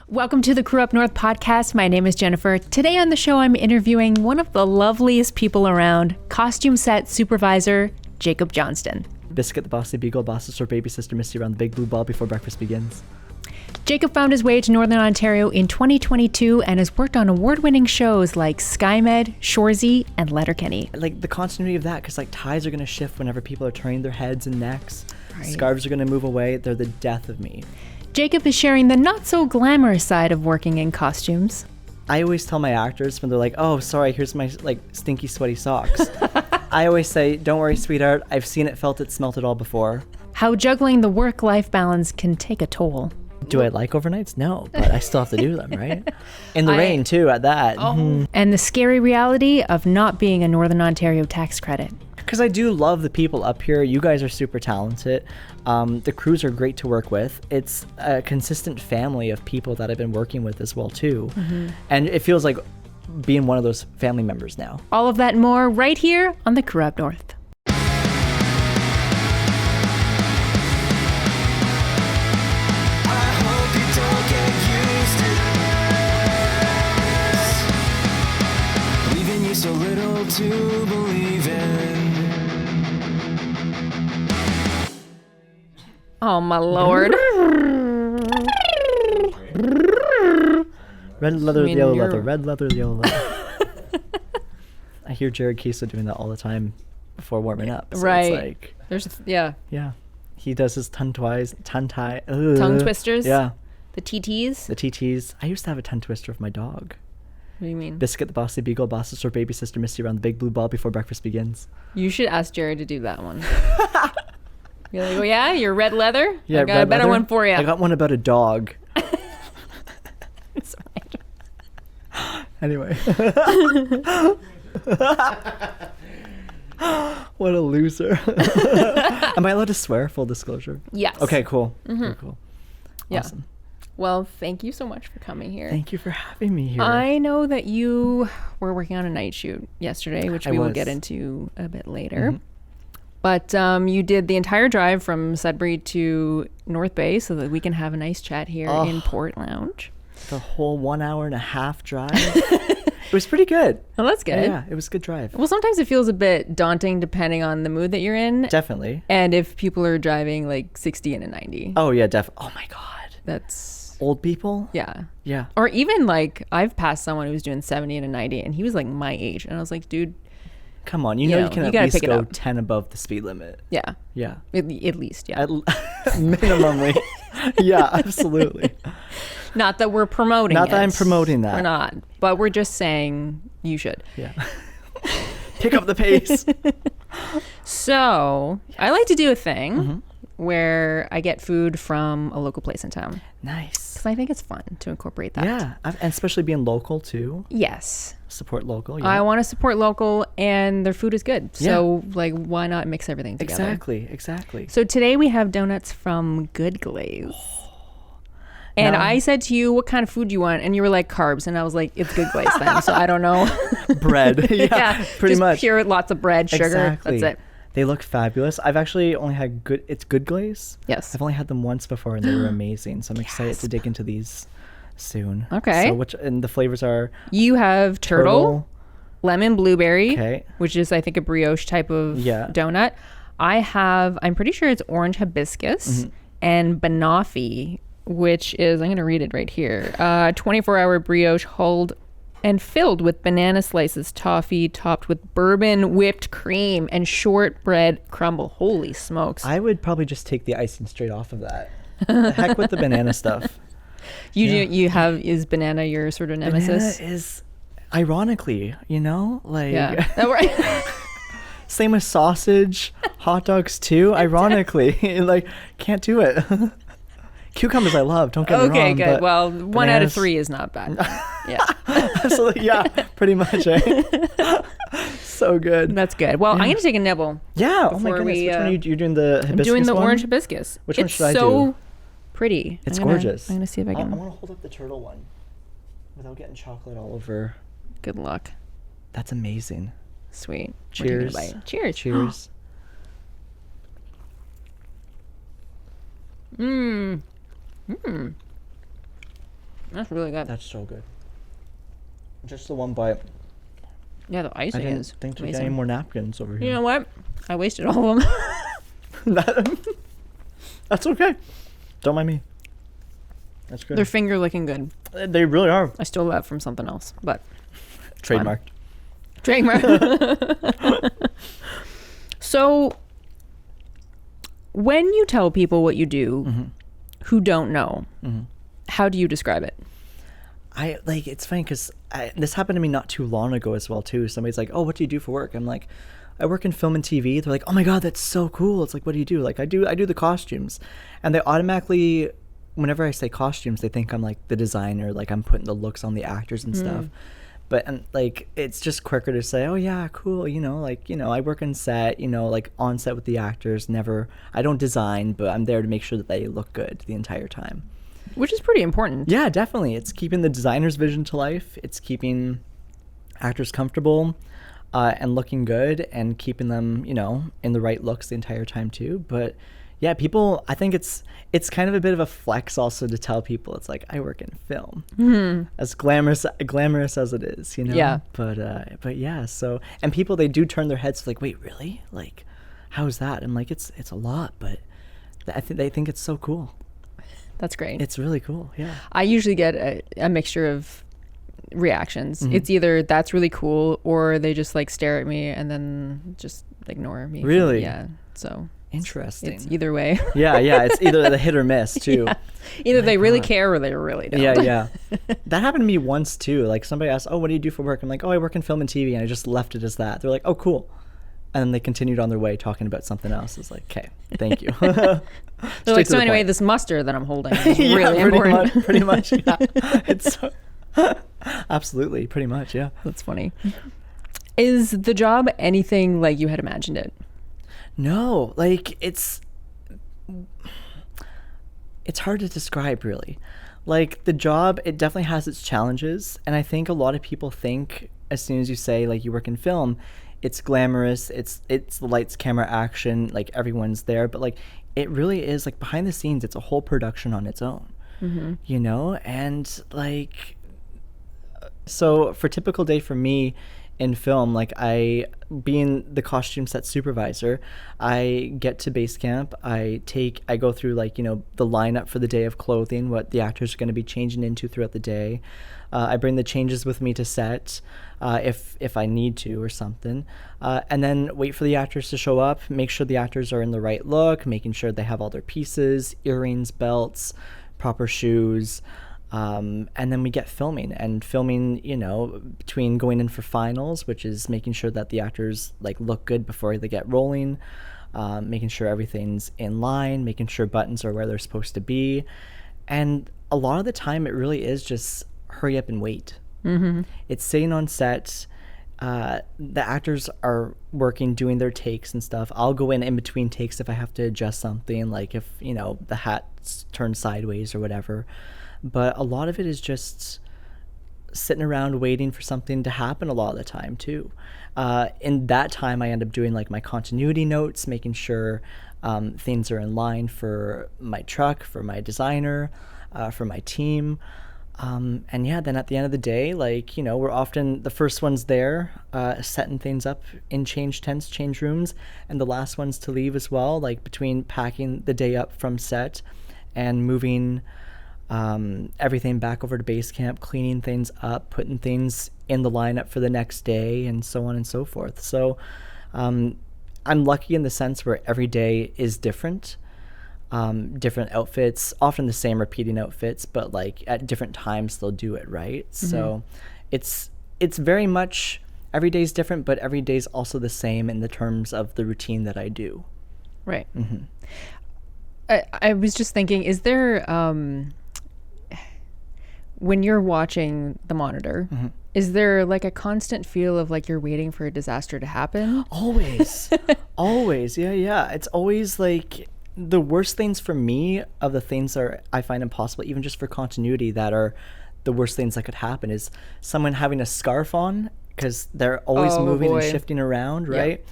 Welcome to the Crew Up North podcast. My name is Jennifer. Today on the show, I'm interviewing one of the loveliest people around, Costume Set Supervisor, Jacob Johnston. Biscuit the Bossy Beagle bosses her baby sister Misty around the big blue ball before breakfast begins. Jacob found his way to Northern Ontario in 2022 and has worked on award-winning shows like SkyMed, Shoresy, and Letterkenny. Like the continuity of that, because like ties are going to shift whenever people are turning their heads and necks. Right. Scarves are going to move away. They're the death of me. Jacob is sharing the not-so-glamorous side of working in costumes. I always tell my actors when they're like, oh, sorry, here's my like stinky, sweaty socks. I always say, don't worry, sweetheart. I've seen it, felt it, smelt it all before. How juggling the work-life balance can take a toll. Do I like overnights? No, but I still have to do them, right? In the rain, too, at that. Oh. And the scary reality of not being a Northern Ontario tax credit. Because I do love the people up here. You guys are super talented. The crews are great to work with. It's a consistent family of people that I've been working with as well, too. Mm-hmm. And it feels like being one of those family members now. All of that and more right here on the Crew Up North. So little to believe in. Oh my lord. Red leather, yellow leather, red leather, yellow leather. I hear Jared Keeso doing that all the time before warming up. So right. It's like, Yeah. He does his tongue twisters. Tongue twisters? Yeah. The TTs? The TTs. I used to have a tongue twister of my dog. What do you mean? Biscuit the Bossy Beagle bosses her baby sister Misty around the big blue ball before breakfast begins. You should ask Jared to do that one. You're like, oh yeah, you're red leather? Yeah, I got a better one for you. I got one about a dog. It's right. Anyway. What a loser. Am I allowed to swear? Full disclosure. Yes. Okay, cool. Mm-hmm. Okay, cool. Yeah. Awesome. Well, thank you so much for coming here. Thank you for having me here. I know that you were working on a night shoot yesterday, which we will get into a bit later. Mm-hmm. But you did the entire drive from Sudbury to North Bay so that we can have a nice chat here in Port Lounge. The whole 1 hour and a half drive. It was pretty good. Well, that's good. Yeah, it was a good drive. Well, sometimes it feels a bit daunting depending on the mood that you're in. Definitely. And if people are driving like 60 and a 90. Oh, yeah, definitely. Oh, my God. That's... Old people? Yeah. Yeah. Or even like I've passed someone who was doing 70 and a 90 and he was like my age. And I was like, dude. Come on. You know you can at least go 10 above the speed limit. Yeah. Yeah. At least, yeah. Minimally. Yeah, absolutely. Not that we're promoting Not that I'm promoting that. We're not. But we're just saying you should. Yeah. Pick up the pace. So I like to do a thing where I get food from a local place in town. Nice. Because I think it's fun to incorporate that. Yeah. And especially being local too. Yes. Support local. Yeah. I want to support local and their food is good. So like why not mix everything together? Exactly. So today we have donuts from Good Glaze. And I said to you, what kind of food do you want? And you were like, carbs. And I was like, it's Good Glaze then. So I don't know. Bread. Yeah, pretty just much. Pure, lots of bread, sugar. Exactly. That's it. They look fabulous. I've actually only had it's Good Glaze? Yes. I've only had them once before and they were amazing. So I'm excited to dig into these soon. Okay. So and the flavors are? You have turtle, lemon blueberry, okay, which is I think a brioche type of donut. I'm pretty sure it's orange hibiscus and banoffee, which is, I'm going to read it right here. 24-hour brioche hulled and filled with banana slices, toffee, topped with bourbon whipped cream and shortbread crumble. Holy smokes. I would probably just take the icing straight off of that. The heck with the banana stuff. Is banana your sort of nemesis? Banana is, ironically, like... Yeah. Right. Same with sausage, hot dogs too, ironically. Like, can't do it. Cucumbers I love, don't get me wrong. Okay, good. Well, bananas, 1 out of 3 is not bad. Yeah. Absolutely, yeah, pretty much, eh? So good. That's good. Well, I'm going to take a nibble. Yeah, oh my goodness. Which one are you're doing the hibiscus one? I'm doing the orange hibiscus. Which one should I do? It's so pretty. It's gorgeous. I'm going to see if I can. I want to hold up the turtle one without getting chocolate all over. Good luck. That's amazing. Sweet. Cheers. Cheers. Cheers. That's really good. That's so good. Just the one bite. Yeah, the icing I didn't is think to get amazing. any more napkins over here. You know what? I wasted all of them. That's okay. Don't mind me. That's good. They're finger licking good. They really are. I stole that from something else, but Trademarked. trademark. So, when you tell people what you do who don't know, how do you describe it? It's funny because this happened to me not too long ago as well too. Somebody's like, "Oh, what do you do for work?" I'm like, "I work in film and TV." They're like, "Oh my god, that's so cool." It's like, "What do you do?" Like, I do the costumes, and they automatically, whenever I say costumes, they think I'm like the designer, like I'm putting the looks on the actors and stuff. But like, it's just quicker to say, "Oh yeah, cool." I work on set. Like on set with the actors. I don't design, but I'm there to make sure that they look good the entire time. Which is pretty important. Yeah, definitely. It's keeping the designer's vision to life. It's keeping actors comfortable and looking good, and keeping them, in the right looks the entire time too. But yeah, people, I think it's kind of a bit of a flex also to tell people it's like I work in film, as glamorous as it is, Yeah. But yeah. So, and people, they do turn their heads like, wait, really? Like, how's that? I'm like, it's a lot, but I think they think it's so cool. That's great. It's really cool. Yeah. I usually get a mixture of reactions. It's either that's really cool, or they just like stare at me and then just ignore me. Really? Yeah. So interesting. it's either way. Yeah. It's either the hit or miss too. Yeah. Either they really care or they really don't. Yeah. That happened to me once too. Like somebody asked, "Oh, what do you do for work?" I'm like, "Oh, I work in film and TV," and I just left it as that. They're like, "Oh, cool." And then they continued on their way talking about something else. It's like, okay, thank you. They're like, so anyway, this mustard that I'm holding is really important. Pretty much. Yeah. It's absolutely, pretty much, yeah. That's funny. Is the job anything like you had imagined it? No, like it's hard to describe really. Like the job, it definitely has its challenges, and I think a lot of people think as soon as you say like you work in film, it's glamorous, it's the lights, camera, action, like everyone's there, but like it really is like behind the scenes, it's a whole production on its own, and like, so for typical day for me in film, like I, being the costume set supervisor, I get to base camp, I go through like, the lineup for the day of clothing, what the actors are going to be changing into throughout the day. I bring the changes with me to set if I need to or something, and then wait for the actors to show up, make sure the actors are in the right look, making sure they have all their pieces, earrings, belts, proper shoes, and then we get filming, between going in for finals, which is making sure that the actors like look good before they get rolling, making sure everything's in line, making sure buttons are where they're supposed to be. And a lot of the time it really is just hurry up and wait. It's sitting on set, the actors are working, doing their takes and stuff. I'll go in between takes if I have to adjust something, like if the hat's turned sideways or whatever. But a lot of it is just sitting around waiting for something to happen a lot of the time too. In that time I end up doing like my continuity notes, making sure things are in line for my truck, for my designer, for my team. And yeah, then at the end of the day, like, we're often the first ones there, setting things up in change tents, change rooms, and the last ones to leave as well, like between packing the day up from set and moving everything back over to base camp, cleaning things up, putting things in the lineup for the next day, and so on and so forth. So I'm lucky in the sense where every day is different. Different outfits, often the same repeating outfits, but like at different times they'll do it, right? So it's very much, every day's different, but every day's also the same in the terms of the routine that I do. Right. I was just thinking, is there when you're watching the monitor, is there like a constant feel of like you're waiting for a disaster to happen? Always. Always. Yeah. It's always like the worst things for me, of the things that I find impossible, even just for continuity, that are the worst things that could happen, is someone having a scarf on, because they're always moving and shifting around, right?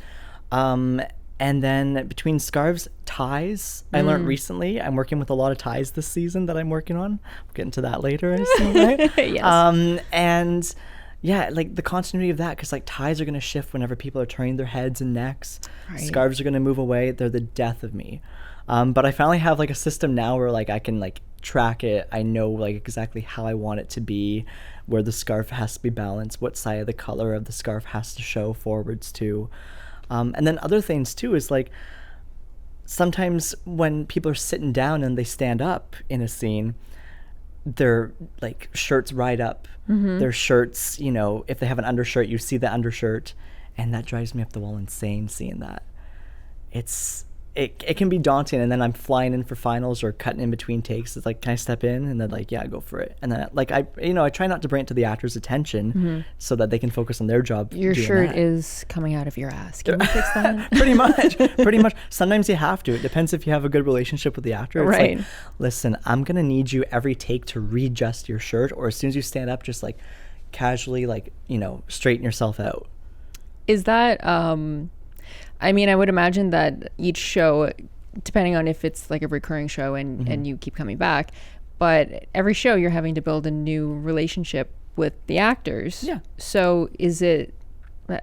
And then between scarves, ties, I learned recently. I'm working with a lot of ties this season that I'm working on. We'll get into that later, I assume, right? Yes. And yeah, like the continuity of that, because like ties are going to shift whenever people are turning their heads and necks. Right. Scarves are going to move away. They're the death of me. But I finally have like a system now where like I can like track it. I know like exactly how I want it to be, where the scarf has to be balanced, what side of the color of the scarf has to show forwards to. And then other things too is like sometimes when people are sitting down and they stand up in a scene, their like shirts ride up. Their shirts, you know, if they have an undershirt, you see the undershirt, and that drives me up the wall insane seeing that. It can be daunting, and then I'm flying in for finals or cutting in between takes. It's like, can I step in? And then like, yeah, go for it. And then like I try not to bring it to the actors' attention so that they can focus on their job. Your shirt is coming out of your ass. Can you fix that? Pretty much. Sometimes you have to. It depends if you have a good relationship with the actor. It's right. like, listen, I'm gonna need you every take to readjust your shirt, or as soon as you stand up, just like casually, like, you know, straighten yourself out. Is that I mean, I would imagine that each show, depending on if it's like a recurring show and you keep coming back, but every show you're having to build a new relationship with the actors. Yeah. So is it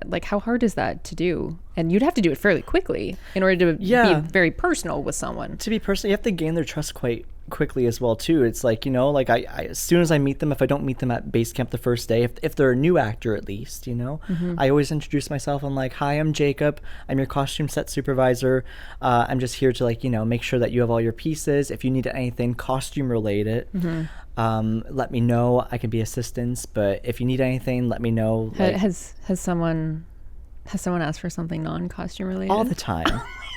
like, how hard is that to do? And you'd have to do it fairly quickly in order to be very personal with someone. To be personal, you have to gain their trust quite quickly as well too. It's like, you know, like I as soon as I meet them, if I don't meet them at base camp the first day, if they're a new actor at least, you know, I always introduce myself. I'm like, hi, I'm Jacob, I'm your costume set supervisor. I'm just here to like, you know, make sure that you have all your pieces. If you need anything costume related, let me know. I can be assistance, but if you need anything, let me know. Like, has someone asked for something non-costume related? all the time.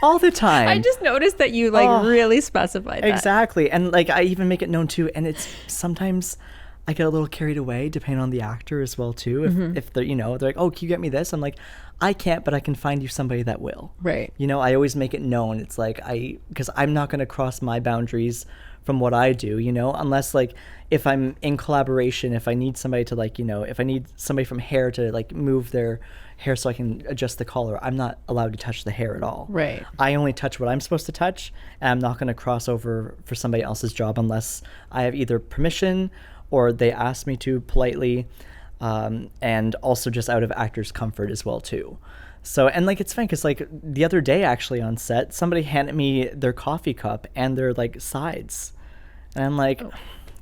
All the time. I just noticed that you like really specified that. Exactly. And like I even make it known too, and it's sometimes I get a little carried away depending on the actor as well too. If they're, you know, they're like, oh, can you get me this? I'm like, I can't, but I can find you somebody that will. Right. You know, I always make it known. It's like because I'm not going to cross my boundaries from what I do, you know, unless like if I'm in collaboration, if I need somebody to like, you know, if I need somebody from hair to like move their hair so I can adjust the collar, I'm not allowed to touch the hair at all. Right. I only touch what I'm supposed to touch, and I'm not going to cross over for somebody else's job unless I have either permission or they ask me to politely, and also just out of actors' comfort as well too. So, and like it's funny because like the other day actually on set, somebody handed me their coffee cup and their like sides, and I'm like,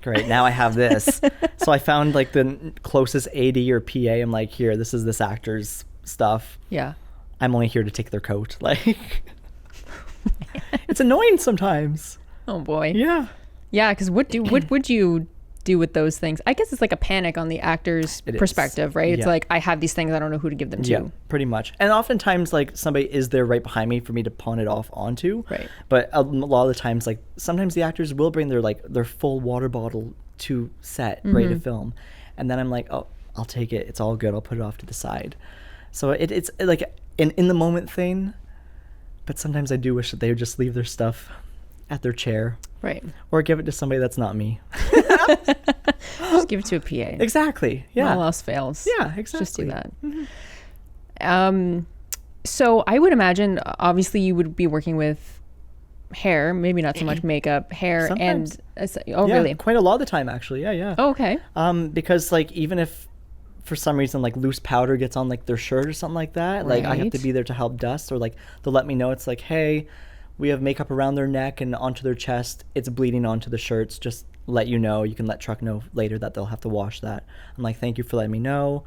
great, now I have this. So I found like the closest AD or PA. I'm like, here, this is this actor's stuff. Yeah. I'm only here to take their coat. Like, it's annoying sometimes. Oh boy. Yeah. Yeah, because what would you do with those things? I guess it's like a panic on the actor's perspective, right? It's like, I have these things, I don't know who to give them to. Yeah, pretty much. And oftentimes, like, somebody is there right behind me for me to pawn it off onto. Right. But a lot of the times, like, sometimes the actors will bring their full water bottle to set, ready to film. And then I'm like, oh, I'll take it. It's all good. I'll put it off to the side. So it's like an in the moment thing. But sometimes I do wish that they would just leave their stuff at their chair. Right. Or give it to somebody that's not me. Just give it to a PA. Exactly. Yeah. All else fails. Yeah, exactly. Just do that. So I would imagine, obviously, you would be working with hair, maybe not so much makeup, hair, sometimes. Really? Quite a lot of the time, actually. Yeah. Oh, okay. Because like even if for some reason like loose powder gets on like their shirt or something like that, like I have to be there to help dust, or like they'll let me know. It's like, hey, we have makeup around their neck and onto their chest. It's bleeding onto the shirts. Just let you know. You can let truck know later that they'll have to wash that. I'm like, thank you for letting me know.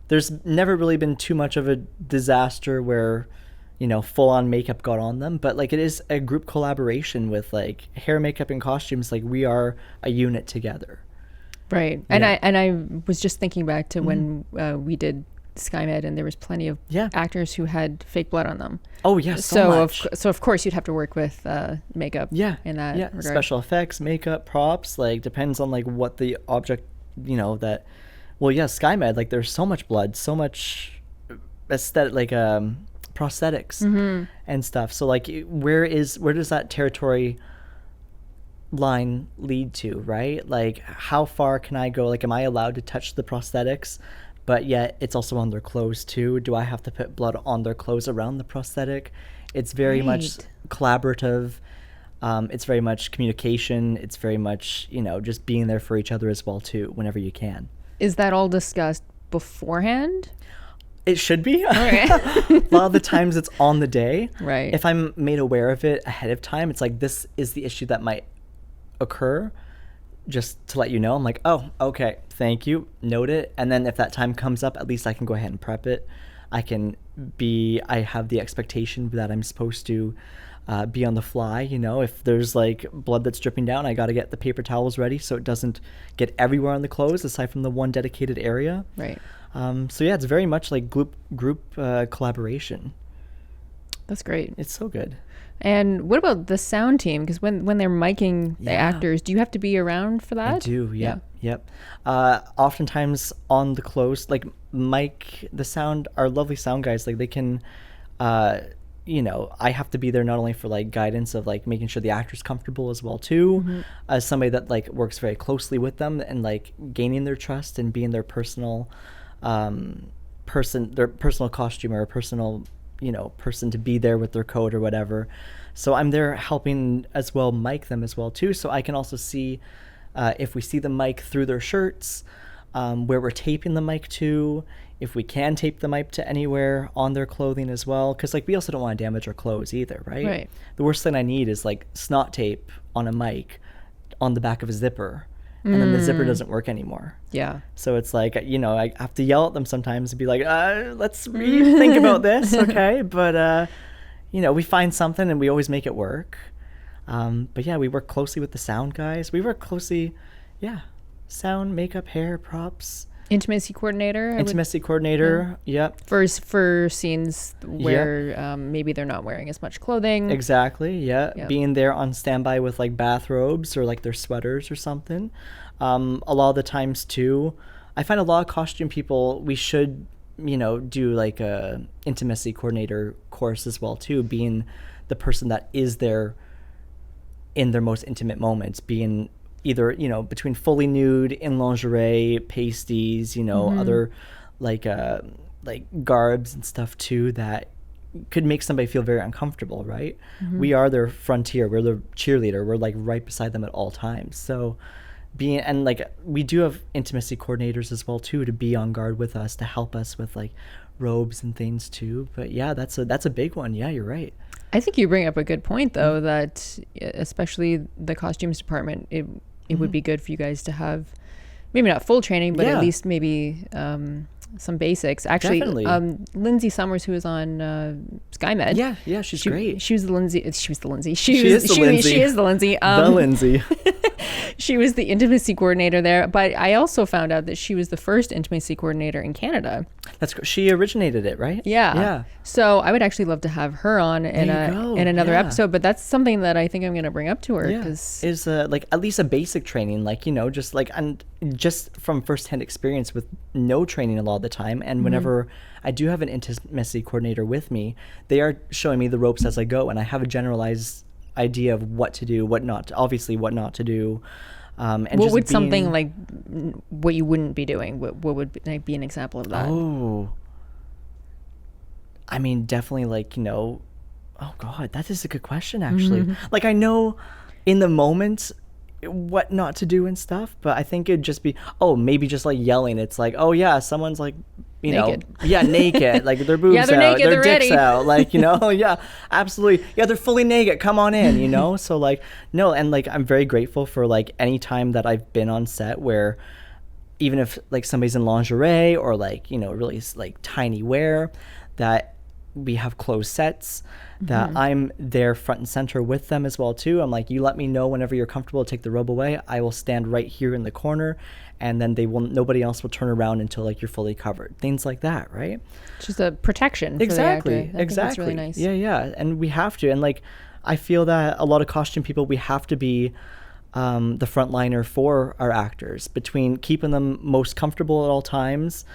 There's never really been too much of a disaster where, you know, full on makeup got on them, but like it is a group collaboration with like hair, makeup, and costumes. Like we are a unit together. Right. And I was just thinking back to when we did SkyMed, and there was plenty of actors who had fake blood on them. Oh yes, so much. So of course you'd have to work with makeup. In that regard. Special effects, makeup, props. Like depends on like what the object, you know, that. Well, yeah, SkyMed. Like there's so much blood, so much aesthetic, like prosthetics and stuff. So like where does that territory line lead to, right? Like how far can I go? Like am I allowed to touch the prosthetics? but yet it's also on their clothes too. Do I have to put blood on their clothes around the prosthetic? It's very much collaborative. It's very much communication. It's very much, just being there for each other as well too, whenever you can. Is that all discussed beforehand? It should be. Okay. A lot of the times it's on the day. Right. If I'm made aware of it ahead of time, it's like, this is the issue that might occur. Just to let you know, I'm like, oh, okay, thank you, note it. And then if that time comes up, at least I can go ahead and prep it. I have the expectation that I'm supposed to be on the fly. If there's like blood that's dripping down, I got to get the paper towels ready so it doesn't get everywhere on the clothes aside from the one dedicated area. Right. So yeah, it's very much like group collaboration. That's great. It's so good. And what about the sound team? Because when they're miking the actors, do you have to be around for that? I do, yeah. Yep. Oftentimes on the close, like Mike, the sound, our lovely sound guys, like they can, I have to be there not only for like guidance of like making sure the actor's comfortable as well too, as somebody that like works very closely with them and like gaining their trust and being their personal their personal costumer or personal person to be there with their coat or whatever. So I'm there helping as well mic them as well too, so I can also see if we see the mic through their shirts, where we're taping the mic to, if we can tape the mic to anywhere on their clothing as well, because like we also don't want to damage our clothes either, right? The worst thing I need is like snot tape on a mic on the back of a zipper, and then the zipper doesn't work anymore. Yeah. So it's like, I have to yell at them sometimes and be like, let's think about this, okay? But, we find something and we always make it work. But yeah, we work closely with the sound guys. We work closely, sound, makeup, hair, props. Intimacy coordinator. Yep. For scenes where maybe they're not wearing as much clothing. Exactly. Yeah. Yep. Being there on standby with like bathrobes or like their sweaters or something. A lot of the times too, I find a lot of costume people, we should, do like a intimacy coordinator course as well too, being the person that is there in their most intimate moments, being either, between fully nude, in lingerie, pasties, other like garbs and stuff too that could make somebody feel very uncomfortable, right? We are their frontier. We're the cheerleader. We're like right beside them at all times. So we do have intimacy coordinators as well too, to be on guard with us, to help us with like robes and things too. But yeah, that's a big one. Yeah, you're right. I think you bring up a good point though, that especially the costumes department, it would be good for you guys to have maybe not full training, but at least maybe some basics. Actually, Lindsay Summers, who was on SkyMed. Yeah, she's great. She is the Lindsay. She is the Lindsay. She was the intimacy coordinator there, but I also found out that she was the first intimacy coordinator in Canada. She originated it, right? Yeah. So I would actually love to have her on in another episode, but that's something that I think I'm going to bring up to her. Is like at least a basic training, like, just like, and just from firsthand experience with no training a lot of the time. And whenever I do have an intimacy coordinator with me, they are showing me the ropes as I go, and I have a generalized idea of what to do, what not to do. And what would something like what you wouldn't be doing? What would be an example of that? Oh, I mean, definitely like, oh God, that is a good question actually. Like I know in the moment what not to do and stuff, but I think it'd just be, maybe just like yelling. It's like, oh yeah, someone's like, naked. Naked, like their boobs they're out, naked, their they're dicks ready. out, like, yeah, absolutely. Yeah, they're fully naked. Come on in, So like, no, and like I'm very grateful for like any time that I've been on set where even if like somebody's in lingerie or like, really like tiny wear, that we have closed sets, that I'm there front and center with them as well too. I'm like, you let me know whenever you're comfortable to take the robe away. I will stand right here in the corner, and then nobody else will turn around until like you're fully covered. Things like that, right? Just a protection. Exactly. For the actor. I think that's really nice. Yeah. And we have to. And like, I feel that a lot of costume people, we have to be the frontliner for our actors, between keeping them most comfortable at all times,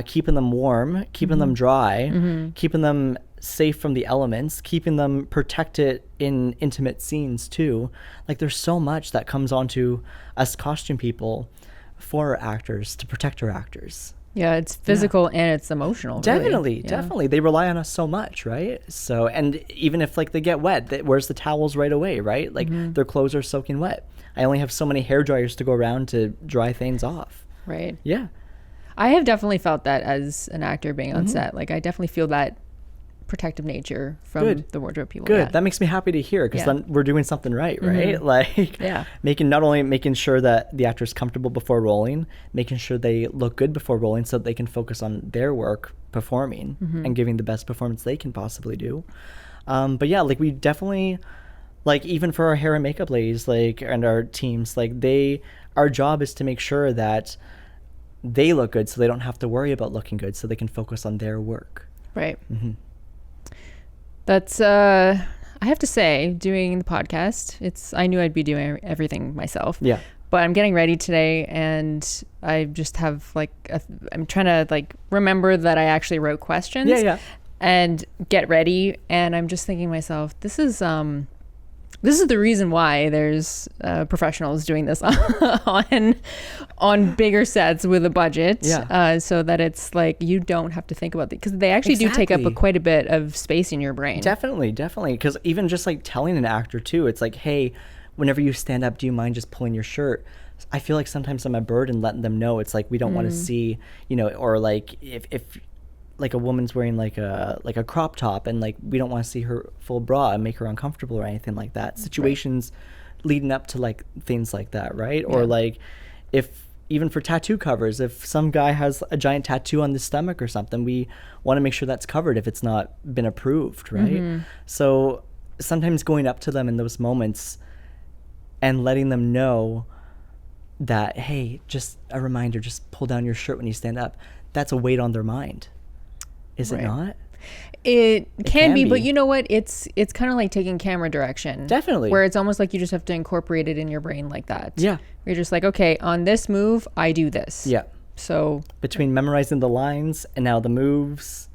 keeping them warm, keeping them dry, keeping them safe from the elements, keeping them protected in intimate scenes too. Like there's so much that comes onto us costume people for our actors, to protect our actors. Yeah, it's physical and it's emotional. Definitely, really. definitely. They rely on us so much, right? So, and even if like they get wet, where's the towels right away, right? Like their clothes are soaking wet. I only have so many hair dryers to go around to dry things off. Right. Yeah. I have definitely felt that as an actor being on set. Like I definitely feel that protective nature from the wardrobe people. Good. Yeah. That makes me happy to hear, because then we're doing something right, right? Like not only making sure that the actor's comfortable before rolling, making sure they look good before rolling so that they can focus on their work performing and giving the best performance they can possibly do. But yeah, like we definitely, like even for our hair and makeup ladies, like, and our teams, like our job is to make sure that they look good so they don't have to worry about looking good, so they can focus on their work. Right. That's I have to say, doing the podcast, I knew I'd be doing everything myself. Yeah. But I'm getting ready today, and I just have like I'm trying to like remember that I actually wrote questions. And get ready, and I'm just thinking to myself, this is the reason why there's professionals doing this on bigger sets with a budget, so that it's like you don't have to think about it, because they actually do take up quite a bit of space in your brain. Definitely, because even just like telling an actor too, it's like, hey, whenever you stand up, do you mind just pulling your shirt? I feel like sometimes I'm a burden letting them know. It's like we don't want to see, or like if like a woman's wearing like a crop top, and like we don't want to see her full bra and make her uncomfortable or anything like that. Situations leading up to like things like that, right? Or like if even for tattoo covers, if some guy has a giant tattoo on the stomach or something, we want to make sure that's covered if it's not been approved, right? So sometimes going up to them in those moments and letting them know that, hey, just a reminder, just pull down your shirt when you stand up. That's a weight on their mind. Is it not? It can be, but you know what? It's kind of like taking camera direction. Definitely. Where it's almost like you just have to incorporate it in your brain like that. Yeah. You're just like, okay, on this move, I do this. Yeah. So between memorizing the lines and now the moves.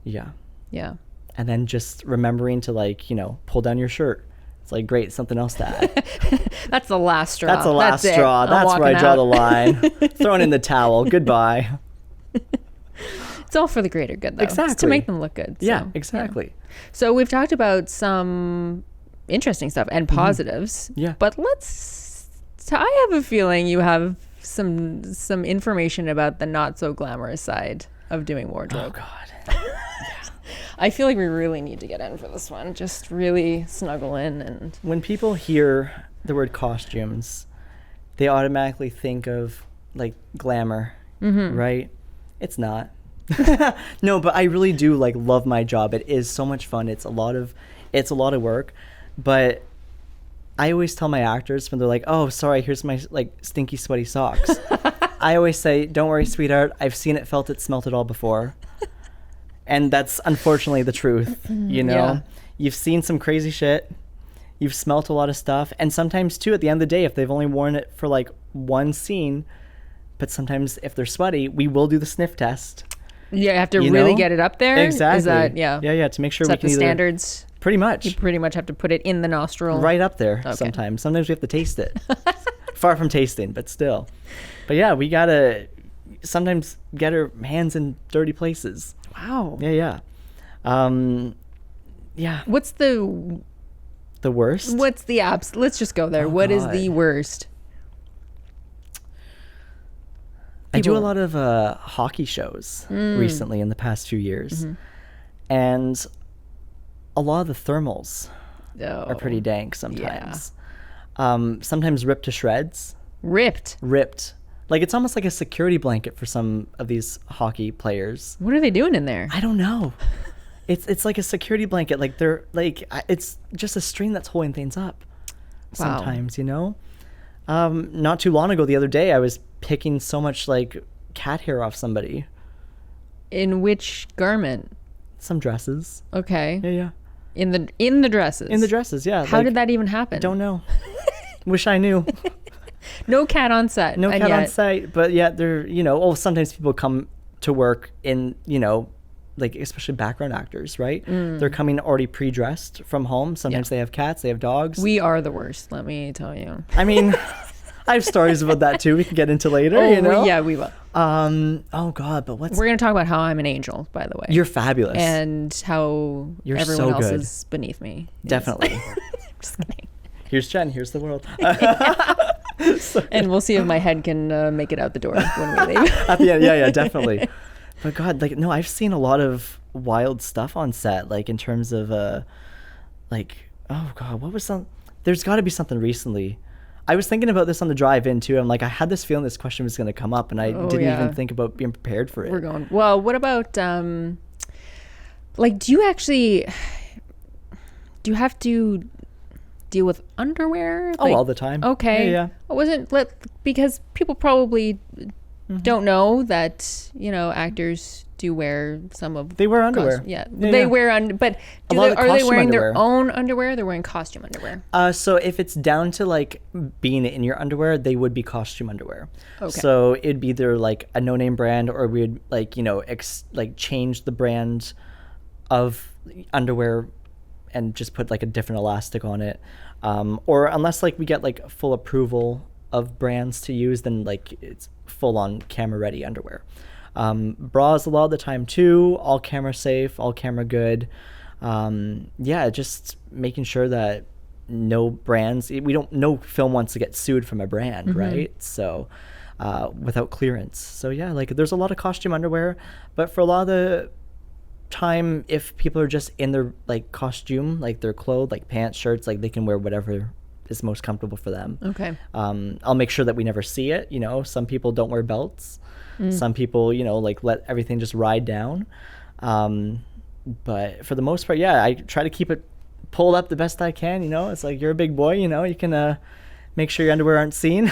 Yeah. Yeah. And then just remembering to like, pull down your shirt. It's like, great, something else to add. That's the last straw. That's the last straw. That's where I draw the line. Throwing in the towel. Goodbye. It's all for the greater good, though. Exactly. It's to make them look good. So, yeah, exactly. Yeah. So we've talked about some interesting stuff and positives. Yeah. But I have a feeling you have some information about the not so glamorous side of doing wardrobe. Oh, God. I feel like we really need to get in for this one. Just really snuggle in. And when people hear the word costumes, they automatically think of like glamour, right? It's not. No, but I really do like love my job. It is so much fun. It's a lot of work, but I always tell my actors when they're like, "Oh, sorry, here's my like stinky, sweaty socks." I always say, "Don't worry, sweetheart. I've seen it, felt it, smelt it all before." And that's unfortunately the truth. Yeah. You've seen some crazy shit. You've smelt a lot of stuff, and sometimes too, at the end of the day, if they've only worn it for like one scene, but sometimes if they're sweaty, we will do the sniff test. Yeah, you have to really get it up there. Exactly. Is that, yeah, to make sure we set can the standards. Pretty much. You pretty much have to put it in the nostril. Right up there. Okay. Sometimes we have to taste it. Far from tasting, but still. But yeah, we gotta sometimes get our hands in dirty places. Wow. Yeah. Yeah. What's the worst? What's the let's just go there. What is the worst? I do a lot of hockey shows recently in the past few years. And a lot of the thermals are pretty dank sometimes. Yeah. Sometimes ripped to shreds. Ripped. Like it's almost like a security blanket for some of these hockey players. What are they doing in there? I don't know. It's like a security blanket. Like they're like, it's just a string that's holding things up. Wow. Sometimes, not too long ago, the other day, I was picking so much like cat hair off somebody. In which garment? Some dresses. Okay. Yeah. In the dresses. In the dresses, yeah. How did that even happen? I don't know. Wish I knew. No cat on set. No cat on site, but yet they're, sometimes people come to work in, like especially background actors, right? They're coming already pre-dressed from home. Sometimes they have cats, they have dogs. We are the worst, let me tell you. I mean, I have stories about that too. We can get into later. Oh, you know? yeah, we will. Oh God, but We're gonna talk about how I'm an angel, by the way. You're fabulous. And how You're everyone so else good. is beneath me. Definitely. Just kidding. Here's Jen. Here's the world. And we'll see if my head can make it out the door when we leave. At the end, yeah, definitely. But God, like, no, I've seen a lot of wild stuff on set, like in terms of, like, oh God, what was some? There's got to be something recently. I was thinking about this on the drive in too. I'm like, I had this feeling this question was going to come up, and I didn't even think about being prepared for it. We're going. Well, what about like, do you have to deal with underwear? Oh, like, all the time. Okay. Yeah. Because people probably don't know that, you know, actors do wear some of. They wear underwear. They wear but are they wearing underwear. their own underwear? They're wearing costume underwear. So if it's down to like being in your underwear, they would be costume underwear. Okay. So it'd be either like a no-name brand, or we'd like, you know, like change the brand of underwear and just put like a different elastic on it. Or unless like we get like full approval of brands to use, then like it's full on camera ready underwear. Bras a lot of the time too, all camera safe, all camera good. Just making sure that no film wants to get sued from a brand, right? So without clearance. So yeah, like there's a lot of costume underwear, but for a lot of the time, if people are just in their like costume, like their clothes, like pants, shirts, like they can wear whatever is most comfortable for them. Okay. I'll make sure that we never see it. You know, some people don't wear belts. Some people, you know, like let everything just ride down. But for the most part, yeah, I try to keep it pulled up the best I can. You know, it's like you're a big boy. You know, you can make sure your underwear aren't seen.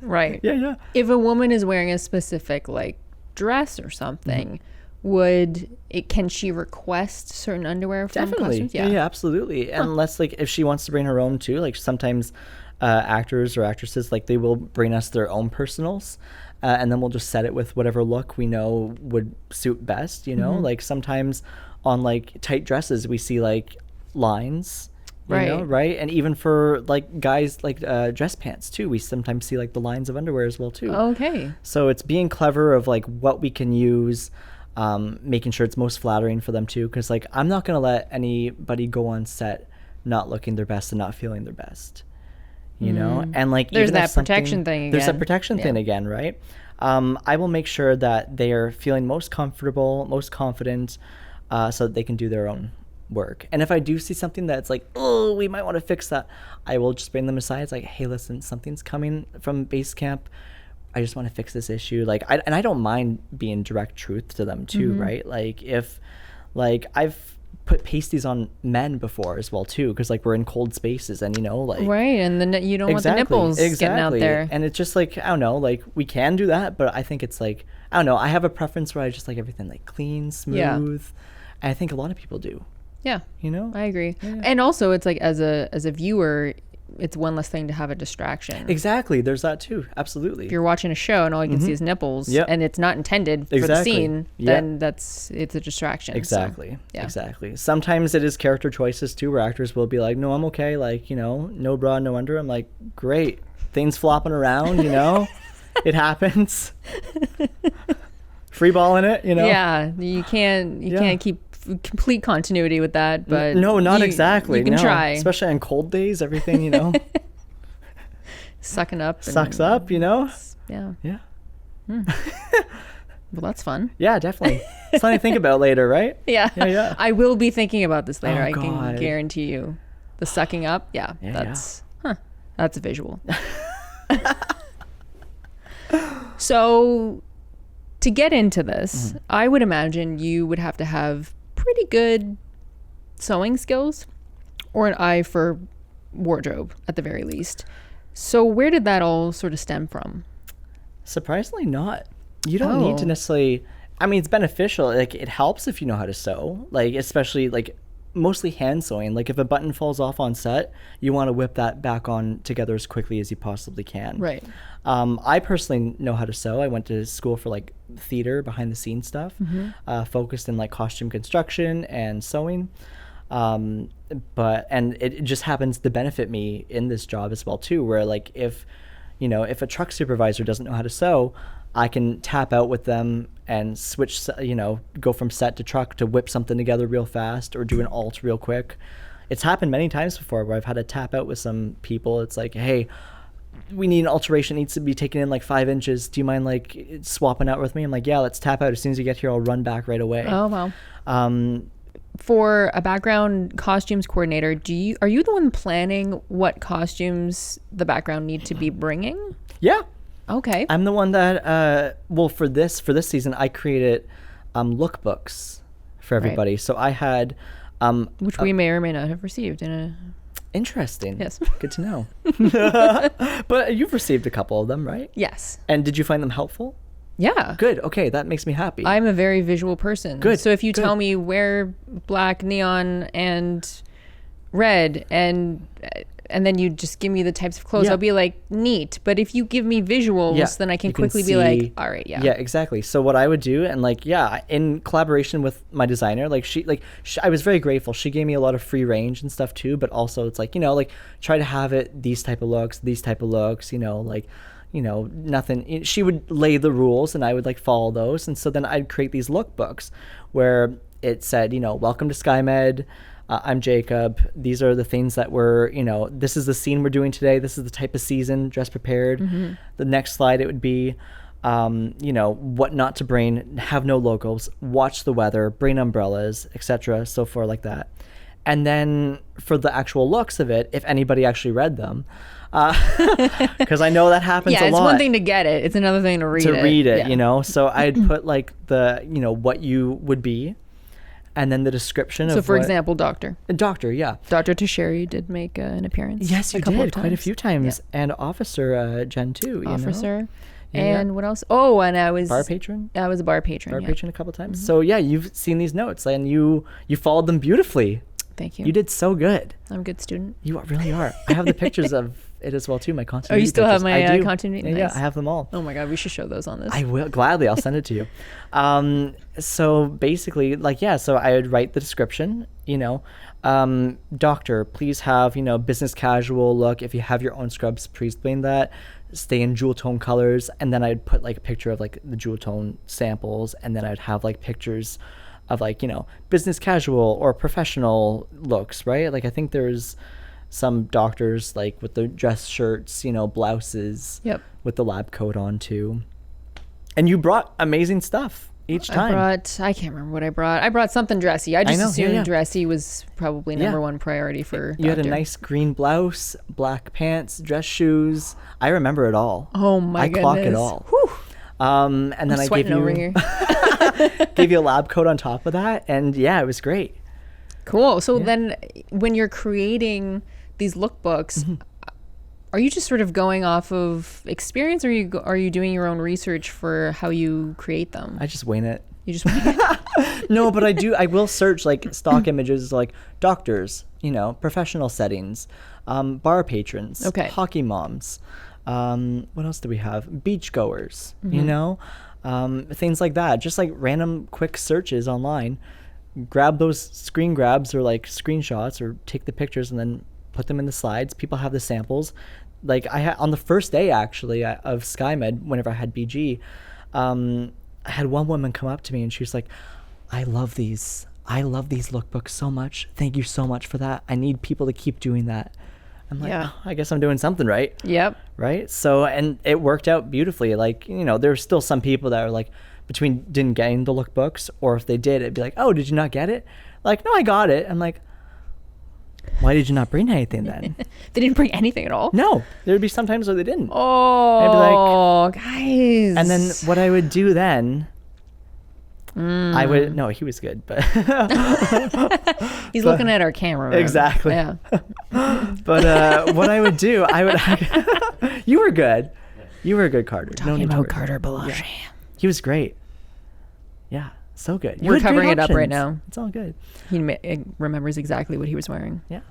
Right. Yeah. If a woman is wearing a specific like dress or something, can she request certain underwear from Definitely. costumes? Yeah, absolutely. Unless like if she wants to bring her own too, like sometimes actors or actresses, like they will bring us their own personals, and then we'll just set it with whatever look we know would suit best, you know? Like sometimes on like tight dresses we see like lines, you know, right? And even for like guys like dress pants too, we sometimes see like the lines of underwear as well too. Okay. So it's being clever of like what we can use, making sure it's most flattering for them too, because like I'm not going to let anybody go on set not looking their best and not feeling their best, you know? And like there's that protection thing again. There's that protection thing again, right? I will make sure that they are feeling most comfortable, most confident, so that they can do their own work. And if I do see something that's like, oh, we might want to fix that, I will just bring them aside. It's like, hey, listen, something's coming from base camp. I just want to fix this issue. Like, I don't mind being direct truth to them too, right? Like if, like I've put pasties on men before as well too, because like we're in cold spaces and, you know, like right, and then you don't want the nipples getting out there. And it's just like, I don't know, like we can do that, but I think it's like, I don't know, I have a preference where I just like everything like clean, smooth. And I think a lot of people do. Yeah, you know, I agree. And also it's like as a viewer, it's one less thing to have a distraction. Exactly. There's that too. Absolutely. If you're watching a show and all you can see is nipples and it's not intended for the scene, then it's a distraction. Exactly. So, Exactly. Sometimes it is character choices too, where actors will be like, no, I'm okay. Like, you know, no bra, no under. I'm like, great. Things flopping around, you know, it happens. Free ball in it, you know? Yeah. You can't keep complete continuity with that, but no, not exactly. You can try, especially on cold days. Everything, you know, sucking up, sucks up. You know, yeah. Well, that's fun. Yeah, definitely. Something to think about later, right? Yeah. I will be thinking about this later. Oh, I God. can guarantee you. The sucking up, that's a visual. So, to get into this, I would imagine you would have to have pretty good sewing skills or an eye for wardrobe at the very least. So where did that all sort of stem from? Surprisingly not. You don't need to necessarily, I mean, it's beneficial. Like it helps if you know how to sew, like especially like mostly hand sewing. Like if a button falls off on set, you want to whip that back on together as quickly as you possibly can. Right. I personally know how to sew. I went to school for like theater, behind the scenes stuff, focused in like costume construction and sewing. But it just happens to benefit me in this job as well too, where like if if a truck supervisor doesn't know how to sew, I can tap out with them and switch, go from set to truck to whip something together real fast or do an alt real quick. It's happened many times before where I've had to tap out with some people. It's like, hey, we need an alteration. It needs to be taken in like 5 inches. Do you mind like swapping out with me? I'm like, yeah, let's tap out. As soon as you get here, I'll run back right away. Oh, wow. For a background costumes coordinator, are you the one planning what costumes the background need to be bringing? Yeah. Okay. I'm the one that, for this season, I created lookbooks for everybody. Right. So I had... which we may or may not have received in a... Interesting. Yes. Good to know. But you've received a couple of them, right? Yes. And did you find them helpful? Yeah. Good. Okay, that makes me happy. I'm a very visual person. Good. So if you tell me wear black, neon, and red, and then you just give me the types of clothes, I'll be like, neat. But if you give me visuals, then I can quickly be like, all right, yeah. Yeah, exactly. So what I would do, and in collaboration with my designer, I was very grateful. She gave me a lot of free range and stuff too, but also it's try to have it these type of looks, nothing. She would lay the rules and I would follow those. And so then I'd create these lookbooks where it said, welcome to SkyMed. I'm Jacob. These are the things that this is the scene we're doing today. This is the type of season, dress prepared. Mm-hmm. The next slide, it would be, what not to bring, have no logos, watch the weather, bring umbrellas, etc. So forth like that. And then for the actual looks of it, if anybody actually read them, because I know that happens a lot. Yeah, it's one thing to get it. It's another thing to read it. Yeah. So I'd put what you would be, and then the description of. So for example, doctor. Doctor, yeah. Dr. Tocheri did make an appearance. Yes, you did quite a few times, and Officer Jen too. Officer. And what else? Oh, and I was bar patron. I was a bar patron. Bar patron a couple times. Mm-hmm. So yeah, you've seen these notes, and you followed them beautifully. Thank you. You did so good. I'm a good student. You really are. I have the pictures of it as well too. My continuity. Oh, you still pictures. have my continuity? Yeah, I have them all. Oh my God, we should show those on this. I will gladly. I'll send it to you. So basically, so I would write the description. Doctor, please have business casual look. If you have your own scrubs, please bring that. Stay in jewel tone colors, and then I'd put a picture of the jewel tone samples, and then I'd have pictures of business casual or professional looks, right? I think there's some doctors with the dress shirts, blouses, with the lab coat on too. And you brought amazing stuff each time. I can't remember what I brought. I brought something dressy. I just assumed dressy was probably number one priority for You had a nice green blouse, black pants, dress shoes. I remember it all. Oh my goodness. I clock it all. Whew. And then I gave you over here. Gave you a lab coat on top of that, and it was great. Cool. So then when you're creating these lookbooks, are you just sort of going off of experience, or are you doing your own research for how you create them? I just wing it. You just wing it? No, but I will search stock images doctors, professional settings, bar patrons, hockey moms. What else do we have? Beachgoers, things like that. Just random quick searches online. Grab those screen grabs or screenshots, or take the pictures and then put them in the slides. People have the samples. I had on the first day actually of SkyMed, whenever I had BG, I had one woman come up to me and she was like, I love these lookbooks so much. Thank you so much for that. I need people to keep doing that. I'm like, oh, I guess I'm doing something right. Yep. Right. So, and it worked out beautifully. There's still some people that are between didn't getting the lookbooks, or if they did, it'd be like, oh, did you not get it? No, I got it. I'm like, why did you not bring anything then? They didn't bring anything at all? No. There'd be some times where they didn't. Oh, guys. And then what I would do then, I would, no, he was good, but. He's looking at our camera. Exactly. Yeah. But what I would do, you were good. You were a good Carter. We're talking about Carter Balaji. Yeah. He was great. Yeah. So good. We're covering it up right now. It's all good. He remembers exactly what he was wearing. Yeah.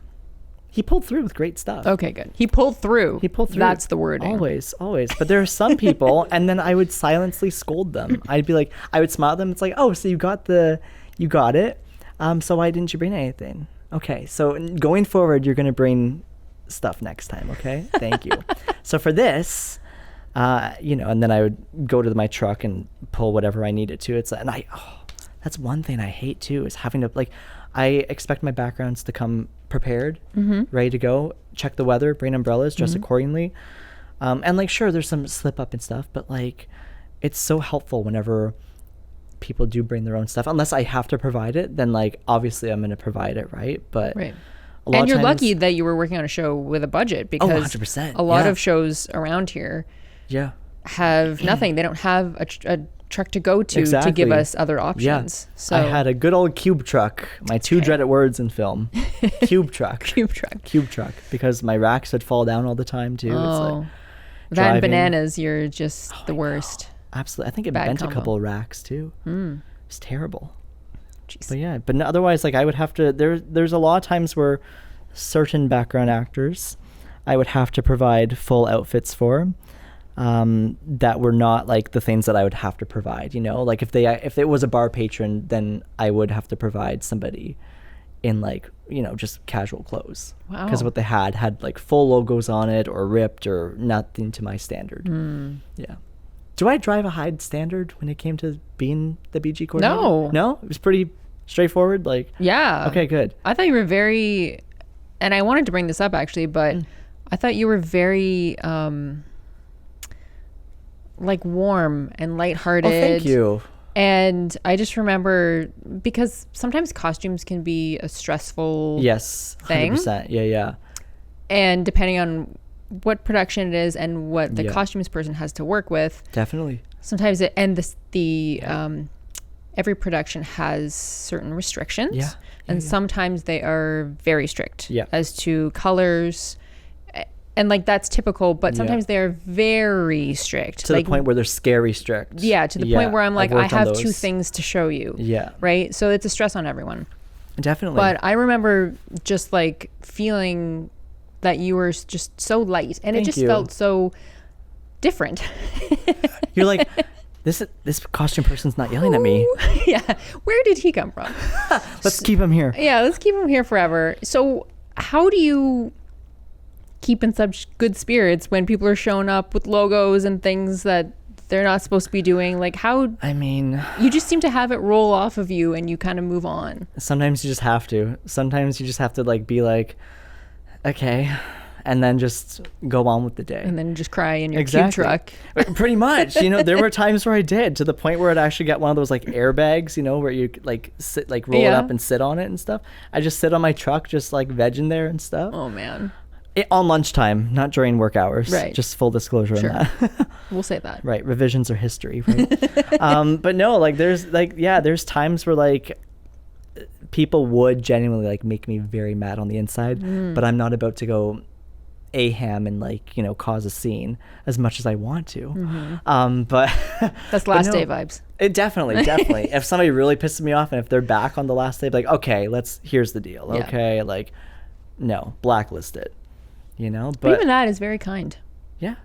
He pulled through with great stuff. Okay, good. He pulled through. That's the word. Always. But there are some people, and then I would silently scold them. I'd be like, I would smile at them. It's like, oh, so you got it. So why didn't you bring anything? Okay, so going forward, you're going to bring stuff next time, okay? Thank you. So for this, and then I would go to my truck and pull whatever I needed to. That's one thing I hate too, is having to, like, I expect my backgrounds to come prepared, ready to go, check the weather, bring umbrellas, dress accordingly. And like, sure, there's some slip up and stuff, but like, it's so helpful whenever people do bring their own stuff. Unless I have to provide it, then like, obviously I'm going to provide it, right? But right. And you're lucky that you were working on a show with a budget, because 100%, a lot of shows around here have nothing. They don't have a truck to go to give us other options. So I had a good old cube truck, my two dreaded words in film. Cube truck. Cube truck. Because my racks would fall down all the time too. It's like driving. And bananas, you're just the worst. Absolutely. I think it bent a couple of racks too. It's terrible. Jeez. But yeah, but otherwise, like, I would have to, there's a lot of times where certain background actors I would have to provide full outfits for, that were not like the things that I would have to provide, like if it was a bar patron, then I would have to provide somebody in like, just casual clothes. Wow. Because what they had like full logos on it or ripped or nothing to my standard. Yeah. Do I drive a high standard when it came to being the BG coordinator? No, it was pretty straightforward. Like, yeah. Okay, good. I thought you were very, and I wanted to bring this up actually, but I thought you were very, like, warm and lighthearted. Oh, thank you. And I just remember, because sometimes costumes can be a stressful thing. 100%. Yeah. And depending on what production it is and what the costumes person has to work with. Definitely. Sometimes every production has certain restrictions. Yeah. And sometimes they are very strict as to colors. And like, that's typical, but sometimes they're very strict. To the point where they're scary strict. Yeah, to the point where I'm like, I have two things to show you. Yeah. Right? So it's a stress on everyone. Definitely. But I remember just like feeling that you were just so light, and it just felt so different. You're like, this costume person's not yelling at me. Yeah. Where did he come from? Let's keep him here. Yeah, let's keep him here forever. So how do you keep in such good spirits when people are showing up with logos and things that they're not supposed to be doing? Like, how? I mean, you just seem to have it roll off of you and you kind of move on. Sometimes you just have to. Sometimes you just have to like be like, okay, and then just go on with the day. And then just cry in your cube truck. Pretty much. There were times where I did, to the point where I'd actually got one of those like airbags, where you like sit, like roll it up and sit on it and stuff. I just sit on my truck, just like vegging there and stuff. Oh man. On lunchtime, not during work hours. Right. Just full disclosure on that. We'll say that. Right. Revisions are history, right? But no, like there's times where like people would genuinely like make me very mad on the inside, but I'm not about to go ham and like, cause a scene as much as I want to. But that's last day vibes. It definitely. If somebody really pisses me off and if they're back on the last day, like, okay, here's the deal. Yeah. Okay. Like, no, blacklist it. But even that is very kind. Yeah.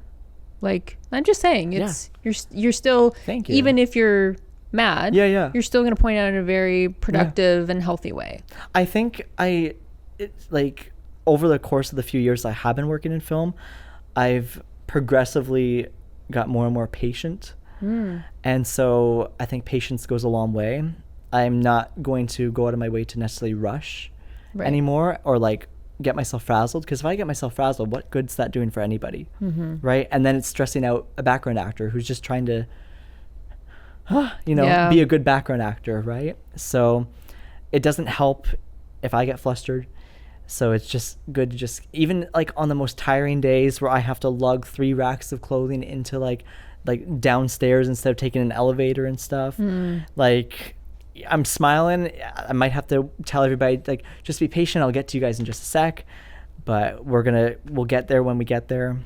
Like, I'm just saying, you're still, thank you. Even if you're mad, you're still going to point out in a very productive and healthy way. I think like over the course of the few years I have been working in film, I've progressively got more and more patient. And so I think patience goes a long way. I'm not going to go out of my way to necessarily rush anymore, or like get myself frazzled, because if I get myself frazzled, what good's that doing for anybody? Right? And then it's stressing out a background actor who's just trying to be a good background actor, right? So it doesn't help if I get flustered. So it's just good to just, even like on the most tiring days where I have to lug 3 racks of clothing into like downstairs instead of taking an elevator and stuff, like I'm smiling. I might have to tell everybody, like, just be patient. I'll get to you guys in just a sec, but we'll get there when we get there.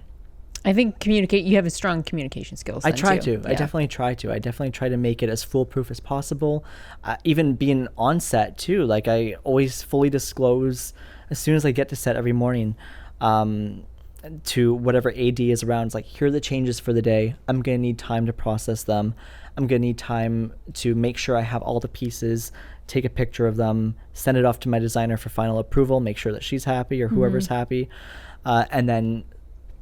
I think you have a strong communication skills. I try to. I definitely try to. I definitely try to make it as foolproof as possible. Even being on set too. Like, I always fully disclose as soon as I get to set every morning. to whatever AD is around. It's like, here are the changes for the day. I'm going to need time to process them. I'm going to need time to make sure I have all the pieces, take a picture of them, send it off to my designer for final approval, make sure that she's happy or whoever's happy, and then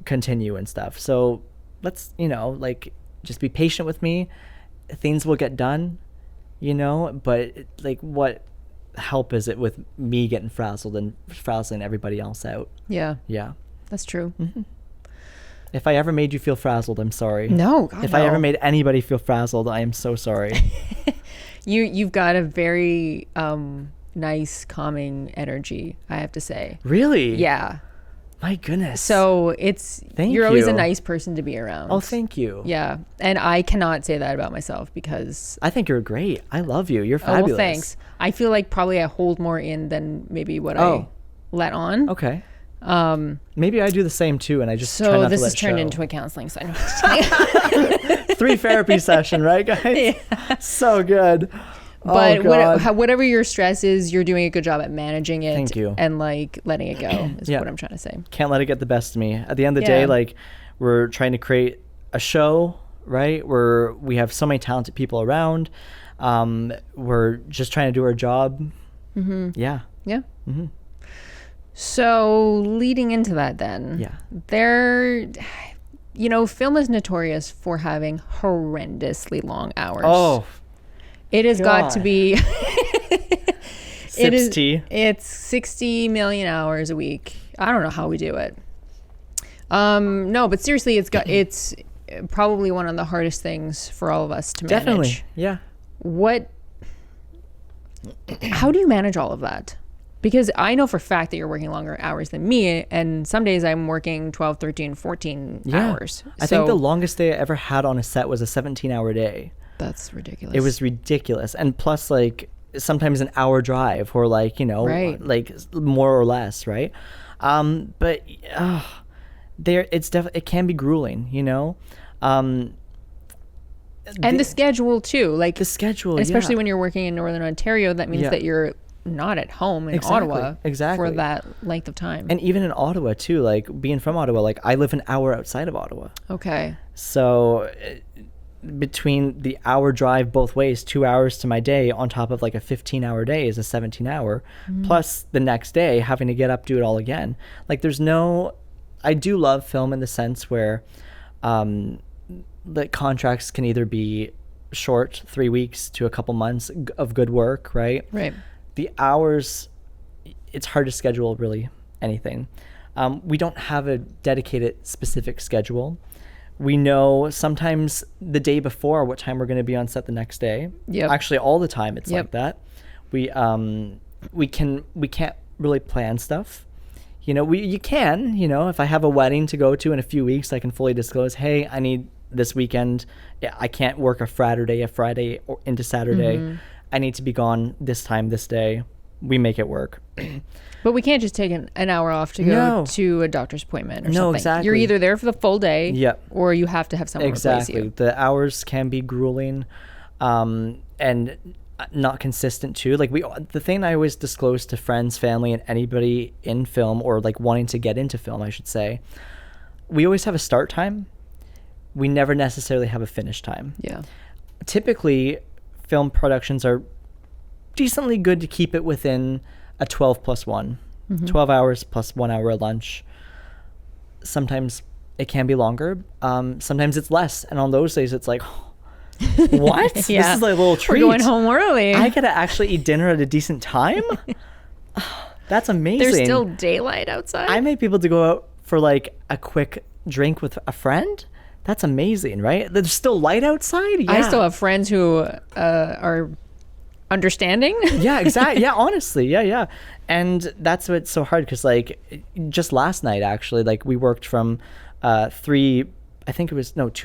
continue and stuff. So let's, like, just be patient with me. Things will get done, but like, what help is it with me getting frazzled and frazzling everybody else out? Yeah. Yeah. That's true. Mm-hmm. If I ever made you feel frazzled, I'm sorry. No, God, if I ever made anybody feel frazzled, I am so sorry. You've got a very nice, calming energy, I have to say. Really? Yeah. My goodness. So you're always a nice person to be around. Oh, thank you. Yeah. And I cannot say that about myself because I think you're great. I love you. You're fabulous. Oh, well, thanks. I feel like probably I hold more in than maybe what I let on. Okay. Maybe I do the same too, and I just try not this to is turned show. into a counseling session. 3 therapy session, right, guys? Yeah. So good. But whatever your stress is, you're doing a good job at managing it. Thank you. And like letting it go is what I'm trying to say. Can't let it get the best of me. At the end of the day, like, we're trying to create a show, right? Where we have so many talented people around. We're just trying to do our job. Mm-hmm. Yeah. Yeah. Mm-hmm. So leading into that then, film is notorious for having horrendously long hours. Oh, it has got to be. Sips tea. It's 60 million hours a week. I don't know how we do it. No, but seriously, it's probably one of the hardest things for all of us to manage. Definitely, yeah. How do you manage all of that? Because I know for a fact that you're working longer hours than me, and some days I'm working 12, 13, 14 hours. I think the longest day I ever had on a set was a 17-hour day. That's ridiculous. It was ridiculous. And plus, like, sometimes an hour drive or, like, like more or less, right? But it can be grueling, and the schedule too, like the schedule, especially when you're working in Northern Ontario, that means that you're not at home in Ottawa for that length of time. And even in Ottawa too, like being from Ottawa, like I live an hour outside of Ottawa. Okay. So between the hour drive both ways, 2 hours to my day on top of like a 15-hour day is a 17-hour, plus the next day having to get up, do it all again. Like I do love film in the sense where the contracts can either be short, 3 weeks to a couple months of good work, right? Right. The hours, it's hard to schedule really anything. We don't have a dedicated specific schedule. We know sometimes the day before what time we're going to be on set the next day. Yep. Actually, all the time it's like that. We can't really plan stuff. You can, if I have a wedding to go to in a few weeks, I can fully disclose, hey, I need this weekend. Yeah, I can't work a Friday or into Saturday. Mm-hmm. I need to be gone this time, this day. We make it work. But we can't just take an hour off to go to a doctor's appointment or something. Exactly. You're either there for the full day or you have to have someone replace you. The hours can be grueling and not consistent too. Like the thing I always disclose to friends, family, and anybody in film or like wanting to get into film, I should say, we always have a start time. We never necessarily have a finish time. Yeah. Typically, film productions are decently good to keep it within a 12 plus 1. 12 hours plus 1 hour of lunch. Sometimes it can be longer. Sometimes it's less. And on those days, it's like, what? This is like a little treat. We're going home early. I get to actually eat dinner at a decent time? That's amazing. There's still daylight outside? I might be able to go out for like a quick drink with a friend. That's amazing, right? There's still light outside? Yeah. I still have friends who are understanding. Yeah, exactly. Yeah, honestly. Yeah. And that's what's so hard because like just last night, actually, like we worked from 2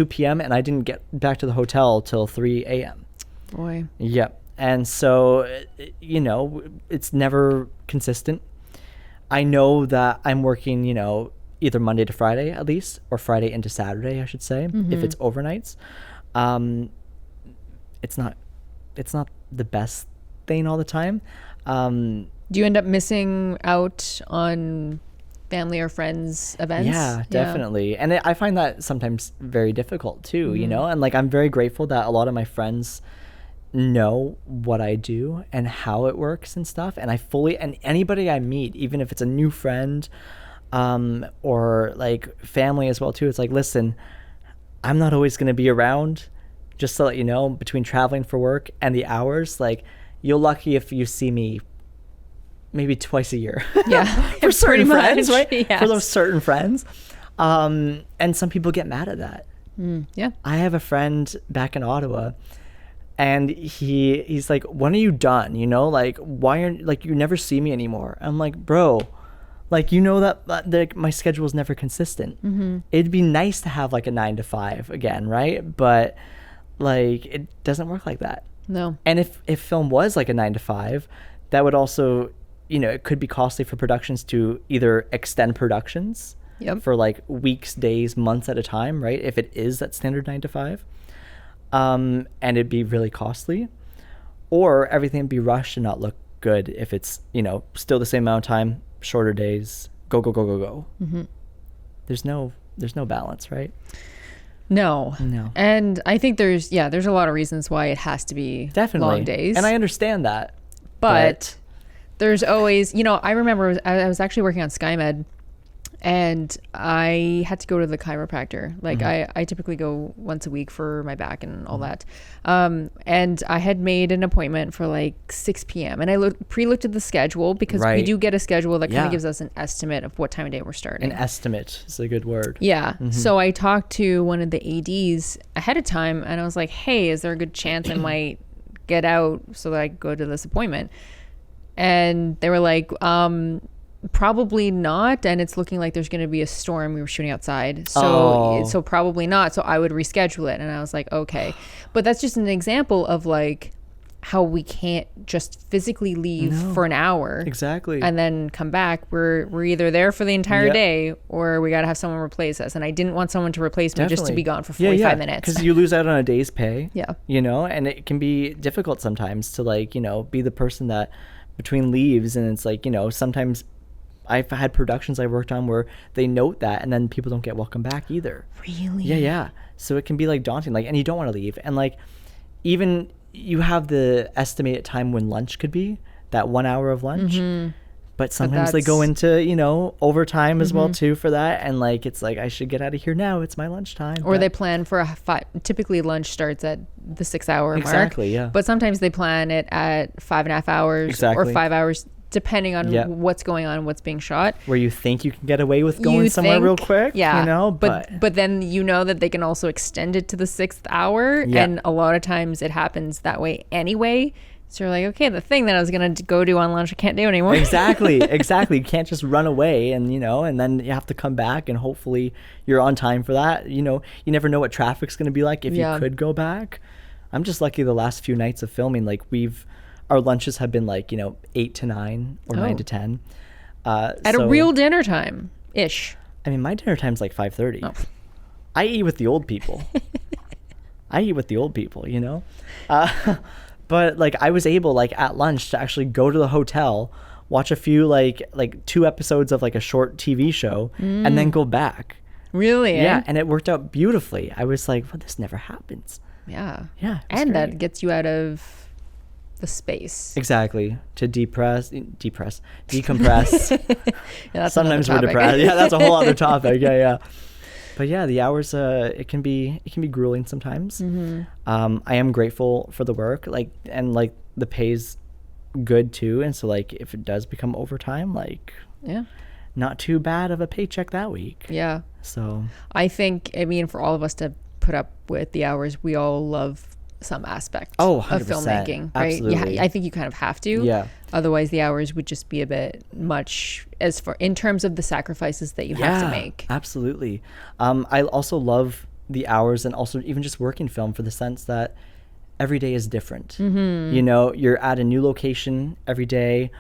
p.m. and I didn't get back to the hotel till 3 a.m. Boy. Yep. And so, it's never consistent. I know that I'm working, either Monday to Friday at least, or Friday into Saturday, I should say, if it's overnights. It's not the best thing all the time. Do you end up missing out on family or friends events. Yeah, definitely. And I find that sometimes very difficult too, you know, and like I'm very grateful that a lot of my friends know what I do and how it works and stuff. And and anybody I meet, even if it's a new friend or like family as well too, it's like, listen, I'm not always going to be around, just to let you know, between traveling for work and the hours, like you're lucky if you see me maybe twice a year. Yeah. For certain friends, right? Yes. For those certain friends. And some people get mad at that. Yeah. I have a friend back in Ottawa, and he's like, when are you done? You know, like, why aren't, like, you never see me anymore? I'm like, bro, like, you know that like my schedule is never consistent. It'd be nice to have like a 9 to 5 again, right? But like, it doesn't work like that. No. And if film was like a 9 to 5, that would also, you know, it could be costly for productions to either extend productions for like weeks, days, months at a time, right? If it is that standard 9 to 5, and it'd be really costly, or everything would be rushed and not look good if it's, you know, still the same amount of time, shorter days, go. There's no balance, right? No. And I think there's a lot of reasons why it has to be definitely long days. And I understand that. But there's always, you know, I remember I was actually working on SkyMed, and I had to go to the chiropractor. Like I typically go once a week for my back and all that. And I had made an appointment for like 6 p.m. And I pre-looked at the schedule, because we do get a schedule that kind of gives us an estimate of what time of day we're starting. An estimate is a good word. Yeah. So I talked to one of the ADs ahead of time, and I was like, hey, is there a good chance I might get out so that I can go to this appointment? And they were like, probably not, and it's looking like there's going to be a storm. We were shooting outside, so probably not. So I would reschedule it. And I was like, okay. But that's just an example of like how we can't just physically leave for an hour and then come back. We're either there for the entire day, or we got to have someone replace us. And I didn't want someone to replace me just to be gone for 45 minutes, because you lose out on a day's pay. You know, and it can be difficult sometimes to, like, you know, be the person that between leaves. And it's like, you know, sometimes I've had productions I worked on where they note that, and then people don't get welcome back either. Really? Yeah. So it can be like daunting, like, and you don't want to leave. And like, even you have the estimated time when lunch could be, that 1 hour of lunch. But sometimes they go into, you know, overtime as well too for that. And like, it's like, I should get out of here now. It's my lunchtime. Or they plan for typically lunch starts at the 6 hour mark. Exactly, yeah. But sometimes they plan it at 5.5 hours or 5 hours, depending on what's going on, what's being shot. Where you think you can get away with going somewhere real quick, you know? But then you know that they can also extend it to the 6th hour. And a lot of times it happens that way anyway. So you're like, okay, the thing that I was going to go do on lunch, I can't do anymore. Exactly. You can't just run away, and, you know, and then you have to come back, and hopefully you're on time for that. You know, you never know what traffic's going to be like if you could go back. I'm just lucky the last few nights of filming, like our lunches have been like, you know, 8 to 9 or 9 to 10. At a real dinner time-ish. I mean, my dinner time's like 5:30. Oh. I eat with the old people. You know? But like, I was able, like, at lunch to actually go to the hotel, watch a few like 2 episodes of like a short TV show, and then go back. Really? Yeah, and it worked out beautifully. I was like, well, this never happens. Yeah. And great. That gets you out of the space. Exactly. To decompress. Sometimes we're depressed. Yeah, that's a whole other topic. Yeah. But yeah, the hours, it can be grueling sometimes. I am grateful for the work, like, and like the pay's good too. And so like, if it does become overtime, like, not too bad of a paycheck that week. Yeah. So I think, I mean, for all of us to put up with the hours, we all love some aspect of 100%. Filmmaking, right? Absolutely. Yeah, I think you kind of have to. Yeah. Otherwise, the hours would just be a bit much in terms of the sacrifices that you have to make. Absolutely. I also love the hours, and also even just working film, for the sense that every day is different. You know, you're at a new location every day,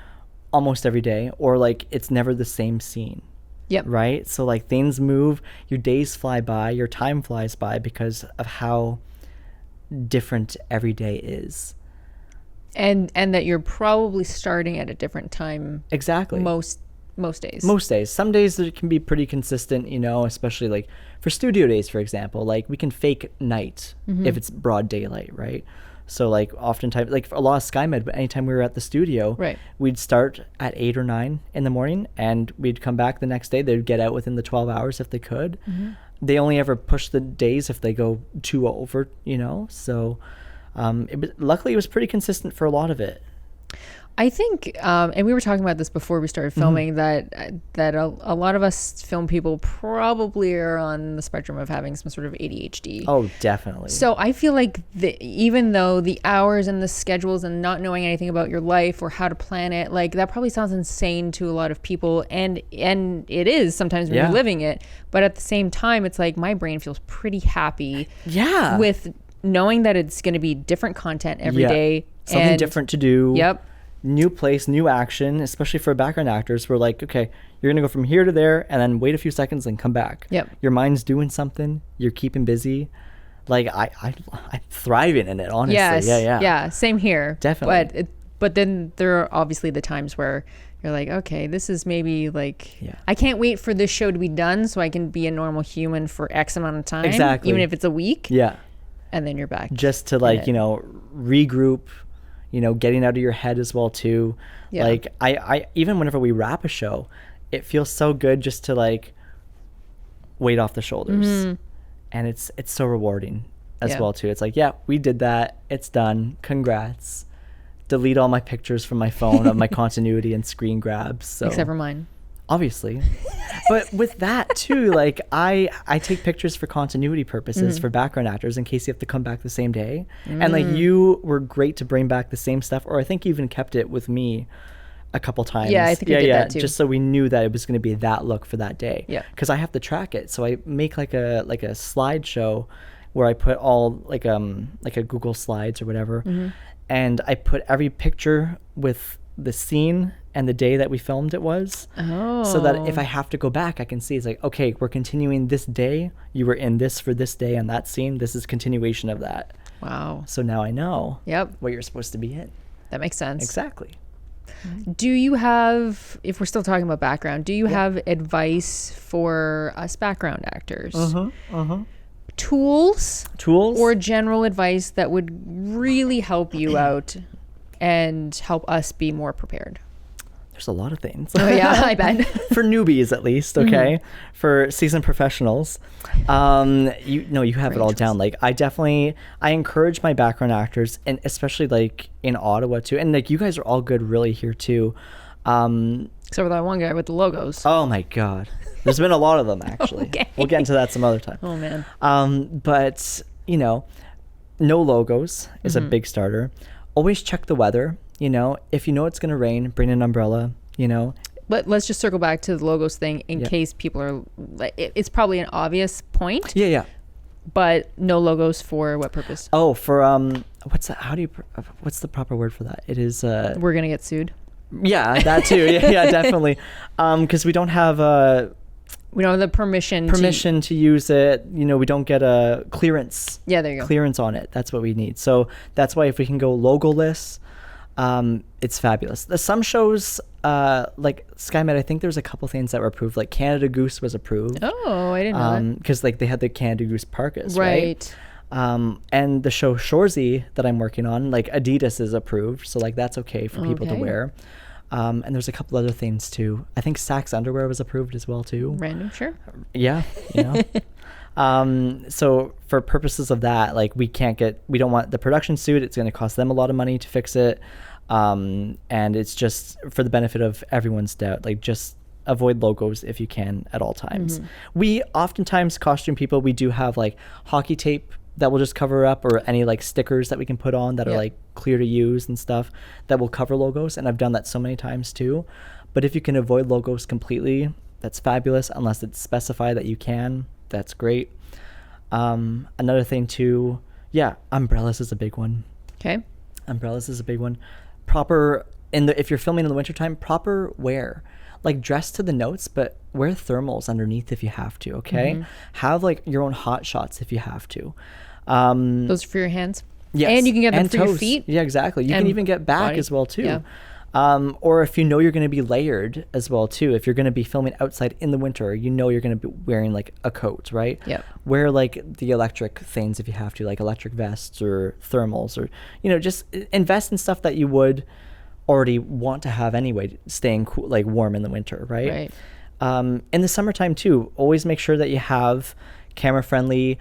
almost every day, or like it's never the same scene. Yep. Right? So like, things move, your days fly by, your time flies by, because of how different every day is. And that you're probably starting at a different time. Exactly. Most Most days. Some days it can be pretty consistent, you know, especially like for studio days, for example. Like we can fake night if it's broad daylight, right? So like oftentimes, like for a lot of SkyMed, but anytime we were at the studio, we'd start at 8 or 9 in the morning and we'd come back the next day. They'd get out within the 12 hours if they could. They only ever push the days if they go 2 over, you know? So luckily it was pretty consistent for a lot of it. I think, and we were talking about this before we started filming, that a lot of us film people probably are on the spectrum of having some sort of ADHD. Oh, definitely. So I feel like even though the hours and the schedules and not knowing anything about your life or how to plan it, like that probably sounds insane to a lot of people, and it is sometimes when you're living it. But at the same time, it's like my brain feels pretty happy. Yeah. With knowing that it's going to be different content every day. Something different to do. Yep. New place, new action, especially for background actors. We're like, okay, you're gonna go from here to there and then wait a few seconds and come back. Yep. Your mind's doing something, you're keeping busy. Like I'm thriving in it, honestly. Yes. Yeah. Yeah, same here. Definitely. But then there are obviously the times where you're like, okay, this is maybe like, I can't wait for this show to be done so I can be a normal human for X amount of time. Exactly. Even if it's a week. Yeah. And then you're back. Just to like, you know, regroup, you know, getting out of your head as well too. Yeah. Like I even whenever we wrap a show, it feels so good just to like weight off the shoulders. And it's so rewarding as well too. It's like, yeah, we did that. It's done. Congrats. Delete all my pictures from my phone of my continuity and screen grabs. So except for mine. Obviously. But with that too, like I take pictures for continuity purposes for background actors in case you have to come back the same day. And like you were great to bring back the same stuff, or I think you even kept it with me a couple times. Yeah, I think I did that too. Just so we knew that it was going to be that look for that day. Yeah. Because I have to track it. So I make like a slideshow where I put all like a Google Slides or whatever. And I put every picture with the scene and the day that we filmed it was, so that if I have to go back, I can see it's like, okay, we're continuing this day. You were in this for this day on that scene. This is continuation of that. Wow. So now I know what you're supposed to be in. That makes sense. Exactly. Do you have, if we're still talking about background, do you have advice for us background actors? Tools or general advice that would really help you out and help us be more prepared? There's a lot of things. Oh yeah, I bet. For newbies at least, okay? For seasoned professionals, you have it all down. Like I encourage my background actors, and especially like in Ottawa too, and like you guys are all good really here too. Except for that one guy with the logos. Oh my God. There's been a lot of them actually. Okay. We'll get into that some other time. Oh man. But you know, no logos is a big starter. Always check the weather. You know, if you know it's going to rain, bring an umbrella, you know. But let's just circle back to the logos thing in case people are, it's probably an obvious point. Yeah. But no logos for what purpose? Oh, for, what's that? What's the proper word for that? It is, we're going to get sued. Yeah, that too. Yeah, definitely. Because we don't have we don't have the permission to use it. You know, we don't get a clearance. Yeah, there you go. Clearance on it. That's what we need. So that's why if we can go logoless, it's fabulous. Some shows, like SkyMed, I think there's a couple things that were approved. Like Canada Goose was approved. Oh, I didn't know that. Because like they had the Canada Goose parkas, right? And the show Shoresy that I'm working on, like Adidas is approved, so like that's okay for people to wear. And there's a couple other things too. I think Saks underwear was approved as well too. Random, sure. Yeah, you know. So for purposes of that, like we don't want the production suit. It's going to cost them a lot of money to fix it. And it's just for the benefit of everyone's doubt, like just avoid logos if you can at all times. We oftentimes costume people, we do have like hockey tape that will just cover up, or any like stickers that we can put on that are like clear to use and stuff that will cover logos. And I've done that so many times too. But if you can avoid logos completely, that's fabulous. Unless it's specified that you can, that's great. Another thing too, umbrellas is a big one. Okay. Umbrellas is a big one. If you're filming in the wintertime, proper wear. Like dress to the notes, but wear thermals underneath if you have to, okay? Have like your own hot shots if you have to. Those are for your hands? Yes. And you can get them and for toes. your feet? Yeah, exactly. You can even get back as well too. Or if you know you're going to be layered as well too. If you're going to be filming outside in the winter, you know you're going to be wearing like a coat, right? Yep. Wear like the electric things if you have to, like electric vests or thermals, or just invest in stuff that you would already want to have anyway, staying cool, like warm in the winter, right? Right. In the summertime too, always make sure that you have camera friendly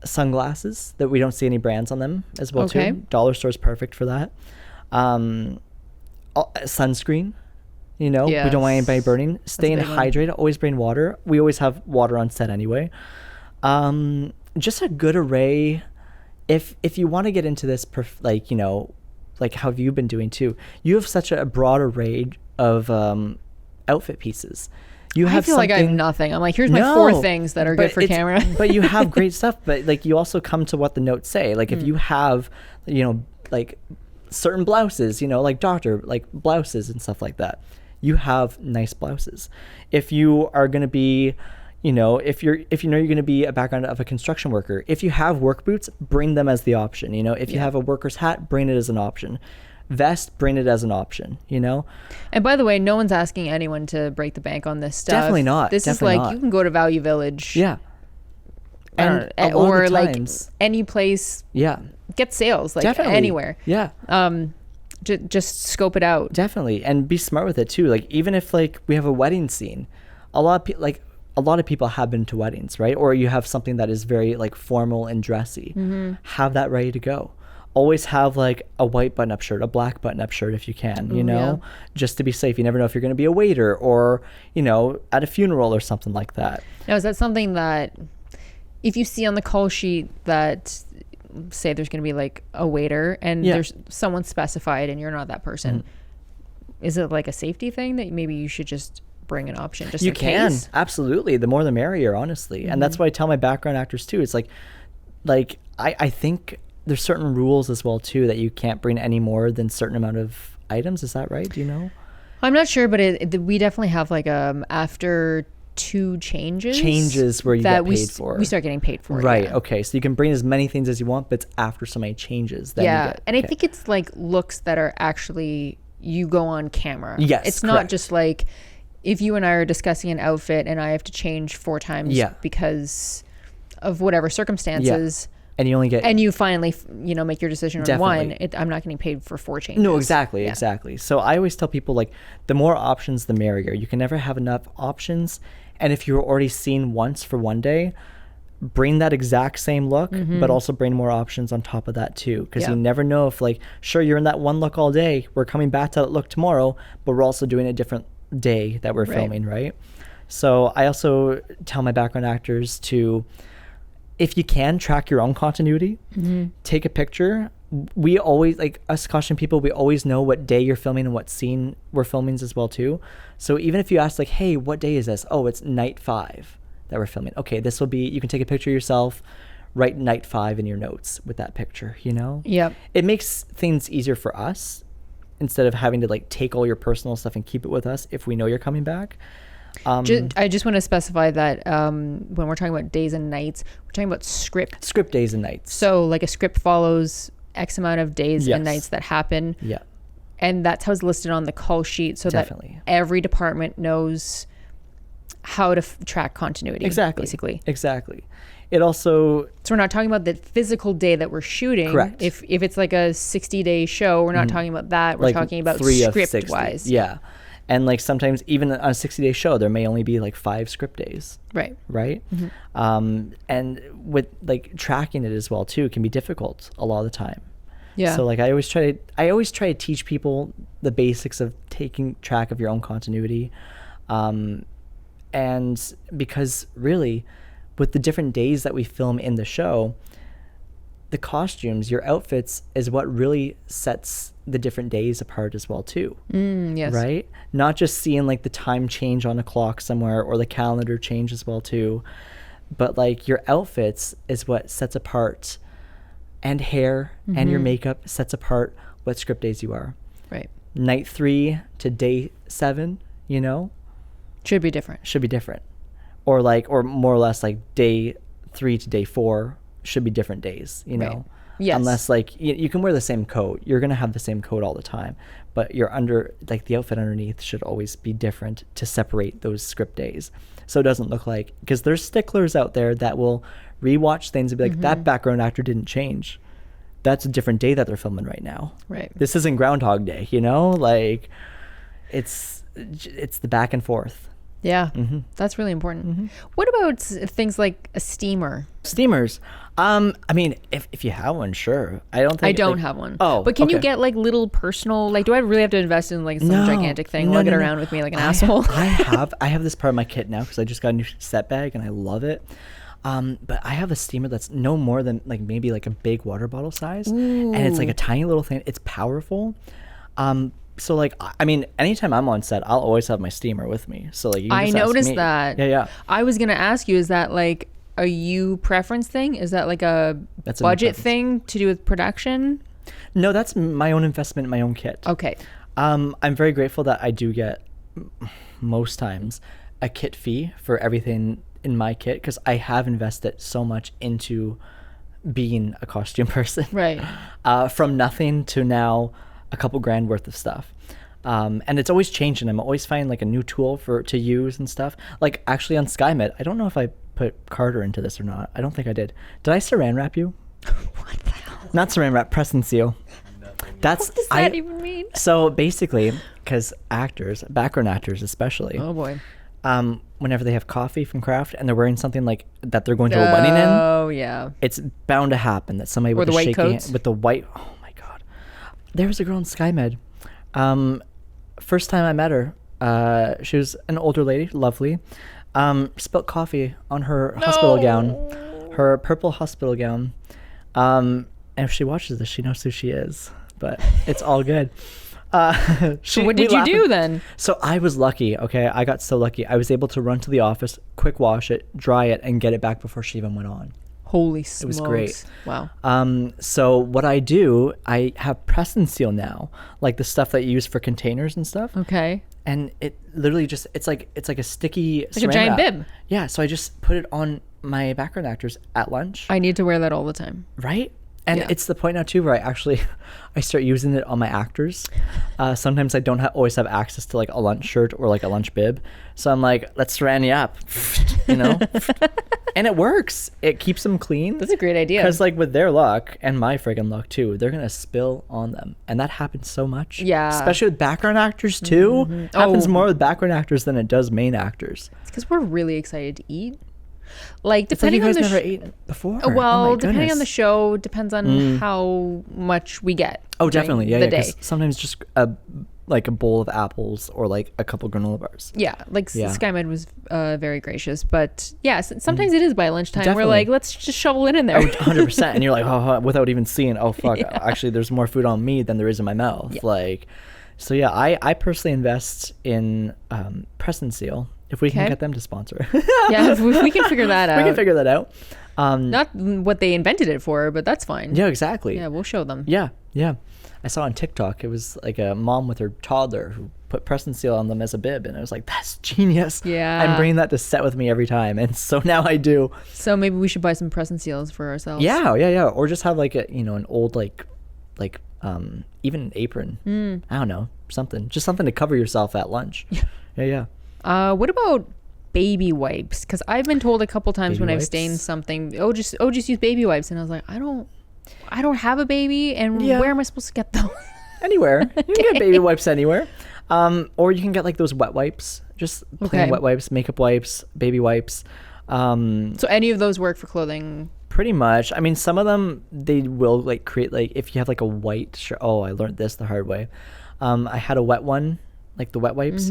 sunglasses that we don't see any brands on them as well Okay. too. Dollar store is perfect for that. Sunscreen, we don't want anybody burning. Staying hydrated, always bring water. We always have water on set anyway. Just a good array. If you want to get into this, like how have you been doing too? You have such a broad array of outfit pieces. I feel like I have nothing. I'm like, here's my 4 things that are good for camera. But you have great stuff. But like, you also come to what the notes say. Like if you have, like certain blouses, like doctor, like blouses and stuff like that, you have nice blouses. If you are going to be, if you're going to be a background of a construction worker, if you have work boots, bring them as the option. If you have a worker's hat, bring it as an option. Vest, bring it as an option. And by the way, no one's asking anyone to break the bank on this stuff. Definitely not. This Definitely is like not. You can go to Value Village. Yeah. And or like times, any place. Yeah. Get sales like Definitely. anywhere. Yeah. Just scope it out. Definitely. And be smart with it too. Like even if like we have a wedding scene, a lot of people have been to weddings, right? Or you have something that is very like formal and dressy. Mm-hmm. Have that ready to go. Always have like a white button-up shirt, a black button-up shirt if you can, just to be safe. You never know if you're going to be a waiter or, at a funeral or something like that. Now, is that something that if you see on the call sheet that say there's going to be like a waiter and there's someone specified and you're not that person, is it like a safety thing that maybe you should just bring an option just in case? Absolutely. The more the merrier, honestly. And that's why I tell my background actors too. It's like I think there's certain rules as well too that you can't bring any more than certain amount of items. Is that right? Do you know? I'm not sure, but we definitely have like after 2 changes where you get paid for. We start getting paid for it. Right. Yeah. Okay. So you can bring as many things as you want, but it's after so many changes. Then And I think it's like looks that are actually you go on camera. Yes. It's not just like if you and I are discussing an outfit and I have to change 4 times because of whatever circumstances. And you only get... And you finally, make your decision on one. I'm not getting paid for 4 changes. No, exactly. So I always tell people, like, the more options, the merrier. You can never have enough options. And if you're already seen once for one day, bring that exact same look, but also bring more options on top of that, too. Because you never know if, like, sure, you're in that one look all day. We're coming back to that look tomorrow, but we're also doing a different day that we're filming, right? So I also tell my background actors to... if you can, track your own continuity, take a picture. We always, like us costume people, we always know what day you're filming and what scene we're filming as well too. So even if you ask like, hey, what day is this? Oh, it's night 5 that we're filming. Okay, this will be, you can take a picture of yourself, write night 5 in your notes with that picture, Yep. It makes things easier for us instead of having to like take all your personal stuff and keep it with us if we know you're coming back. I just want to specify that when we're talking about days and nights, we're talking about script days and nights. So like a script follows X amount of days and nights that happen. Yeah. And that's how it's listed on the call sheet so that every department knows how to track continuity. Basically. Exactly. It also... So we're not talking about the physical day that we're shooting. Correct. If it's like a 60-day show, we're not talking about that. We're talking about script-wise. Yeah. And like sometimes even on a 60-day show, there may only be like 5 script days. Right. And with like tracking it as well too can be difficult a lot of the time. Yeah. So like I always try to teach people the basics of taking track of your own continuity. And because really with the different days that we film in the show, the costumes, your outfits is what really sets the different days apart as well too. Yes. Right? Not just seeing like the time change on a clock somewhere or the calendar change as well too, but like your outfits is what sets apart, and hair and your makeup sets apart what script days you are. Right. Night 3 to day 7, should be different. Or more or less like day 3 to day 4 should be different days, Yes. Unless like you can wear the same coat. You're going to have the same coat all the time. But you're under, like the outfit underneath should always be different to separate those script days. So it doesn't look like, because there's sticklers out there that will rewatch things and be like, that background actor didn't change. That's a different day that they're filming right now. Right. This isn't Groundhog Day, you know? Like, it's the back and forth. Yeah, that's really important. What about things like a steamer? Steamers. I mean, if you have one, sure. I don't have one. Oh, but can you okay. get like little personal? Like, do I really have to invest in like some gigantic thing? Lug it around with me like an asshole. I have this part of my kit now because I just got a new set bag and I love it. But I have a steamer that's no more than like maybe like a big water bottle size, and it's like a tiny little thing. It's powerful. So like, I mean, anytime I'm on set, I'll always have my steamer with me. So like, you can just ask noticed me. that. Yeah. I was gonna ask you, is that like a you preference thing? Is that like a budget thing to do with production? No, that's my own investment in my own kit. Okay. I'm very grateful that I do get most times a kit fee for everything in my kit because I have invested so much into being a costume person. Right. From nothing to now a couple grand worth of stuff. And it's always changing. I'm always finding like a new tool to use and stuff. Like actually on SkyMed, I don't know if I put Carter into this or not. I don't think I did. Did I saran wrap you? What the hell? Not saran wrap, press and seal. What does that even mean? So basically, because actors, background actors especially, Oh boy. Whenever they have coffee from Kraft and they're wearing something like that they're going to a wedding in, oh yeah, it's bound to happen that somebody with the white shaky coats? hand, with the white. Oh my god, there was a girl in SkyMed. First time I met her, she was an older lady, lovely. Spilt coffee on her hospital gown, her purple hospital gown. And if she watches this, she knows who she is. But it's all good. So what did you do then? So I was lucky, okay? I got so lucky. I was able to run to the office, quick wash it, dry it, and get it back before she even went on. Holy smokes. It was great. Wow. So what I do, I have press and seal now, like the stuff that you use for containers and stuff. Okay. And it literally just, it's like a sticky like a giant bib. Yeah, so I just put it on my background actors at lunch. I need to wear that all the time. Right? And it's the point now too where I start using it on my actors. Sometimes I don't always have access to like a lunch shirt or like a lunch bib. So I'm like, let's saran you up, you know? And it works. It keeps them clean. That's a great idea. Because like with their luck and my friggin' luck too, they're going to spill on them. And that happens so much. Yeah. Especially with background actors too. Happens more with background actors than it does main actors. It's because we're really excited to eat. Like depending on you guys the never ate before. Well, depending on the show, depends on how much we get. Oh, definitely. Yeah, the yeah. day. 'Cause sometimes just a bowl of apples or like a couple granola bars. Yeah, like SkyMed was very gracious, but yeah, sometimes it is by lunchtime. Definitely. We're like, let's just shovel it in there. 100%. And you're like, oh, without even seeing, oh fuck, actually there's more food on me than there is in my mouth. Yeah. Like, so yeah, I personally invest in press and seal. If we can get them to sponsor. Yeah, if we can figure that out. We can figure that out. Not what they invented it for, but that's fine. Yeah, exactly. Yeah, we'll show them. Yeah. I saw on TikTok, it was like a mom with her toddler who put press and seal on them as a bib. And I was like, that's genius. Yeah. I'm bringing that to set with me every time. And so now I do. So maybe we should buy some press and seals for ourselves. Yeah. Or just have like an old like even an apron. I don't know, something. Just something to cover yourself at lunch. Yeah. What about baby wipes? Because I've been told a couple times when I've stained something, just use baby wipes, and I was like, I don't have a baby, and where am I supposed to get those? Anywhere. You can get baby wipes anywhere. Or you can get like those wet wipes, just plain wet wipes, makeup wipes, baby wipes. So any of those work for clothing? Pretty much. I mean, some of them they will like create like if you have like a white shirt. Oh, I learned this the hard way. I had a wet one, like the wet wipes.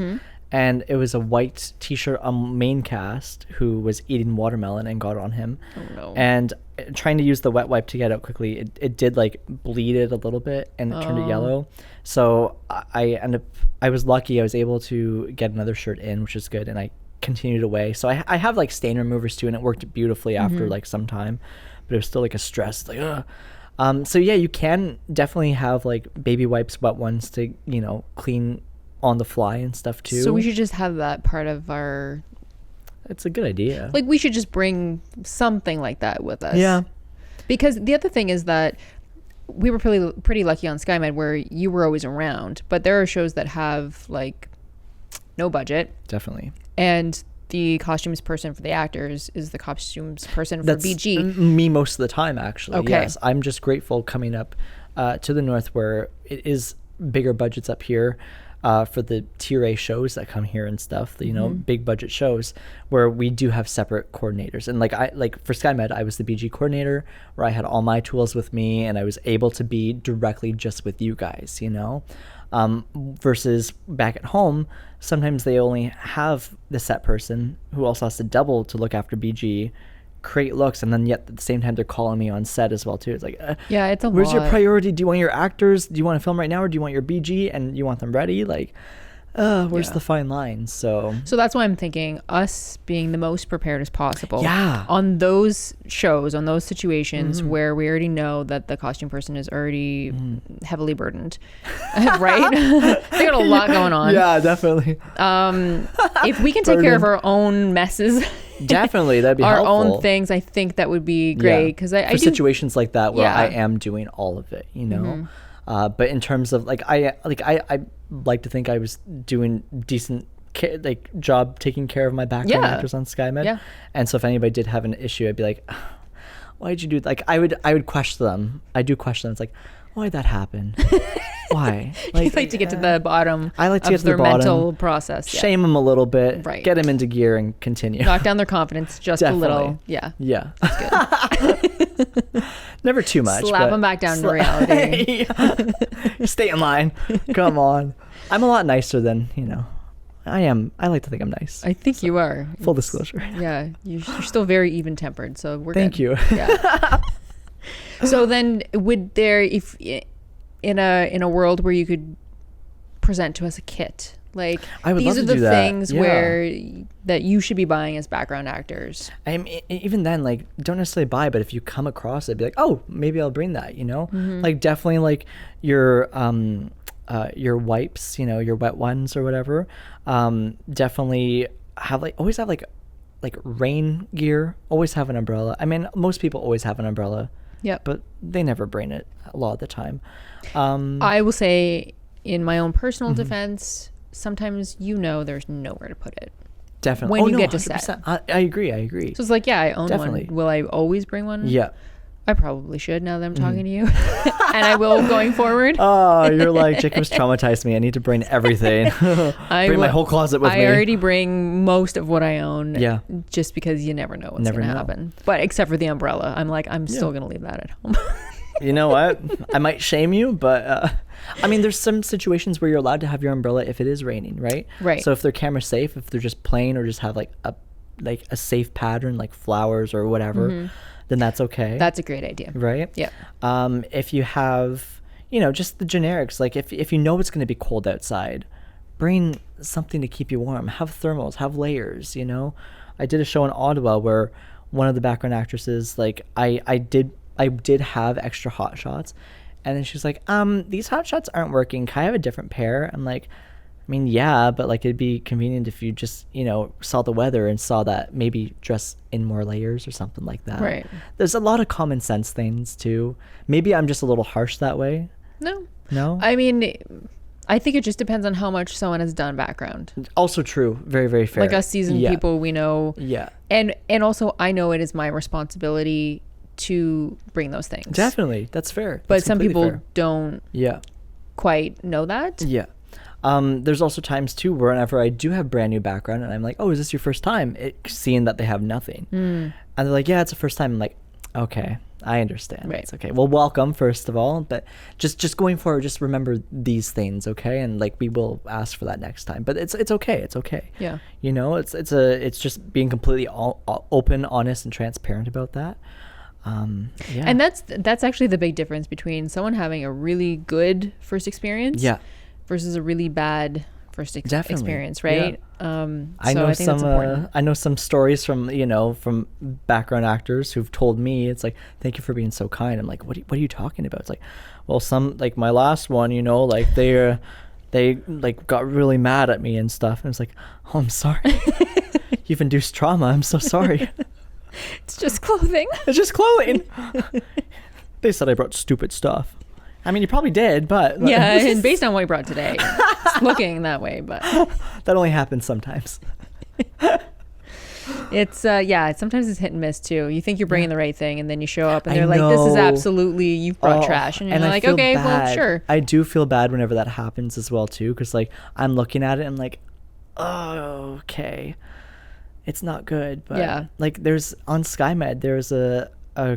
And it was a white t-shirt on main cast who was eating watermelon and got on him. Oh no. And trying to use the wet wipe to get out quickly, it did like bleed it a little bit and it turned it yellow. So I was lucky I was able to get another shirt in, which is good. And I continued away. So I have like stain removers too, and it worked beautifully after like some time, but it was still like a stress. Like, ugh. So yeah, you can definitely have like baby wipes, wet ones to, clean on the fly and stuff too. So we should just have that part of It's a good idea. Like we should just bring something like that with us. Yeah. Because the other thing is that we were pretty lucky on SkyMed where you were always around, but there are shows that have like no budget. Definitely. And the costumes person for the actors is the costumes person for That's BG. Me most of the time, actually. Okay. Yes, I'm just grateful coming up to the north where it is bigger budgets up here for the tier A shows that come here and stuff. You know, big budget shows where we do have separate coordinators. And like for SkyMed, I was the BG coordinator where I had all my tools with me and I was able to be directly just with you guys. You know. Versus back at home, sometimes they only have the set person who also has to double to look after BG, create looks, and then yet at the same time they're calling me on set as well too. It's like, yeah, it's a lot. Where's your priority? Do you want your actors? Do you want to film right now, or do you want your BG and you want them ready? Like, where's the fine line? So that's why I'm thinking us being the most prepared as possible. Yeah. On those shows, on those situations where we already know that the costume person is already heavily burdened, right? They got a lot going on. Yeah, definitely. If we can take care of our own messes, definitely that'd be our helpful. own things, I think that would be great because I for do situations like that where I am doing all of it, you know. But in terms of like I like to think I was doing decent job taking care of my background actors on SkyMed. Yeah. And so if anybody did have an issue, I'd be like, why'd you do like I would question them. I do question them. It's like, why'd that happen? Why? Like, you like to get to the bottom. I like to get to their the bottom, mental process. Shame them a little bit. Right. Get them into gear and continue. Knock down their confidence just a little. Yeah. Yeah. That's good. Never too much. Slap them back down to reality. Stay in line. Come on. I'm a lot nicer than, you know, I am. I like to think I'm nice. I think you are. Full disclosure. Yeah. You're still very even tempered. So we're Thank good. you. Yeah. So then would there, if in a world where you could present to us a kit, like these are the things where that you should be buying as background actors. I mean, even then, like, don't necessarily buy, but if you come across it, be like, oh, maybe I'll bring that, you know. Like definitely like your wipes, you know, your wet ones or whatever. Definitely have always have like rain gear. Always have an umbrella. I mean, most people always have an umbrella. Yeah, but they never bring it a lot of the time. I will say, in my own personal defense, sometimes there's nowhere to put it. Definitely. When you get to set. I agree. So it's like, I own one. Will I always bring one? Yeah. I probably should now that I'm talking to you. And I will going forward. Oh, you're like, Jacob's traumatized me. I need to bring everything. Bring my whole closet with me. I already bring most of what I own. Yeah. Just because you never know what's going to happen. But except for the umbrella. I'm like, I'm still going to leave that at home. You know what? I might shame you, but I mean, there's some situations where you're allowed to have your umbrella if it is raining, right? Right. So if they're camera safe, if they're just plain or just have like a safe pattern, like flowers or whatever, then that's okay. That's a great idea. Right? Yeah. If you have, you know, just the generics, like if you know it's going to be cold outside, bring something to keep you warm. Have thermals, have layers, you know. I did a show in Ottawa where one of the background actresses, like I did have extra hot shots, and then she's like, these hot shots aren't working. Can I have a different pair? I'm like, I mean, yeah, but like it'd be convenient if you just, you know, saw the weather and saw that maybe dress in more layers or something like that. Right. There's a lot of common sense things too. Maybe I'm just a little harsh that way. No? I mean, I think it just depends on how much someone has done background. Also true. Very, very fair. Like us seasoned people, we know. Yeah. And also I know it is my responsibility to bring those things. Definitely. That's fair. But some people don't quite know that. Yeah. There's also times too whenever I do have brand new background and I'm like, oh, is this your first time? Seeing that they have nothing. And they're like, yeah, it's the first time. I'm like, okay, I understand. Right. It's okay. Well, welcome first of all, but just going forward, just remember these things, okay? And like we will ask for that next time. But it's okay. It's okay. Yeah. You know, it's just being completely open, honest, and transparent about that. Yeah. And that's actually the big difference between someone having a really good first experience versus a really bad first experience, right? Yeah. I know some stories from background actors who've told me, it's like, thank you for being so kind. I'm like, what are you talking about? It's like, well, some, like my last one, you know, like they like got really mad at me and stuff, and it's like, oh, I'm sorry. You've induced trauma. I'm so sorry. It's just clothing. It's just clothing. They said I brought stupid stuff. I mean, you probably did, but... Yeah, and based on what you brought today, it's looking that way, but... That only happens sometimes. It's, sometimes it's hit and miss, too. You think you're bringing the right thing, and then you show up, and they're like, this is absolutely, you've brought trash. And you're like, okay, well, sure. I do feel bad whenever that happens as well, too, because, like, I'm looking at it, and I'm like, oh, okay. It's not good, but, like, there's, on SkyMed, there's a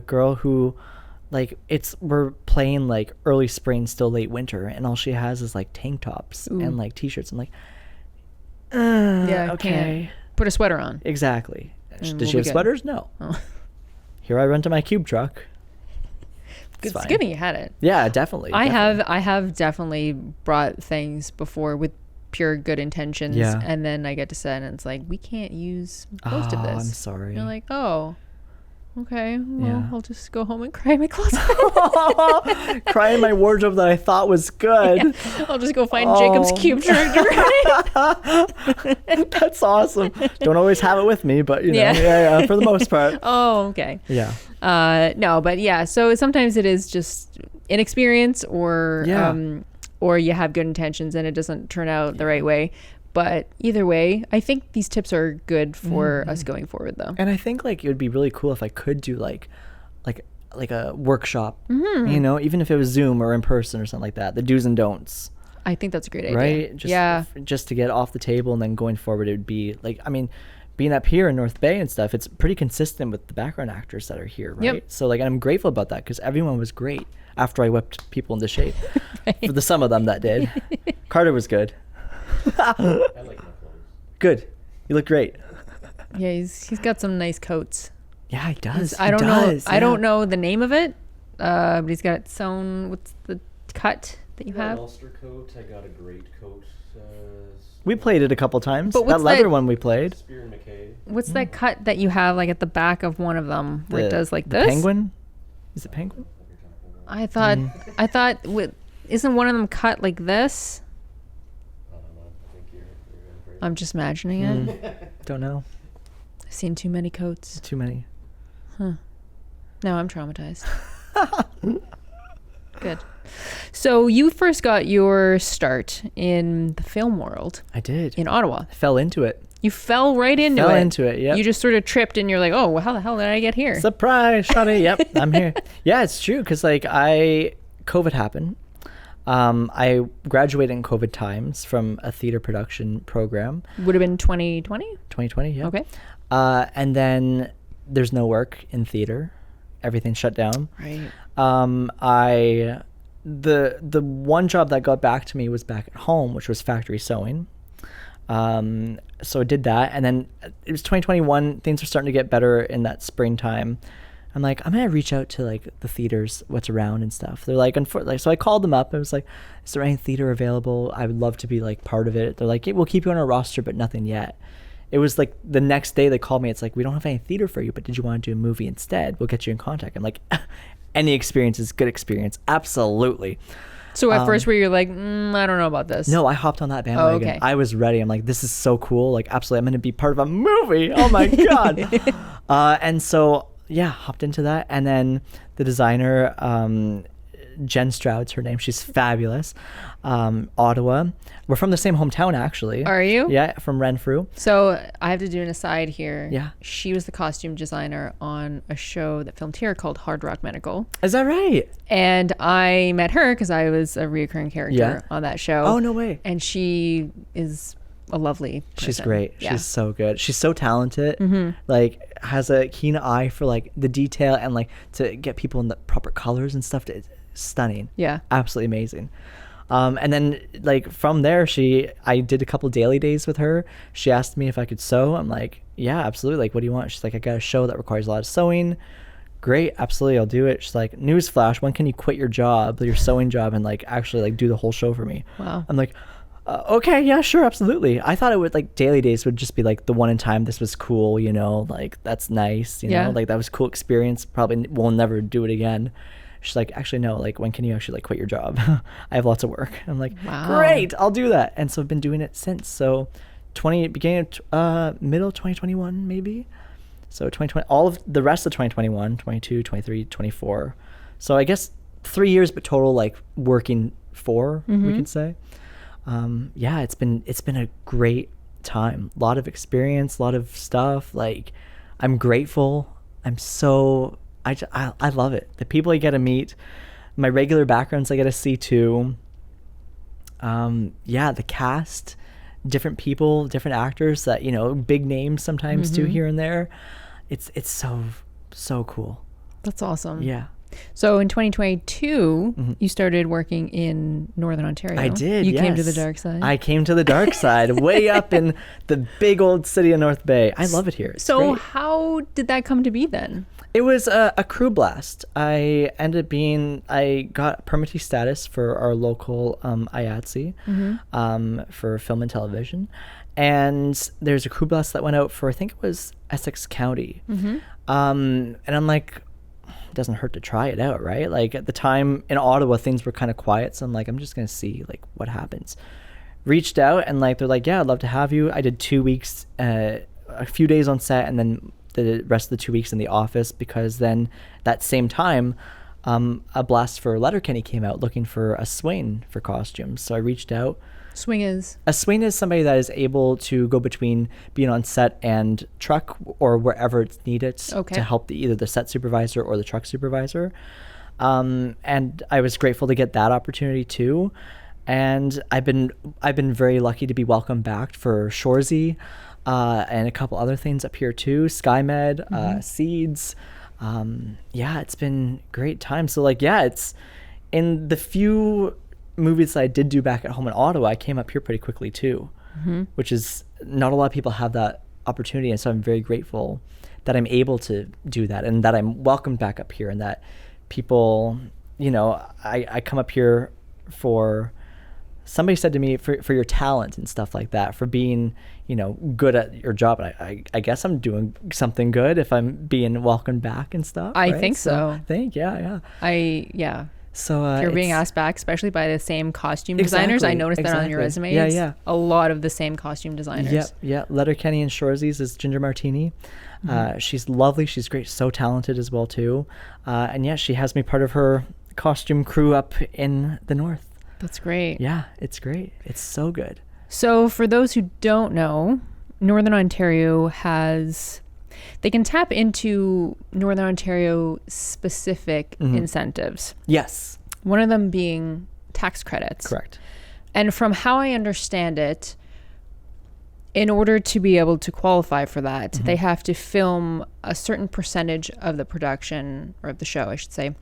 girl who... Like we're playing like early spring, still late winter, and all she has is like tank tops and like t-shirts. I'm like, okay, can't. Put a sweater on. Exactly. Did she have sweaters? No. Oh. Here I run to my cube truck. It's good that you had it. Yeah, definitely. I have definitely brought things before with pure good intentions, and then I get to set, and it's like, we can't use most of this. I'm sorry. And you're like, oh. Okay, well, I'll just go home and cry in my closet. Cry in my wardrobe that I thought was good. Yeah, I'll just go find Jacob's cube truck. That's awesome. Don't always have it with me, but you know, for the most part. Oh, okay. Yeah. No, but so sometimes it is just inexperience or you have good intentions and it doesn't turn out the right way. But either way, I think these tips are good for us going forward, though. And I think like it would be really cool if I could do like a workshop, you know, even if it was Zoom or in person or something like that. The do's and don'ts. I think that's a great idea. Right? Just to get off the table, and then going forward, it would be like, I mean, being up here in North Bay and stuff, it's pretty consistent with the background actors that are here, right? Yep. So like, I'm grateful about that because everyone was great after I whipped people into shape. Right. For the some of them that did. Carter was good. I like my clothes. Good. You look great. Yeah, he's got some nice coats. Yeah, he does. I don't know the name of it, but he's got it sewn. What's the cut that you have? Ulster coat. I got a great coat. We played it a couple times. But that leather one we played. Spear and McKay. What's that cut that you have like at the back of one of them where it does like this? Penguin? Is it penguin? I thought isn't one of them cut like this? I'm just imagining it. Don't know. I've seen too many coats. Too many. Huh. No, I'm traumatized. Good. So you first got your start in the film world. I did. In Ottawa. I fell into it. You fell right into it. Fell into it, yeah. You just sort of tripped and you're like, oh, well, how the hell did I get here? Surprise, Shawty. Yep, I'm here. Yeah, it's true because like COVID happened. I graduated in COVID times from a theater production program. Would have been 2020? 2020, yeah. Okay. And then there's no work in theater. Everything shut down. Right. The one job that got back to me was back at home, which was factory sewing. So I did that, and then it was 2021. Things were starting to get better in that springtime. I'm like, I'm gonna reach out to like the theaters, what's around and stuff. They're like, so I called them up. I was like, is there any theater available? I would love to be like part of it. They're like, hey, we'll keep you on our roster, but nothing yet. It was like the next day they called me. It's like, we don't have any theater for you, but did you want to do a movie instead? We'll get you in contact. I'm like, any experience is good experience. Absolutely. So at first where you're like, I don't know about this. No, I hopped on that bandwagon. Okay. I was ready. I'm like, this is so cool. Like, absolutely, I'm going to be part of a movie. Oh my God. And so, yeah, hopped into that. And then the designer, Jen Stroud's her name. She's fabulous. Ottawa. We're from the same hometown, actually. Are you? Yeah, from Renfrew. So I have to do an aside here. Yeah. She was the costume designer on a show that filmed here called Hard Rock Medical. Is that right? And I met her because I was a reoccurring character on that show. Oh, no way. And she is a lovely person. She's great. Yeah. She's so good. She's so talented. Like, has a keen eye for like the detail and like to get people in the proper colors and stuff. It's stunning. Yeah. Absolutely amazing. And then like from there, I did a couple daily days with her. She asked me if I could sew. I'm like, yeah, absolutely. Like, what do you want? She's like, I got a show that requires a lot of sewing. Great. Absolutely. I'll do it. She's like, newsflash, when can you quit your job, your sewing job, and like actually like do the whole show for me? Wow. I'm like, okay, yeah, sure. Absolutely. I thought it would like daily days would just be like the one in time. This was cool. You know, like that's nice. You know, like that was a cool experience. Probably we'll never do it again. She's like, actually, no, like, when can you actually, like, quit your job? I have lots of work. I'm like, wow. Great, I'll do that. And so I've been doing it since. So middle 2021, maybe. So 2020, all of the rest of 2021, 22, 23, 24. So I guess 3 years, but total like working 4, we could say. Yeah, it's been a great time. A lot of experience, a lot of stuff. Like, I'm grateful. I love it. The people I get to meet, my regular backgrounds I get to see too. Yeah, the cast, different people, different actors that, big names sometimes too here and there. It's so cool. That's awesome. Yeah. So in 2022, you started working in Northern Ontario. I did. You came to yes. the dark side. I came to the dark side, way up in the big old city of North Bay. I love it here. It's so great. how did that come to be then? It was a crew blast. I got permittee status for our local IATSE for film and television. And there's a crew blast that went out for, I think it was Essex County. And I'm like, it doesn't hurt to try it out, right? Like at the time in Ottawa, things were kind of quiet. So I'm like, I'm just going to see like what happens. Reached out and like, they're like, yeah, I'd love to have you. I did 2 weeks, a few days on set, and then the rest of the 2 weeks in the office, because then that same time, a blast for Letterkenny came out looking for a swain for costumes. So I reached out. A swain is somebody that is able to go between being on set and truck or wherever it's needed to help either the set supervisor or the truck supervisor. And I was grateful to get that opportunity too. And I've been very lucky to be welcomed back for Shoresy and a couple other things up here too. SkyMed, Seeds. Yeah, it's been great time. So like, yeah, it's in the few movies I did do back at home in Ottawa, I came up here pretty quickly too, which is not a lot of people have that opportunity. And so I'm very grateful that I'm able to do that and that I'm welcomed back up here and that people, I come up here for, somebody said to me for your talent and stuff like that, for being, good at your job. And I guess I'm doing something good if I'm being welcomed back and stuff. I right? think so. I think, yeah. Yeah. So if you're being asked back, especially by the same costume designers. I noticed that on your resume. Yeah. A lot of the same costume designers. Yeah. Letterkenny and Shoresy's is Ginger Martini. She's lovely. She's great. So talented as well too. And yeah, she has me part of her costume crew up in the north. That's great. Yeah, it's great. It's so good. So for those who don't know, Northern Ontario they can tap into Northern Ontario specific incentives. Yes. One of them being tax credits. Correct. And from how I understand it, in order to be able to qualify for that, they have to film a certain percentage of the production, or of the show, I should say,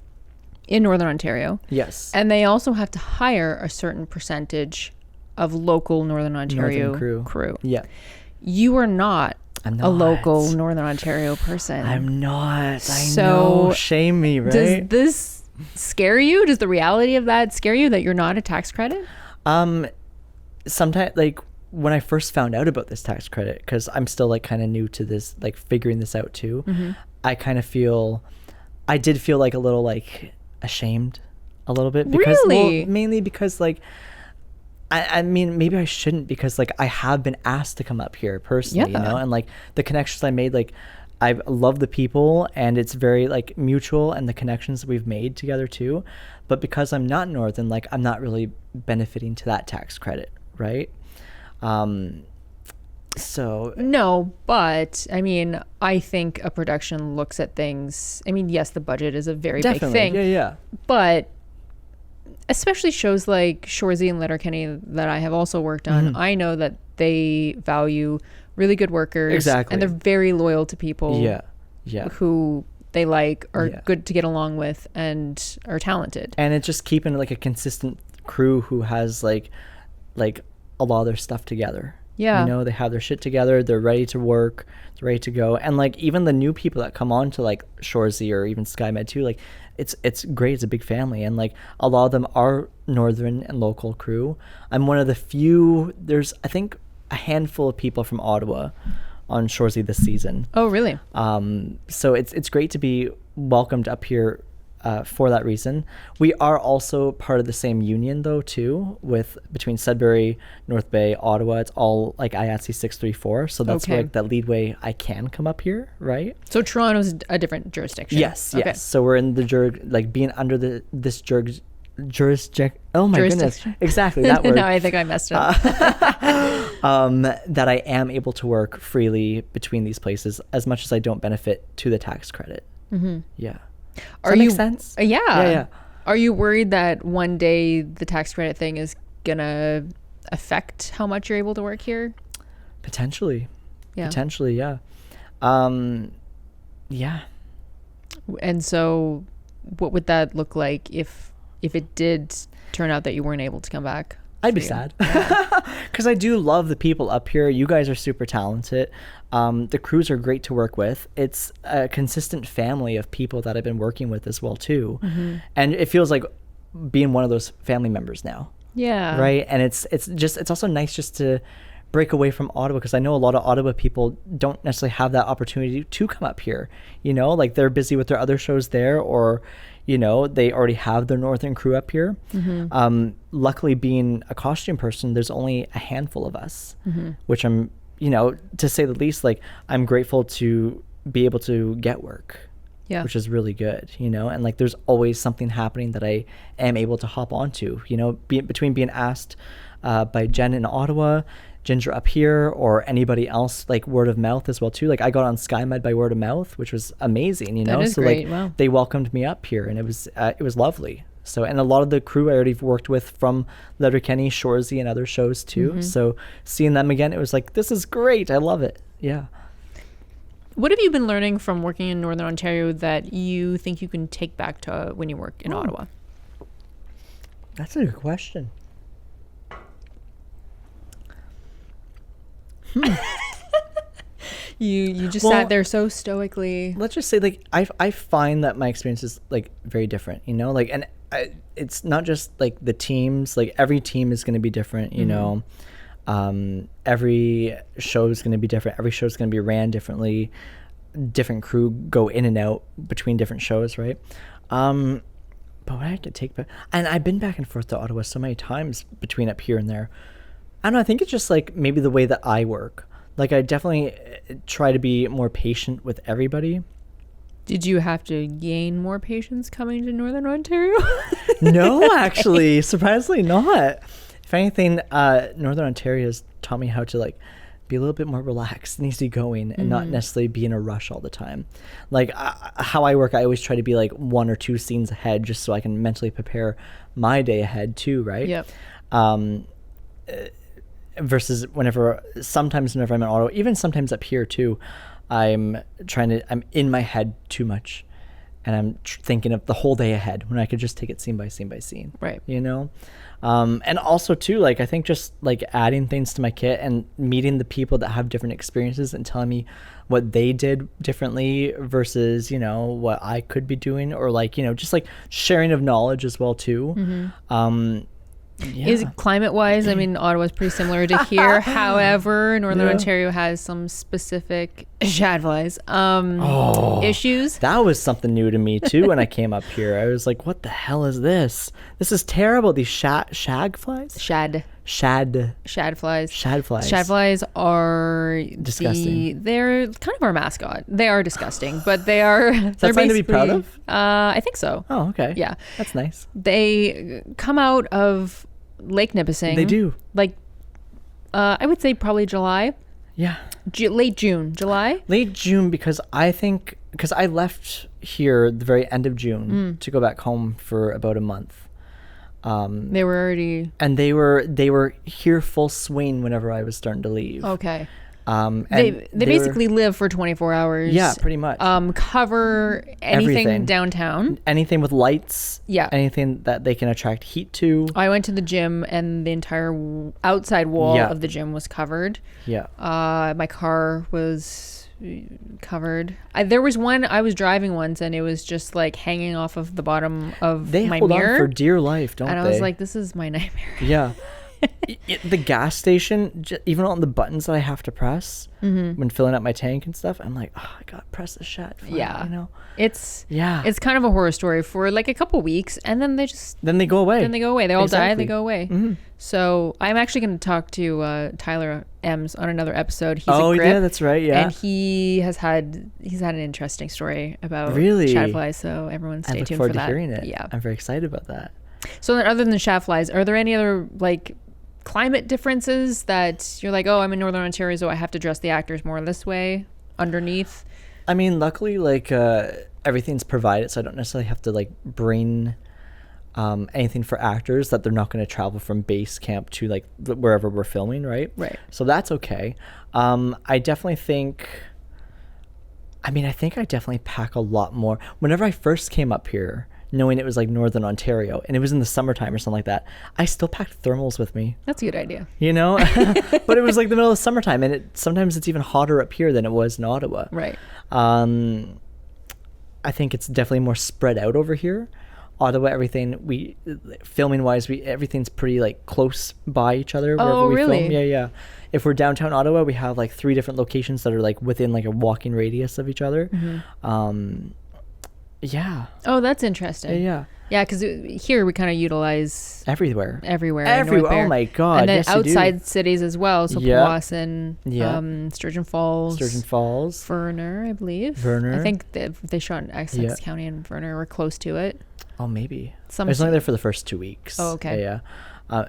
in Northern Ontario. Yes. And they also have to hire a certain percentage of local Northern Ontario crew. Yeah. You are not I'm a local Northern Ontario person. I'm not. I know. Shame me, right? Does this scare you? Does the reality of that scare you, that you're not a tax credit? Sometimes, like, when I first found out about this tax credit, because I'm still, like, kind of new to this, like, figuring this out, too, I did feel, like, a little, like, ashamed a little bit. Because, really? Well, mainly because, like, I mean, maybe I shouldn't, because like I have been asked to come up here personally, and like the connections I made, like I love the people and it's very like mutual, and the connections that we've made together too. But because I'm not Northern, like I'm not really benefiting to that tax credit, right? So no, but I mean, I think a production looks at things. I mean, yes, the budget is a very big thing. Yeah. But especially shows like Shoresy and Letterkenny that I have also worked on, I know that they value really good workers. Exactly. And they're very loyal to people who they like, are good to get along with, and are talented. And it's just keeping like a consistent crew who has like a lot of their stuff together. Yeah. They have their shit together. They're ready to work. They're ready to go. And like even the new people that come on to like Shoresy or even SkyMed too, like it's great. It's a big family, and like a lot of them are Northern and local crew. I'm one of the few. There's I think a handful of people from Ottawa on Shoresy this season. Oh, really? So it's great to be welcomed up here for that reason. We are also part of the same union though too, with between Sudbury, North Bay, Ottawa. It's all like IATSE 634, so that's Okay. like the leadway I can come up here, right? So Toronto's a different jurisdiction. Yes, Okay. yes. So we're in the like being under this jurisdiction. Oh my goodness, Jurisdiction. exactly that word. No, I think I messed up. That I am able to work freely between these places as much as I don't benefit to the tax credit. Mm-hmm. Yeah. Does that make sense? Yeah. Yeah. Are you worried that one day the tax credit thing is gonna affect how much you're able to work here? Potentially. Yeah. Potentially, yeah. Yeah. And so, what would that look like if it did turn out that you weren't able to come back? I'd be sad because I do love the people up here. You guys are super talented. The crews are great to work with. It's a consistent family of people that I've been working with as well too. Mm-hmm. And it feels like being one of those family members now. Yeah. Right. And it's also nice just to break away from Ottawa, because I know a lot of Ottawa people don't necessarily have that opportunity to come up here. You know, like they're busy with their other shows there, or you know, they already have their northern crew up here. Mm-hmm. Luckily, being a costume person, there's only a handful of us, mm-hmm. which I'm, you know, to say the least, like I'm grateful to be able to get work, which is really good, you know, and like there's always something happening that I am able to hop onto, you know, between being asked by Jen in Ottawa, Ginger up here, or anybody else, like word of mouth as well too. Like I got on SkyMed by word of mouth, which was amazing, you know. That is so great. Like wow. they welcomed me up here, and it was lovely. So, and a lot of the crew I already worked with from Letterkenny, Shoresy, and other shows too. Mm-hmm. So seeing them again, it was like, this is great. I love it. Yeah. What have you been learning from working in Northern Ontario that you think you can take back to when you work in Ottawa? That's a good question. You just sat there so stoically. Let's just say, like, I find that my experience is like very different, you know, like, and it's not just like the teams, like every team is going to be different, you know. Every show is going to be different. Every show is going to be ran differently. Different crew go in and out between different shows, right? But what I had to take back, and I've been back and forth to Ottawa so many times between up here and there. I don't know, I think it's just like maybe the way that I work. Like I definitely try to be more patient with everybody. Did you have to gain more patience coming to Northern Ontario? No, actually, surprisingly not. If anything, Northern Ontario has taught me how to like be a little bit more relaxed and easygoing, and not necessarily be in a rush all the time. Like how I work, I always try to be like 1 or 2 scenes ahead, just so I can mentally prepare my day ahead too, right? Yep. Versus sometimes whenever I'm in Ottawa, even sometimes up here too, I'm in my head too much, and I'm thinking of the whole day ahead when I could just take it scene by scene by scene. Right. You know? And also too, like, I think just like adding things to my kit and meeting the people that have different experiences and telling me what they did differently versus, you know, what I could be doing, or like, you know, just like sharing of knowledge as well too. Mm-hmm. Yeah. Is climate-wise, I mean, Ottawa's pretty similar to here. However, Northern Ontario has some specific Shadflies issues. That was something new to me too when I came up here. I was like, what the hell is this? This is terrible. These shagflies? Shadflies. Shadflies are disgusting. They're kind of our mascot. They are disgusting, but they are. That's something to be proud of? I think so. Oh, okay. Yeah. That's nice. They come out of Lake Nipissing. They do. Like, I would say probably July. Yeah. Late June. July? Late June, because I left here the very end of June to go back home for about a month. They were already, and they were here full swing whenever I was starting to leave. okay. And They basically live for 24 hours. Yeah, pretty much. Cover anything Everything. Downtown. Anything with lights. Yeah. Anything that they can attract heat to. I went to the gym and the entire outside wall of the gym was covered. Yeah. My car was covered. There was one, I was driving once and it was just like hanging off of the bottom of my mirror. They hold on for dear life, don't they? And I was like, this is my nightmare. Yeah. The gas station, even on the buttons that I have to press when filling up my tank and stuff, I'm like, oh, I gotta press the Shadfly. Yeah. You know? It's kind of a horror story for like a couple weeks, and then they go away. They all die. They go away. Mm-hmm. So I'm actually going to talk to Tyler Ems on another episode. He's a grip, yeah, that's right. Yeah, and he's had an interesting story about really Shadflies. So everyone stay tuned for that. I look forward to hearing it. Yeah, I'm very excited about that. So then, other than Shadflies, are there any other like climate differences that you're like, oh, I'm in Northern Ontario, so I have to dress the actors more this way underneath? I mean, luckily, like everything's provided, so I don't necessarily have to like bring anything for actors that they're not going to travel from base camp to like wherever we're filming, right? Right. So that's okay. I definitely think. I mean, I think I definitely pack a lot more. Whenever I first came up here, knowing it was like Northern Ontario and it was in the summertime or something like that, I still packed thermals with me. That's a good idea. You know, but it was like the middle of summertime, and sometimes it's even hotter up here than it was in Ottawa. Right. I think it's definitely more spread out over here. Ottawa, everything filming wise, everything's pretty like close by each other wherever we film. Yeah. If we're downtown Ottawa, we have like 3 different locations that are like within like a walking radius of each other. Yeah. Oh, that's interesting. Yeah. Yeah, because here we kind of utilize everywhere. Oh my God. And then yes, outside cities as well. So Powassan, Sturgeon Falls, Verner, I believe. I think they shot in Essex County and Verner were close to it. Oh, maybe. I was only there for the first 2 weeks. Oh, okay. Yeah.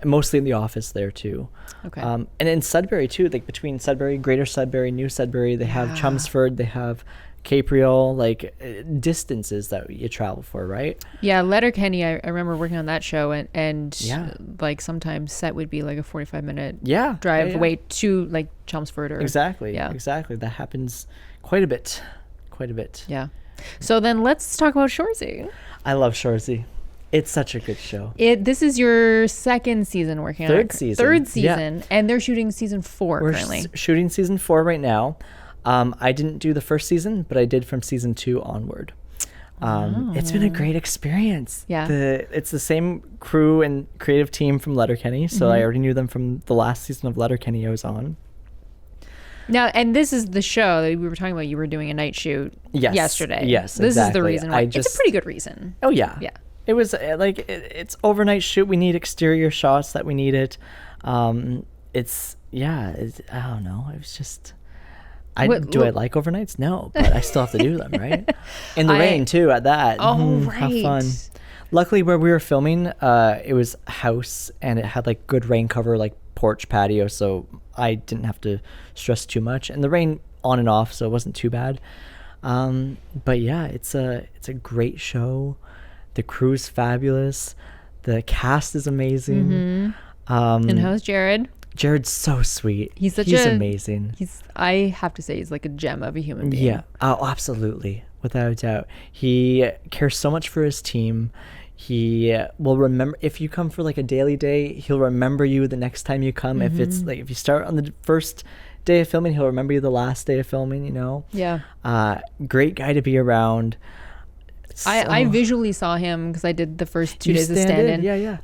Mostly in the office there too. Okay. And in Sudbury too, like between Sudbury, Greater Sudbury, New Sudbury, they have Chelmsford, they have Capriol, like distances that you travel for, right? Yeah, Letterkenny, I remember working on that show, and like sometimes set would be like a 45-minute drive away to like Chelmsford or exactly. That happens quite a bit. Yeah. So then let's talk about Shoresy. I love Shoresy. It's such a good show. This is your second season working on it. Third season, and they're shooting season 4 currently. We're shooting season 4 right now. I didn't do the first season, but I did from season 2 onward. It's been a great experience. Yeah. It's the same crew and creative team from Letterkenny, so I already knew them from the last season of Letterkenny I was on. Now, and this is the show that we were talking about. You were doing a night shoot yesterday. Yes, This exactly. is the reason why. It's a pretty good reason. Oh, yeah. Yeah. It was like, it's overnight shoot. We need exterior shots that we needed. I don't know. It was just... I like overnights? No, but I still have to do them, right? In the rain too, at that. Oh, right. Have fun. Luckily, where we were filming, it was a house and it had like good rain cover, like porch patio, so I didn't have to stress too much. And the rain on and off, so it wasn't too bad. But yeah, it's a great show. The crew's fabulous. The cast is amazing. And how's Jared? Jared's so sweet. He's amazing. I have to say, he's like a gem of a human being. Yeah. Oh, absolutely. Without a doubt. He cares so much for his team. He will remember, if you come for like a daily day, he'll remember you the next time you come. If it's like, if you start on the first day of filming, he'll remember you the last day of filming, you know? Yeah. Great guy to be around. I visually saw him because I did the first 2 days of stand-in. Yeah.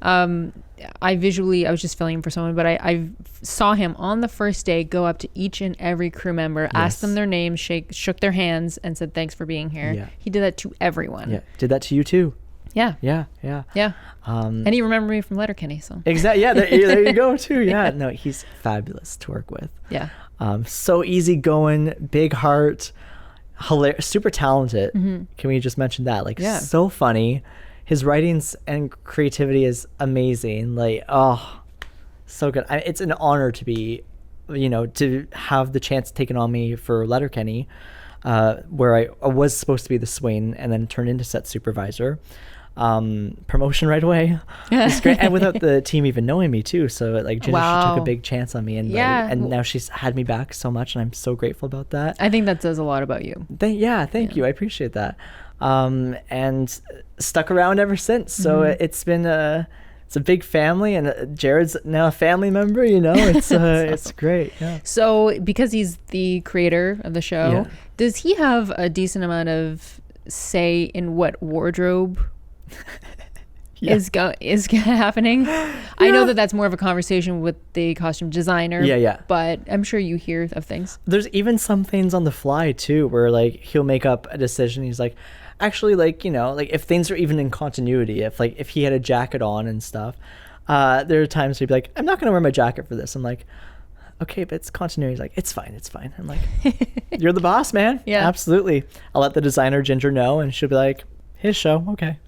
I was just filming for someone, but I saw him on the first day go up to each and every crew member, ask them their names, shook their hands, and said thanks for being here. Yeah. He did that to everyone. Yeah, did that to you too. Yeah. Yeah. And he remembered me from Letterkenny. So exactly. Yeah, there you go too. Yeah. No, he's fabulous to work with. Yeah. So easygoing, big heart, hilarious, super talented. Can we just mention that? Like, so funny. His writings and creativity is amazing. Like, oh, so good. It's an honor to be, to have the chance taken on me for Letterkenny, where I was supposed to be the swing and then turned into set supervisor. Promotion right away. It's great. And without the team even knowing me too. So like, Jennifer took a big chance on me, and now she's had me back so much, and I'm so grateful about that. I think that says a lot about you. Thank you. I appreciate that. And stuck around ever since. So it's been it's a big family, and Jared's now a family member, it's it's great. Yeah. So because he's the creator of the show, does he have a decent amount of say in what wardrobe is happening. I know that that's more of a conversation with the costume designer. Yeah. But I'm sure you hear of things. There's even some things on the fly too, where like he'll make up a decision. He's like, actually, like, you know, like if things are even in continuity, if he had a jacket on and stuff, there are times he'd be like, I'm not gonna wear my jacket for this. I'm like, okay, but it's continuity. He's like, it's fine. I'm like, you're the boss, man. Yeah, absolutely. I'll let the designer Ginger know, and she'll be like, his show, okay.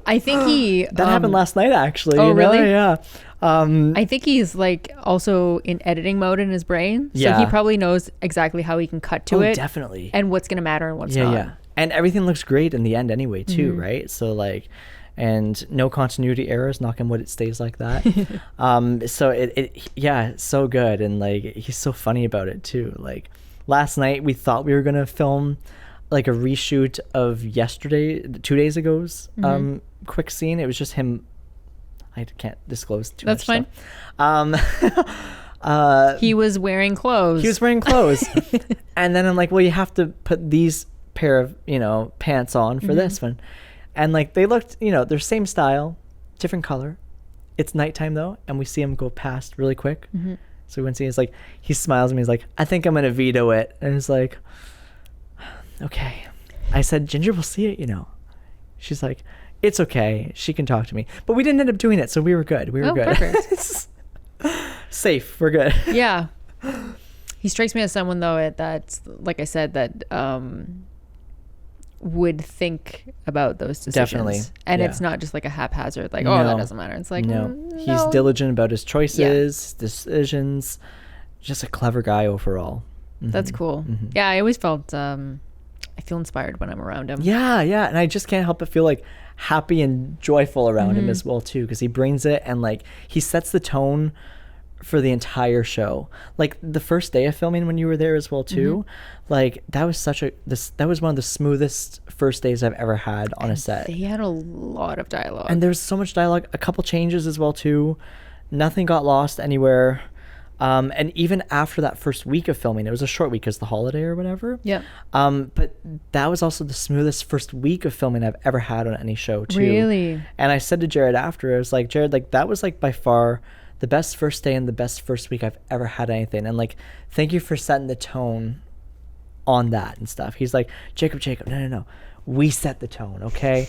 I think that happened last night, actually. Oh, really? Yeah. I think he's like also in editing mode in his brain, so he probably knows exactly how he can cut to it. Definitely. And what's gonna matter and what's not. Yeah. And everything looks great in the end anyway, too, right? So like, and no continuity errors. Knock on wood, it stays like that. So it's so good, and like he's so funny about it too. Like last night we thought we were gonna film like a reshoot of yesterday, 2 days ago's quick scene. It was just him. I can't disclose too much. That's fine. He was wearing clothes. And then I'm like, well, you have to put these pair of, you know, pants on for this one. And like they looked, you know, they're same style, different color. It's nighttime though, and we see him go past really quick. So we went to see, he's like, he smiles at me, he's like, I think I'm gonna veto it. And it's like, okay. I said, Ginger will see it, you know. She's like, it's okay. She can talk to me. But we didn't end up doing it, so we were good. Perfect. Safe. We're good. Yeah. He strikes me as someone though that's, like I said, that would think about those decisions. Definitely. And it's not just like a haphazard, like, oh, that doesn't matter. It's like, no. He's diligent about his choices, decisions. Just a clever guy overall. That's cool. Yeah, I always felt I feel inspired when I'm around him. Yeah, and I just can't help but feel like happy and joyful around him as well too, because he brings it, and like he sets the tone for the entire show. Like the first day of filming when you were there as well too, like that was that was one of the smoothest first days I've ever had on a set. He had a lot of dialogue, and there's so much dialogue, a couple changes as well too. Nothing got lost anywhere. And even after that first week of filming, it was a short week because the holiday or whatever. Yeah. But that was also the smoothest first week of filming I've ever had on any show too. Really? And I said to Jared after, I was like, Jared, like that was like by far the best first day and the best first week I've ever had anything. And like, thank you for setting the tone on that and stuff. He's like, Jacob, no. We set the tone, okay?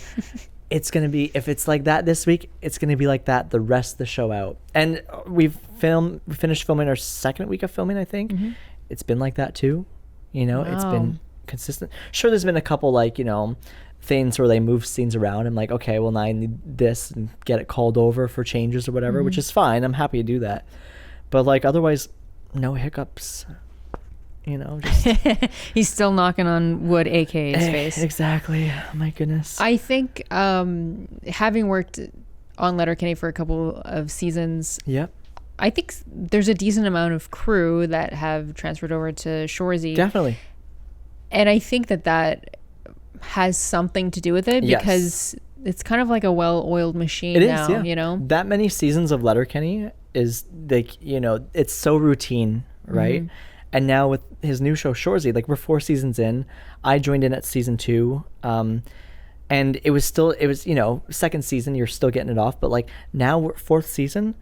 It's going to be, if it's like that this week, it's going to be like that the rest of the show out. And we finished filming our second week of filming, I think. It's been like that too. You know, It's been consistent. Sure, there's been a couple like, you know, things where they move scenes around. I'm like, okay, well now I need this and get it called over for changes or whatever, which is fine. I'm happy to do that. But like otherwise, no hiccups. You know, just he's still knocking on wood, aka his face. Exactly. My goodness. I think having worked on Letterkenny for a couple of seasons, I think there's a decent amount of crew that have transferred over to Shoresy. Definitely. And I think that has something to do with it because it's kind of like a well-oiled machine now, you know? That many seasons of Letterkenny is like, you know, it's so routine, right? And now with his new show, Shoresy, like we're 4 seasons in. I joined in at season 2. And it was, you know, second season, you're still getting it off. But like now we're 4th season,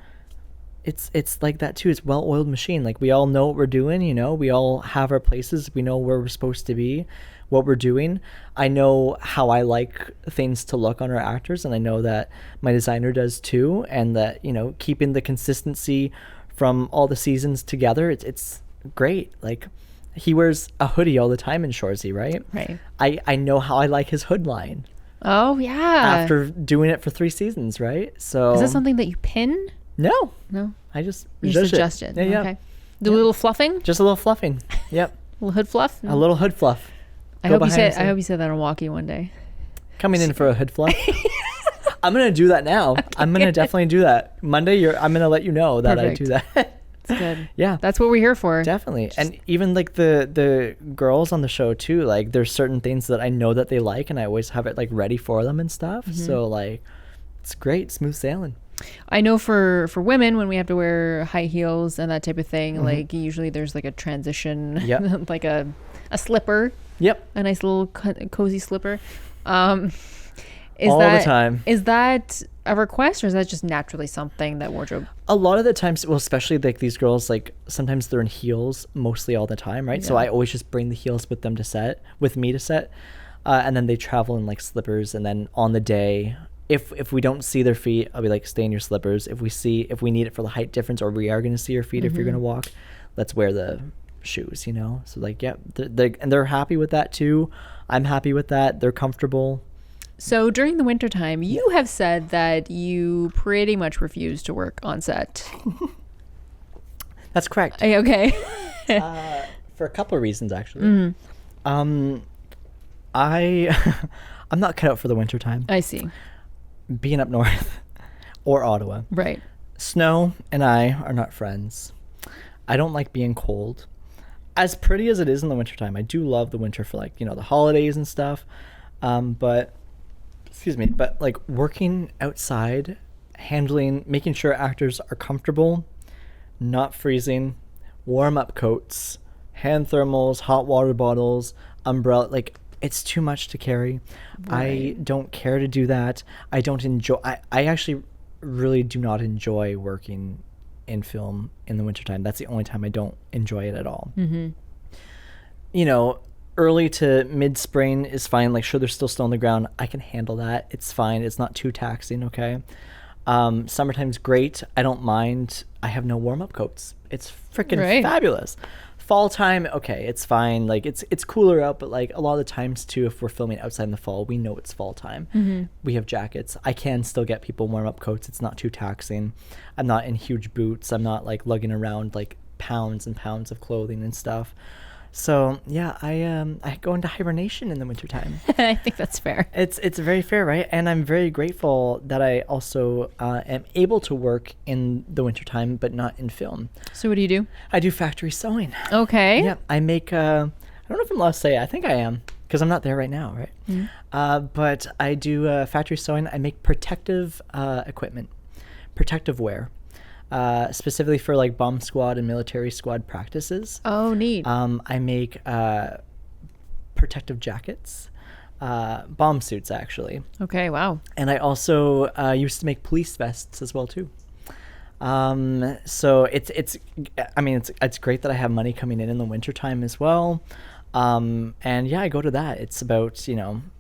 it's like that too. It's well-oiled machine. Like we all know what we're doing, you know, we all have our places. We know where we're supposed to be, what we're doing. I know how I like things to look on our actors. And I know that my designer does too. And that, you know, keeping the consistency from all the seasons together, it's great. Like he wears a hoodie all the time in Shoresy, right? I know how I like his hood line. Oh yeah. After doing it for 3 seasons, right? So is that something that you pin? No. I just adjust it. Yeah. Okay. The little fluffing? Just a little fluffing. Yep. A little hood fluff? A little hood fluff. I hope you said that on walkie one day. Coming in for a hood fluff. I'm gonna do that now. I'm gonna definitely do that. Monday I'm gonna let you know that I do that. It's good. Yeah. That's what we're here for. Definitely. And even like the girls on the show too, like there's certain things that I know that they like and I always have it like ready for them and stuff. So like it's great, smooth sailing. I know for women when we have to wear high heels and that type of thing, like usually there's like a transition, like a slipper. Yep. A nice little cozy slipper. All the time. Is that a request, or is that just naturally something that wardrobe? A lot of the times, well, especially like these girls, like sometimes they're in heels mostly all the time, right? So I always just bring the heels with me to set, and then they travel in like slippers. And then on the day, if we don't see their feet, I'll be like, stay in your slippers. If we need it for the height difference, or we are going to see your feet if you're going to walk, let's wear the shoes, you know? So like, yeah, they're happy with that too. I'm happy with that. They're comfortable. So during the wintertime, you have said that you pretty much refuse to work on set. That's correct. Okay. For a couple of reasons, actually. I'm not cut out for the wintertime. I see. Being up north or Ottawa. Right. Snow and I are not friends. I don't like being cold. As pretty as it is in the wintertime, I do love the winter for like, you know, the holidays and stuff. But like working outside, making sure actors are comfortable, not freezing, warm up coats, hand thermals, hot water bottles, umbrella, like it's too much to carry. Right. I don't care to do that. I actually really do not enjoy working in film in the wintertime. That's the only time I don't enjoy it at all. You know, early to mid-spring is fine. Like, sure, there's still snow on the ground. I can handle that. It's fine. It's not too taxing, okay? Summertime's great. I don't mind. I have no warm-up coats. It's freaking fabulous. Fall time, okay, it's fine. Like, it's cooler out, but, like, a lot of the times, too, if we're filming outside in the fall, we know it's fall time. We have jackets. I can still get people warm-up coats. It's not too taxing. I'm not in huge boots. I'm not, like, lugging around, like, pounds and pounds of clothing and stuff. So yeah, I go into hibernation in the wintertime. I think that's fair. It's very fair, right? And I'm very grateful that I also am able to work in the wintertime, but not in film. So what do you do? I do factory sewing. Okay. Yeah, I make. I don't know if I'm allowed to say. I think I am because I'm not there right now, right? But I do factory sewing. I make protective equipment, protective wear. Specifically for like bomb squad and military squad practices. Oh, neat. I make protective jackets, bomb suits actually. Okay, wow. And I also used to make police vests as well too. So it's great that I have money coming in the wintertime as well. And yeah, I go to that. It's about,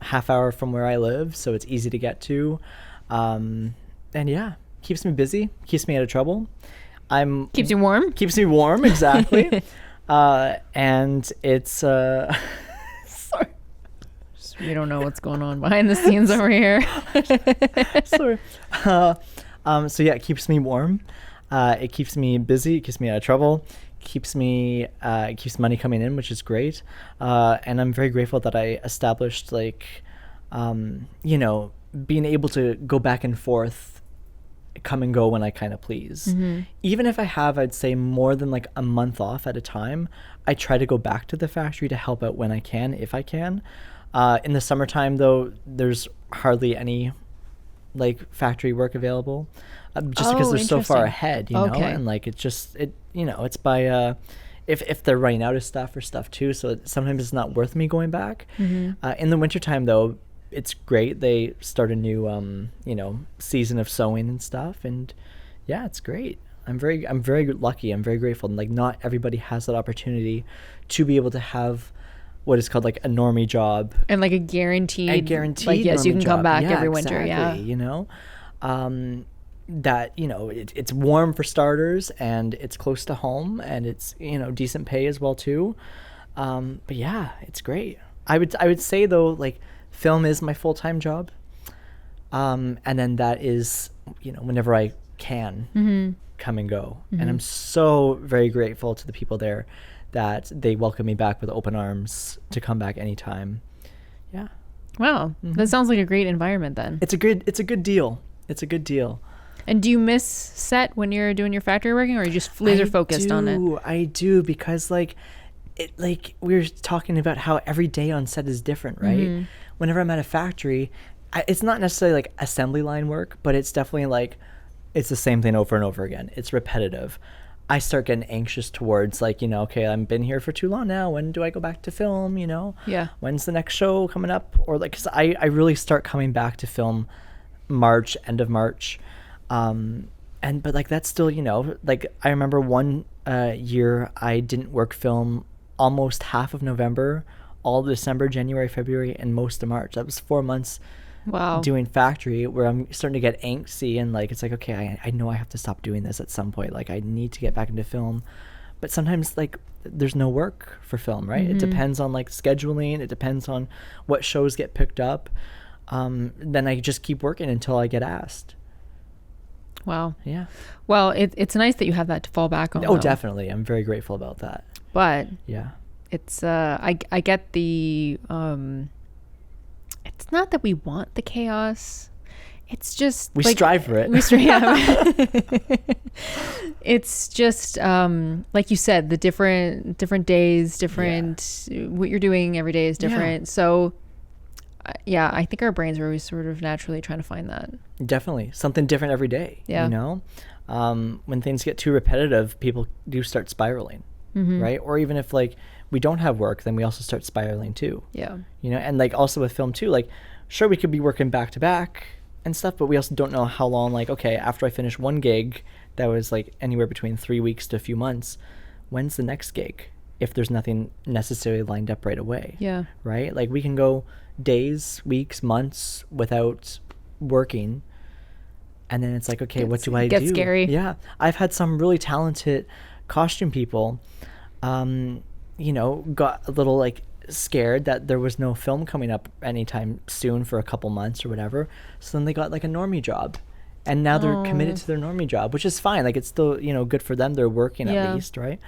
half hour from where I live, so it's easy to get to. And yeah. Keeps me busy, keeps me out of trouble. Keeps you warm? Keeps me warm, exactly. And it's sorry. We don't know what's going on behind the scenes over here. Sorry. So yeah, it keeps me warm. It keeps me busy, it keeps me out of trouble, keeps money coming in, which is great. And I'm very grateful that I established being able to go back and forth, come and go when I kind of please. Even if I have, I'd say, more than like a month off at a time, I try to go back to the factory to help out when I can, if I can. In the summertime, though, there's hardly any like factory work available, just because they're so far ahead, you know, and like it's by if they're running out of stuff or stuff too. So sometimes it's not worth me going back. In the wintertime, though, it's great. They start a new, season of sewing and stuff, and yeah, it's great. I'm very lucky. I'm very grateful. And like, not everybody has that opportunity to be able to have what is called like a normie job and like a guaranteed like, yes, you can come back every winter. Exactly, that it's warm for starters, and it's close to home, and it's decent pay as well too. But yeah, it's great. I would say though, like, film is my full-time job, and then that is whenever I can come and go. And I'm so very grateful to the people there that they welcome me back with open arms to come back anytime. Yeah. Wow. That sounds like a great environment then. It's a good deal. And do you miss set when you're doing your factory working, or are you just laser focused on it? I do, because like we were talking about how every day on set is different, right? Whenever I'm at a factory, it's not necessarily like assembly line work, but it's definitely like it's the same thing over and over again. It's repetitive. I start getting anxious towards like, okay, I've been here for too long now. When do I go back to film? Yeah. When's the next show coming up? Or like, 'cause I really start coming back to film end of March. But like, that's still, like I remember one year I didn't work film almost half of November, all of December, January, February, and most of March. That was 4 months. Wow. Doing factory, where I'm starting to get angsty, and like it's like, okay, I know I have to stop doing this at some point. Like I need to get back into film, but sometimes like there's no work for film, right? It depends on like scheduling. It depends on what shows get picked up. Then I just keep working until I get asked. Wow. Yeah. Well, it's nice that you have that to fall back on. Oh, definitely. I'm very grateful about that. But yeah, it's I get the it's not that we want the chaos. It's just we strive for it. It's just like you said, the different days, what you're doing every day is different. Yeah. So I think our brains are always sort of naturally trying to find that. Definitely something different every day. Yeah. When things get too repetitive, people do start spiraling, right? Or even if like we don't have work, then we also start spiraling too. Yeah. And like also with film too, like sure we could be working back to back and stuff, but we also don't know how long, like, okay, after I finish one gig that was like anywhere between 3 weeks to a few months, when's the next gig? If there's nothing necessarily lined up right away. Yeah. Right? Like we can go days, weeks, months without working. And then it's like, okay, what do I do? It gets scary. Yeah. I've had some really talented costume people, got a little like scared that there was no film coming up anytime soon for a couple months or whatever. So then they got like a normie job. And now they're committed to their normie job, which is fine. Like it's still, good for them. They're working at least, right?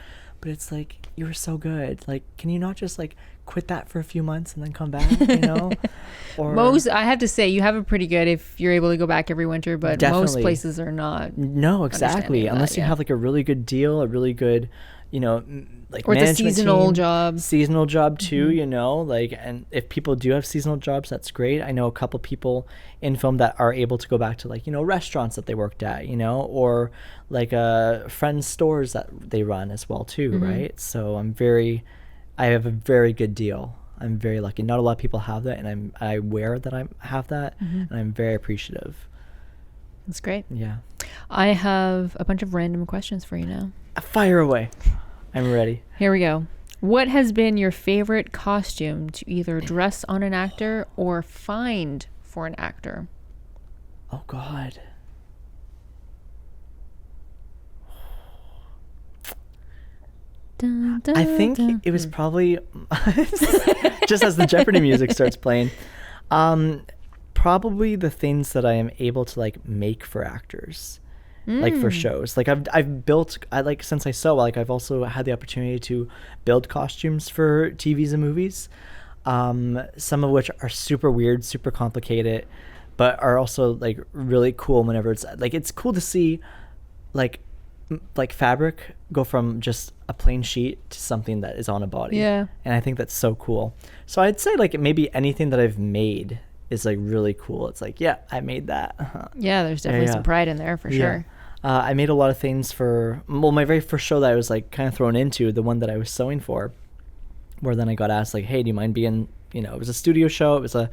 But it's like, you were so good. Like, can you not just like quit that for a few months and then come back, Or I have to say, you have it pretty good if you're able to go back every winter, but most places are not. No, exactly. Unless you have like a really good deal, a really good, like or it's a seasonal job. Seasonal job too, like, and if people do have seasonal jobs, that's great. I know a couple people in film that are able to go back to like, restaurants that they worked at, or like friends' stores that they run as well too, right? So I have a very good deal. I'm very lucky. Not a lot of people have that, and I'm aware that I have that, and I'm very appreciative. That's great. Yeah. I have a bunch of random questions for you now. Fire away. I'm ready. Here we go. What has been your favorite costume to either dress on an actor or find for an actor? Oh, God. Dun, dun, I think it was probably just as the Jeopardy music starts playing. Probably the things that I am able to like make for actors. Like for shows, like I've built, since I sew, like I've also had the opportunity to build costumes for TVs and movies, some of which are super weird, super complicated, but are also like really cool whenever it's cool to see like fabric go from just a plain sheet to something that is on a body. Yeah. And I think that's so cool. So I'd say like maybe anything that I've made is like really cool. It's like, yeah, I made that. Yeah, there's definitely some pride in there for sure. I made a lot of things for, my very first show that I was like kind of thrown into, the one that I was sewing for, where then I got asked like, hey, do you mind being, it was a studio show. It was a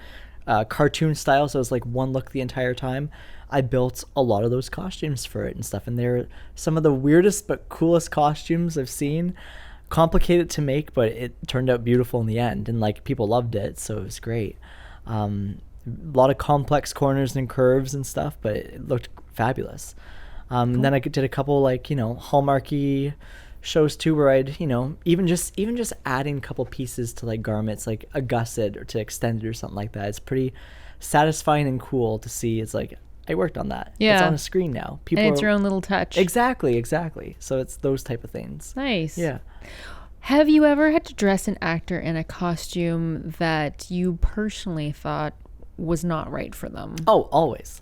cartoon style. So it was like one look the entire time. I built a lot of those costumes for it and stuff. And they're some of the weirdest but coolest costumes I've seen. Complicated to make, but it turned out beautiful in the end. And like people loved it. So it was great. A lot of complex corners and curves and stuff, but it looked fabulous. Cool. Then I did a couple like, Hallmarky shows too, where I'd, even just adding a couple pieces to like garments, like a gusset or to extend it or something like that. It's pretty satisfying and cool to see. It's like, I worked on that. Yeah. It's on a screen now. And it's your own little touch. Exactly. So it's those type of things. Nice. Yeah. Have you ever had to dress an actor in a costume that you personally thought was not right for them? Oh, always.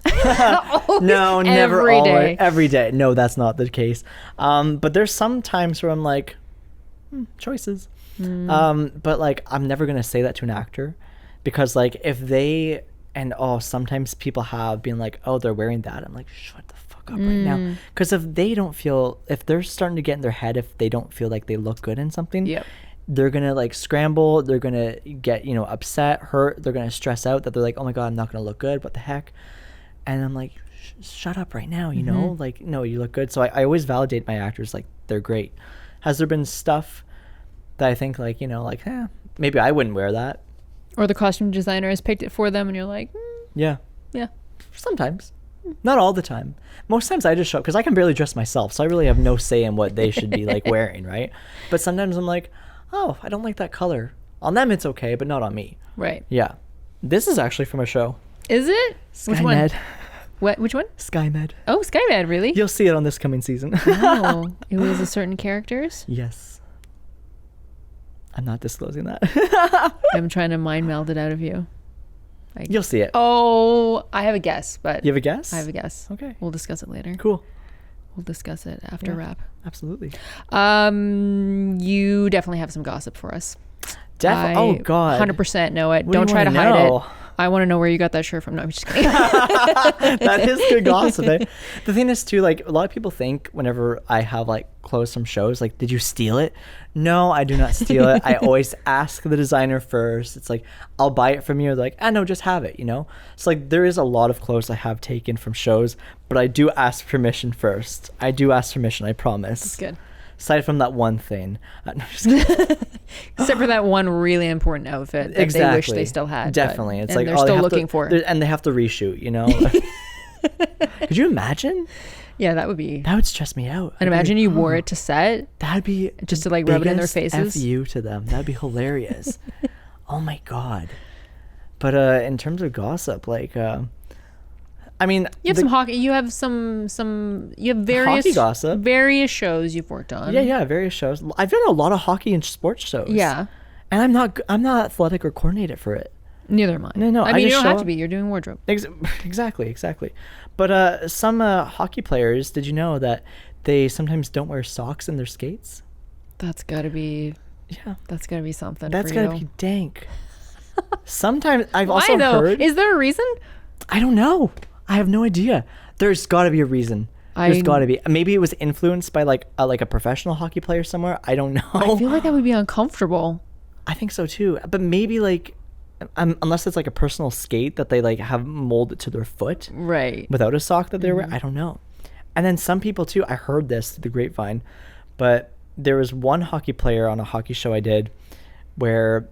No, never. Every day. Every day. No, that's not the case. But there's some times where I'm like, choices. But like, I'm never going to say that to an actor, because like if they, and sometimes people have been like, oh, they're wearing that. I'm like, shut the fuck fuck up right now. Because if they're starting to get in their head, if they don't feel like they look good in something, they're gonna like scramble, they're gonna get, you know, upset, hurt, they're gonna stress out that they're like, oh my god, I'm not gonna look good, what the heck. And I'm like, shut up right now, you know, like, no, you look good. So I always validate my actors, like, they're great. Has there been stuff that I think, like, you know, like, maybe I wouldn't wear that, or the costume designer has picked it for them and you're like, yeah, sometimes, not all the time. Most times I just show up because I can barely dress myself, so I really have no say in what they should be like wearing, right? But sometimes I'm like, oh, I don't like that color. On them it's okay, but not on me. Right. Yeah. This is actually from a show. Is it? Which one? SkyMed. What? Which one? SkyMed. Oh, SkyMed, really? You'll see it on this coming season. Oh, it was a certain characters? Yes. I'm not disclosing that. I'm trying to mind meld it out of you. You'll see it. Oh, I have a guess, but... You have a guess? I have a guess. Okay. We'll discuss it later. Cool. We'll discuss it after wrap. Absolutely. You definitely have some gossip for us. Oh, God. 100% know it. What Don't do you try to wanna hide know? it. I want to know where you got that shirt from. No, I'm just kidding. That is good gossip. Eh? The thing is, too, like, a lot of people think whenever I have, like, clothes from shows, like, did you steal it? No, I do not steal it. I always ask the designer first. It's like, I'll buy it from you. They're like, no, just have it, you know? So, like, there is a lot of clothes I have taken from shows, but I do ask permission first. I do ask permission, I promise. That's good. Aside from that one thing. No, just kidding. Except for that one really important outfit that they wish they still had. Definitely. It's like, they're still looking for it. And they have to reshoot, you know? Could you imagine? Yeah, that would stress me out. And imagine you wore it to set. That'd be just to like rub it in their faces. F you to them. That'd be hilarious. Oh my God. But in terms of gossip, like, I mean, you have some hockey. You have you have various hockey gossip. Various shows you've worked on. Yeah, various shows. I've done a lot of hockey and sports shows. Yeah, and I'm not athletic or coordinated for it. Neither am I. No. I mean, you don't have to be. You're doing wardrobe. Exactly. But some hockey players, did you know that they sometimes don't wear socks in their skates? That's gotta be. Yeah, that's gotta be something. That's for gotta you. be dank. Sometimes I've Why, also though? heard. Is there a reason? I don't know. I have no idea. There's got to be a reason. There's got to be. Maybe it was influenced by like a professional hockey player somewhere. I don't know. I feel like that would be uncomfortable. I think so too. But maybe like, unless it's like a personal skate that they like have molded to their foot, right? Without a sock that they're wearing. I don't know. And then some people too. I heard this through the grapevine, but there was one hockey player on a hockey show I did, where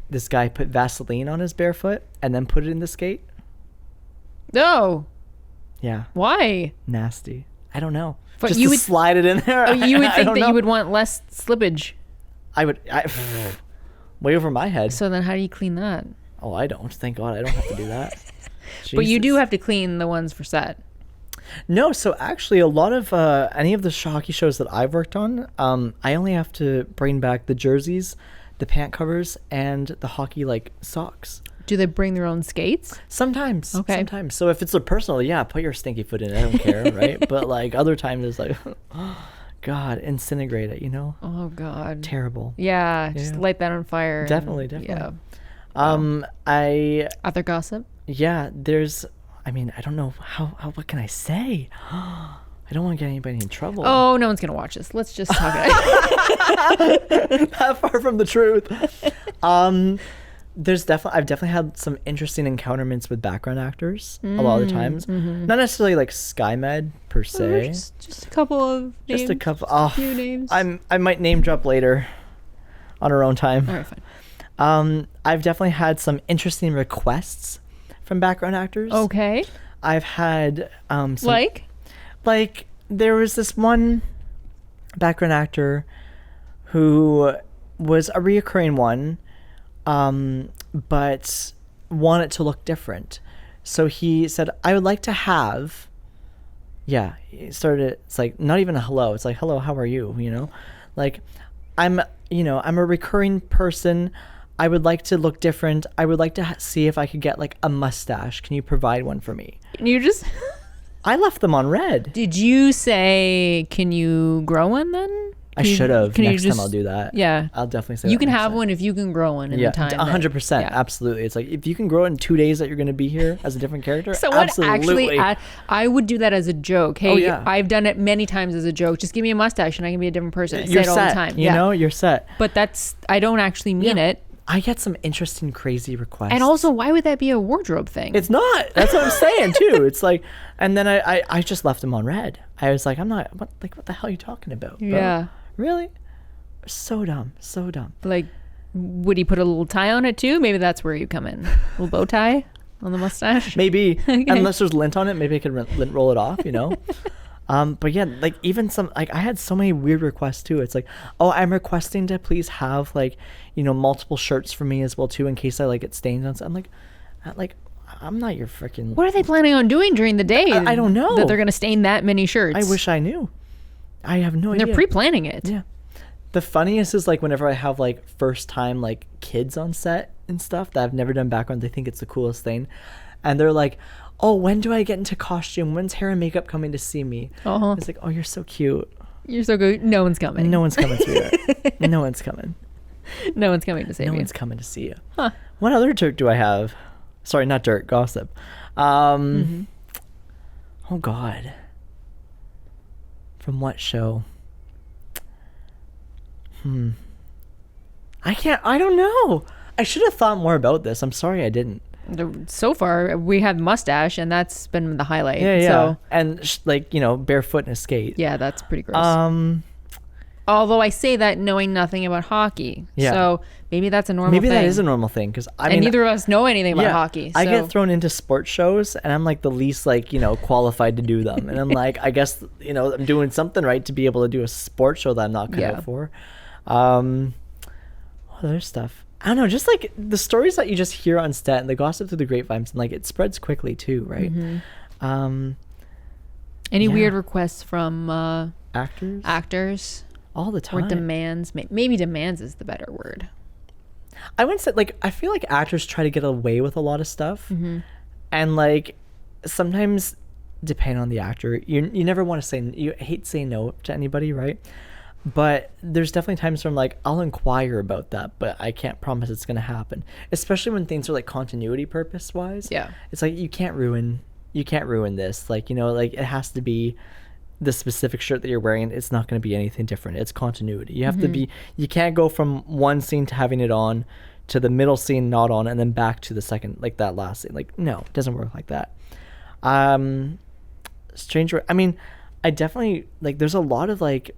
this guy put Vaseline on his bare foot and then put it in the skate. No. Yeah. Why? Nasty. I don't know. But just you to would slide it in there. You would think that you would want less slippage. I way over my head. So then how do you clean that? Oh, I don't. Thank God I don't have to do that. But you do have to clean the ones for set. No, so actually a lot of any of the hockey shows that I've worked on, I only have to bring back the jerseys, the pant covers, and the hockey like socks. Do they bring their own skates? Sometimes. Okay. Sometimes. So if it's a personal, yeah, put your stinky foot in it. I don't care, right? But like other times it's like, God, incinerate it, you know? Oh, God. Terrible. Yeah, just light that on fire. Definitely. Yeah. Other gossip? Yeah, there's, I mean, I don't know what can I say? I don't want to get anybody in trouble. Oh, no one's going to watch this. Let's just talk about it. Not far from the truth. I've definitely had some interesting encounterments with background actors a lot of the times. Mm-hmm. Not necessarily like SkyMed per se. Just a couple of names. Just a couple. Few names. I might name drop later on our own time. All right, fine. I've definitely had some interesting requests from background actors. Okay. I've had some, like there was this one background actor who was a reoccurring one, but wanted to look different. So he said, I would like to have, it's like not even a hello. It's like, hello, how are you? You know, like I'm a recurring person. I would like to look different. I would like to see if I could get like a mustache. Can you provide one for me? You just... I left them on red. Did you say, can you grow one then? I should have. Can you Next just- time I'll do that. Yeah. I'll definitely say You that can next have time. one if you can grow one in Yeah, the time. 100%. Yeah. Absolutely. It's like if you can grow it in 2 days that you're going to be here as a different character. So what absolutely. actually, I would do that as a joke. Hey, yeah. I've done it many times as a joke. Just give me a mustache and I can be a different person. I say You're it all set. the time. You know, you're set. But I don't actually mean it. I get some interesting, crazy requests. And also, why would that be a wardrobe thing? It's not. That's what I'm saying too. It's like, and then I just left them on red. I was like, I'm not. What the hell are you talking about? Bro? Yeah. Really? So dumb. So dumb. Like, would he put a little tie on it too? Maybe that's where you come in. A little bow tie on the mustache. Maybe unless there's lint on it, maybe I could lint roll it off. You know. But yeah, like even some, like I had so many weird requests too. It's like, oh, I'm requesting to please have like, you know, multiple shirts for me as well too, in case I like get stains on. I'm like, I'm not your freaking. What are they planning on doing during the day? I don't know. That they're gonna stain that many shirts. I wish I knew. I have no idea. They're pre-planning it. Yeah. The funniest is like whenever I have like first time like kids on set and stuff that I've never done background, they think it's the coolest thing, and they're like, oh, when do I get into costume? When's hair and makeup coming to see me? It's like, oh, you're so cute. You're so good. No one's coming. No one's coming, sweetheart. No one's coming. No one's coming to save you. No one's coming to see you. Huh. What other dirt do I have? Sorry, not dirt, gossip. Oh God. From what show? I don't know. I should have thought more about this. I'm sorry I didn't. So far, we have mustache, and that's been the highlight. Yeah. So, and like, you know, barefoot in a skate. yeah, that's pretty gross. Although I say that knowing nothing about hockey. Yeah. So maybe that's a normal Maybe thing. that is a normal thing because And neither of us know anything about hockey. So. I get thrown into sports shows and I'm like the least like, you know, qualified to do them. And I'm like, I guess, you know, I'm doing something right to be able to do a sports show that I'm not cut out for. What other stuff? I don't know, just like the stories that you just hear on set and the gossip through the grapevines, and like it spreads quickly too, right? Any weird requests from actors all the time, or demands? Maybe demands is the better word. I wouldn't say, like, I feel like actors try to get away with a lot of stuff, and like sometimes depending on the actor, you never want to say, you hate saying no to anybody, right? But there's definitely times where I'm like, I'll inquire about that, but I can't promise it's going to happen. Especially when things are like continuity purpose wise. Yeah. It's like, you can't ruin this. Like, you know, like it has to be the specific shirt that you're wearing. It's not going to be anything different. It's continuity. You have to be, you can't go from one scene to having it on to the middle scene not on and then back to the second, like that last scene. Like, no, it doesn't work like that. Stranger. I mean, I definitely, like, there's a lot of like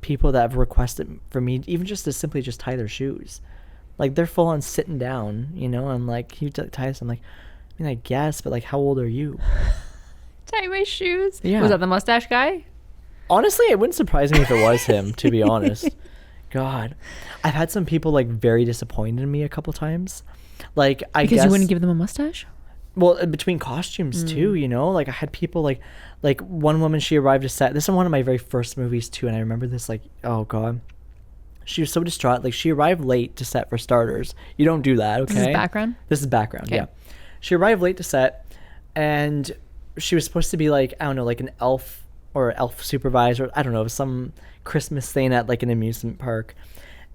people that have requested for me even just to simply just tie their shoes. Like, they're full on sitting down, you know. I'm like, can you tie this? I'm like, I mean, I guess, but like, how old are you? Tie my shoes. Yeah. Was that the mustache guy? Honestly, it wouldn't surprise me if it was him, to be honest. God, I've had some people like very disappointed in me a couple times. Like, I guess you wouldn't give them a mustache. Well, between costumes too, you know, like I had people like one woman, she arrived to set. This is one of my very first movies too, and I remember this like, oh God, she was so distraught. Like, she arrived late to set for starters. You don't do that, okay? This is background? This is background, yeah. She arrived late to set, and she was supposed to be like, I don't know, like an elf or elf supervisor. I don't know, some Christmas thing at like an amusement park,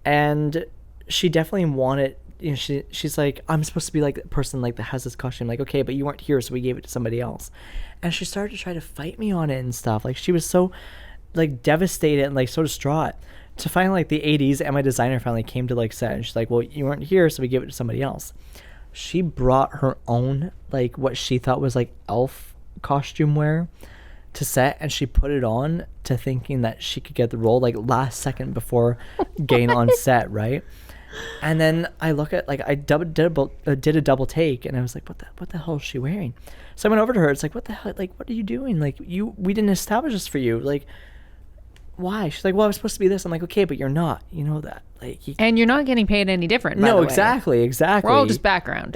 and she definitely wanted. You know, she's like, I'm supposed to be like the person like that has this costume. Like, okay, but you weren't here, so we gave it to somebody else. And she started to try to fight me on it and stuff. Like, she was so like devastated and like so distraught. To finally, like, the ADs and my designer finally came to like set, and she's like, well, you weren't here, so we gave it to somebody else. She brought her own like what she thought was like elf costume wear to set, and she put it on to thinking that she could get the role like last second before getting on set, right? And then I look at, like, I did a double take, and I was like, what the hell is she wearing? So I went over to her. It's like, what the hell? Like, what are you doing? Like, we didn't establish this for you. Like, why? She's like, well, I was supposed to be this. I'm like, okay, but you're not. You know that. Like, and you're not getting paid any different. By the way. Exactly. We're all just background.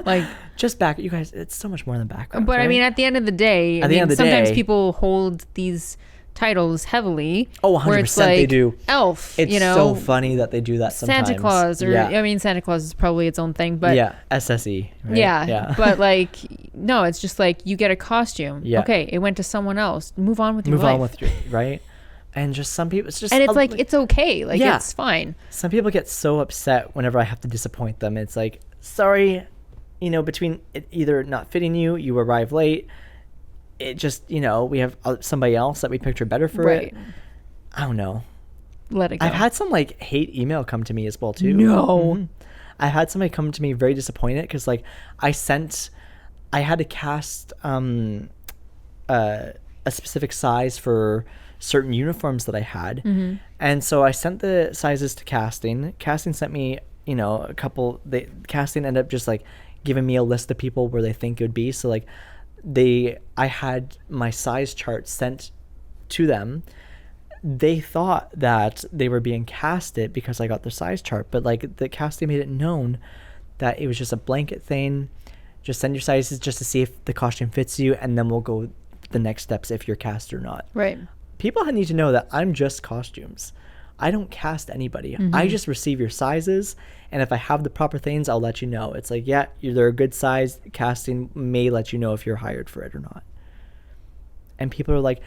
Like, just back. You guys, it's so much more than background. But right? I mean, at the end of the day, sometimes people hold these titles heavily. Oh, 100% where it's like they do. Elf, it's you know, so funny that they do that sometimes. Santa Claus, or I mean, Santa Claus is probably its own thing, but SSE. Right? Yeah. But like, no, it's just like you get a costume. Yeah. Okay, it went to someone else. Move on with your life. Right. And just some people, it's just, and it's like, it's okay. Like, it's fine. Some people get so upset whenever I have to disappoint them. It's like, sorry, between it either not fitting you, you arrive late, it just, we have somebody else that we picture better for it. I don't know. Let it go. I've had some like hate email come to me as well too. No. I had somebody come to me very disappointed because like I had to cast a specific size for certain uniforms that I had. And so I sent the sizes to casting. Casting sent me, a couple, casting ended up just like giving me a list of people where they think it would be. So like I had my size chart sent to them. They thought that they were being casted because I got their size chart, but like the casting made it known that it was just a blanket thing. Just send your sizes just to see if the costume fits you, and then we'll go the next steps if you're cast or not. Right. People need to know that I'm just costumes. I don't cast anybody. I just receive your sizes, and if I have the proper things, I'll let you know. It's like, yeah, they're a good size. Casting may let you know if you're hired for it or not. And people are like,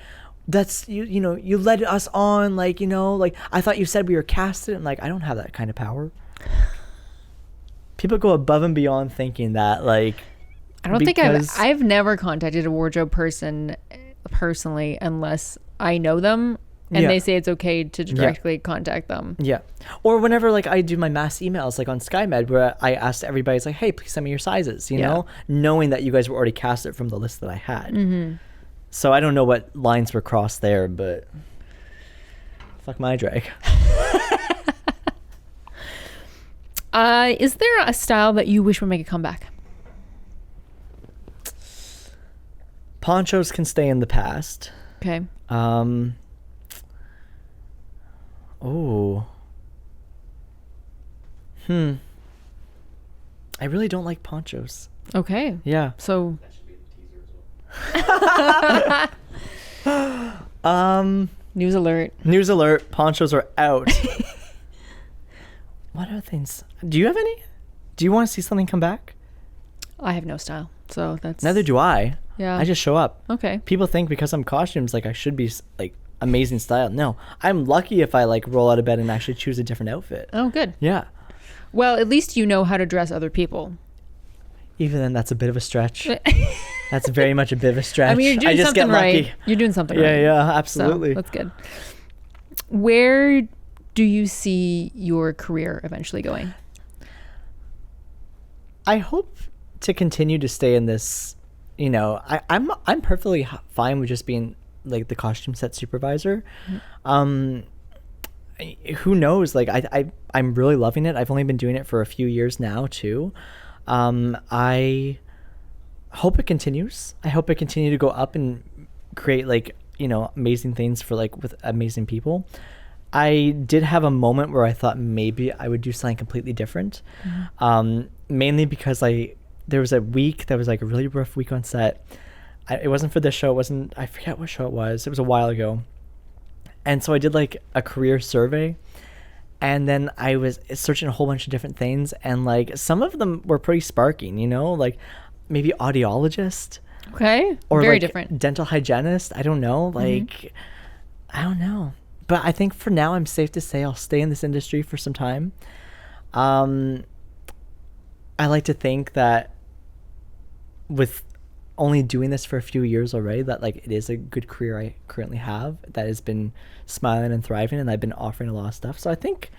that's you led us on, like, like I thought you said we were casted, and like I don't have that kind of power. People go above and beyond thinking that, like, I don't think I've never contacted a wardrobe person personally unless I know them and they say it's okay to directly contact them. Yeah. Or whenever like I do my mass emails like on SkyMed where I asked everybody, it's like, hey, please send me your sizes, know, knowing that you guys were already casted from the list that I had. So I don't know what lines were crossed there, but fuck my drag. Is there a style that you wish would make a comeback? Ponchos can stay in the past. Okay. I really don't like ponchos. Okay. Yeah. So That should be the teaser as well. News alert. News alert. Ponchos are out. What other things? Do you have any? Do you want to see something come back? I have no style, so that's... Neither do I. Yeah. I just show up. Okay. People think because I'm costumes, like I should be like amazing style. No, I'm lucky if I like roll out of bed and actually choose a different outfit. Oh, good. Yeah. Well, at least you know how to dress other people. Even then, that's a bit of a stretch. That's very much a bit of a stretch. I mean, you're doing something right. You're doing something right. Yeah, absolutely. So, that's good. Where do you see your career eventually going? I hope to continue to stay in this. I'm perfectly fine with just being like the costume set supervisor. Who knows? Like I'm really loving it. I've only been doing it for a few years now too. I hope it continues. I hope I continue to go up and create like, amazing things for like with amazing people. I did have a moment where I thought maybe I would do something completely different. Mainly because there was a week that was like a really rough week on set. It wasn't for this show. I forget what show it was. It was a while ago. And so I did like a career survey, and then I was searching a whole bunch of different things, and like some of them were pretty sparking, like maybe audiologist. Okay. Or very like different. Dental hygienist. I don't know. Like, I don't know. But I think for now I'm safe to say I'll stay in this industry for some time. I like to think that with only doing this for a few years already, that like it is a good career I currently have that has been smiling and thriving, and I've been offering a lot of stuff. So I think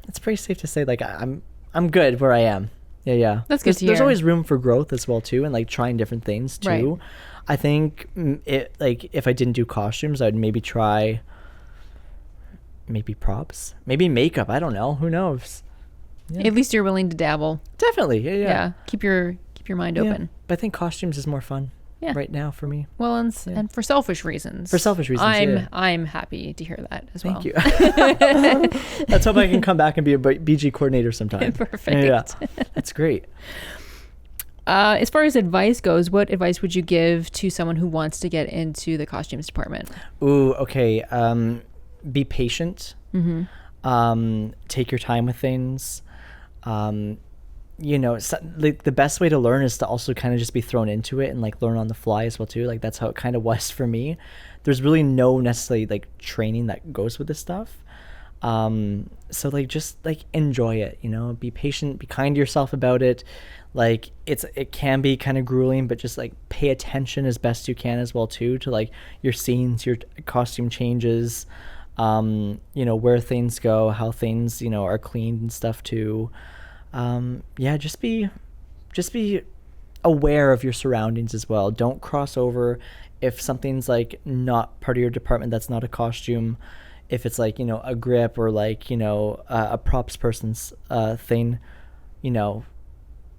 it's pretty safe to say like I'm good where I am. Yeah. That's good to hear. There's always room for growth as well too, and like trying different things too. Right. I think if I didn't do costumes, I'd maybe try props, maybe makeup. I don't know. Who knows? Yeah. At least you're willing to dabble. Definitely. Yeah. Keep your mind open. But I think costumes is more fun. Yeah. Right now for me. Well, and for selfish reasons. I'm happy to hear that as well. Thank you. Let's hope I can come back and be a BG coordinator sometime. Perfect. Yeah. That's great. As far as advice goes, what advice would you give to someone who wants to get into the costumes department? Ooh, okay. Be patient. Take your time with things. like the best way to learn is to also kind of just be thrown into it and like learn on the fly as well too. Like that's how it kind of was for me. There's really no necessarily like training that goes with this stuff. So like just like enjoy it, be patient, be kind to yourself about it. Like it can be kind of grueling, but just like pay attention as best you can as well too to like your scenes, your costume changes, where things go, how things are cleaned and stuff too. Just be aware of your surroundings as well. Don't cross over if something's like not part of your department that's not a costume. If it's like a grip or like a props person's thing,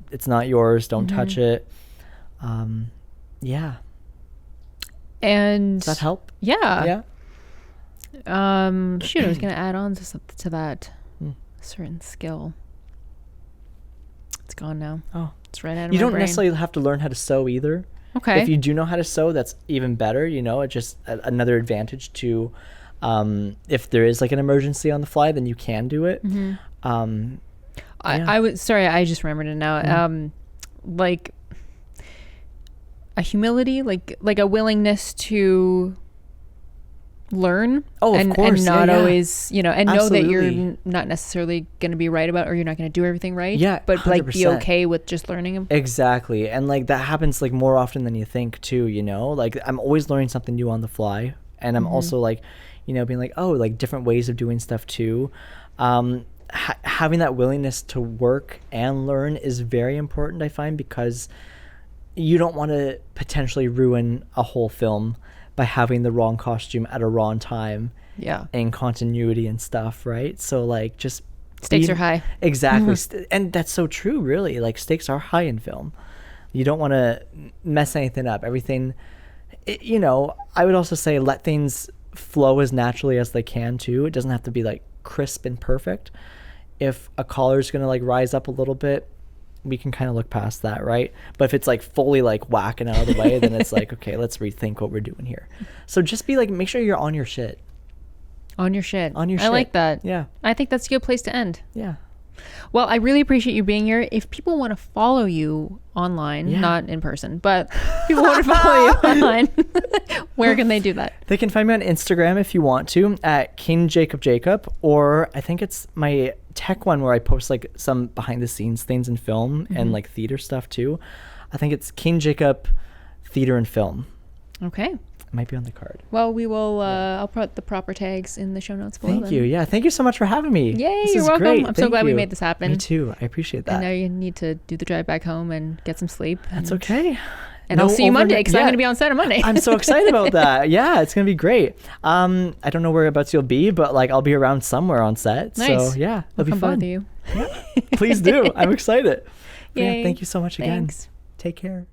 it's not yours. Don't touch it. And does that help? Yeah. I was gonna add on to that certain skill. It's gone now. Oh, it's right out of you my don't brain. necessarily have to learn how to sew either. Okay. If you do know how to sew, that's even better. It's just another advantage to if there is like an emergency on the fly, then you can do it. I was sorry, I just remembered it now. Like a humility, like a willingness to learn of course. And not always and Absolutely. know that you're not necessarily going to be right about, or you're not going to do everything right, but 100%. like be okay with just learning. Exactly. And like that happens like more often than you think too, like I'm always learning something new on the fly, and I'm also like being like, oh, like different ways of doing stuff too. Having that willingness to work and learn is very important, I find, because you don't want to potentially ruin a whole film by having the wrong costume at a wrong time and continuity and stuff, right? So like just stakes are high. Exactly. And that's so true, really. Like stakes are high in film. You don't want to mess anything up. Everything, I would also say let things flow as naturally as they can too. It doesn't have to be like crisp and perfect. If a collar is going to like rise up a little bit, we can kind of look past that, right? But if it's like fully like whacking out of the way, then it's like, okay, let's rethink what we're doing here. So just be like, make sure you're on your shit. On your shit. On your shit. I like that. Yeah. I think that's a good place to end. Yeah. Well, I really appreciate you being here. If people want to follow you online, not in person, but people want to follow you online, where can they do that? They can find me on Instagram if you want to, at King Jacob Jacob, or I think it's my tech one where I post like some behind the scenes things in film and like theater stuff too. I think it's King Jacob Theater and Film. Okay. It might be on the card. Well, we will, I'll put the proper tags in the show notes below. Thank you. Yeah. Thank you so much for having me. Yay, this you're is welcome. Great. I'm so glad we made this happen. Me too. I appreciate that. I know you need to do the drive back home and get some sleep. That's okay. And I'll see you Monday because I'm going to be on set on Monday. I'm so excited about that. Yeah, it's going to be great. I don't know whereabouts you'll be, but like I'll be around somewhere on set. Nice. So yeah, I'll it'll be come fun. bother you. Yeah, please do. I'm excited. Yay. Yeah, thank you so much again. Thanks. Take care.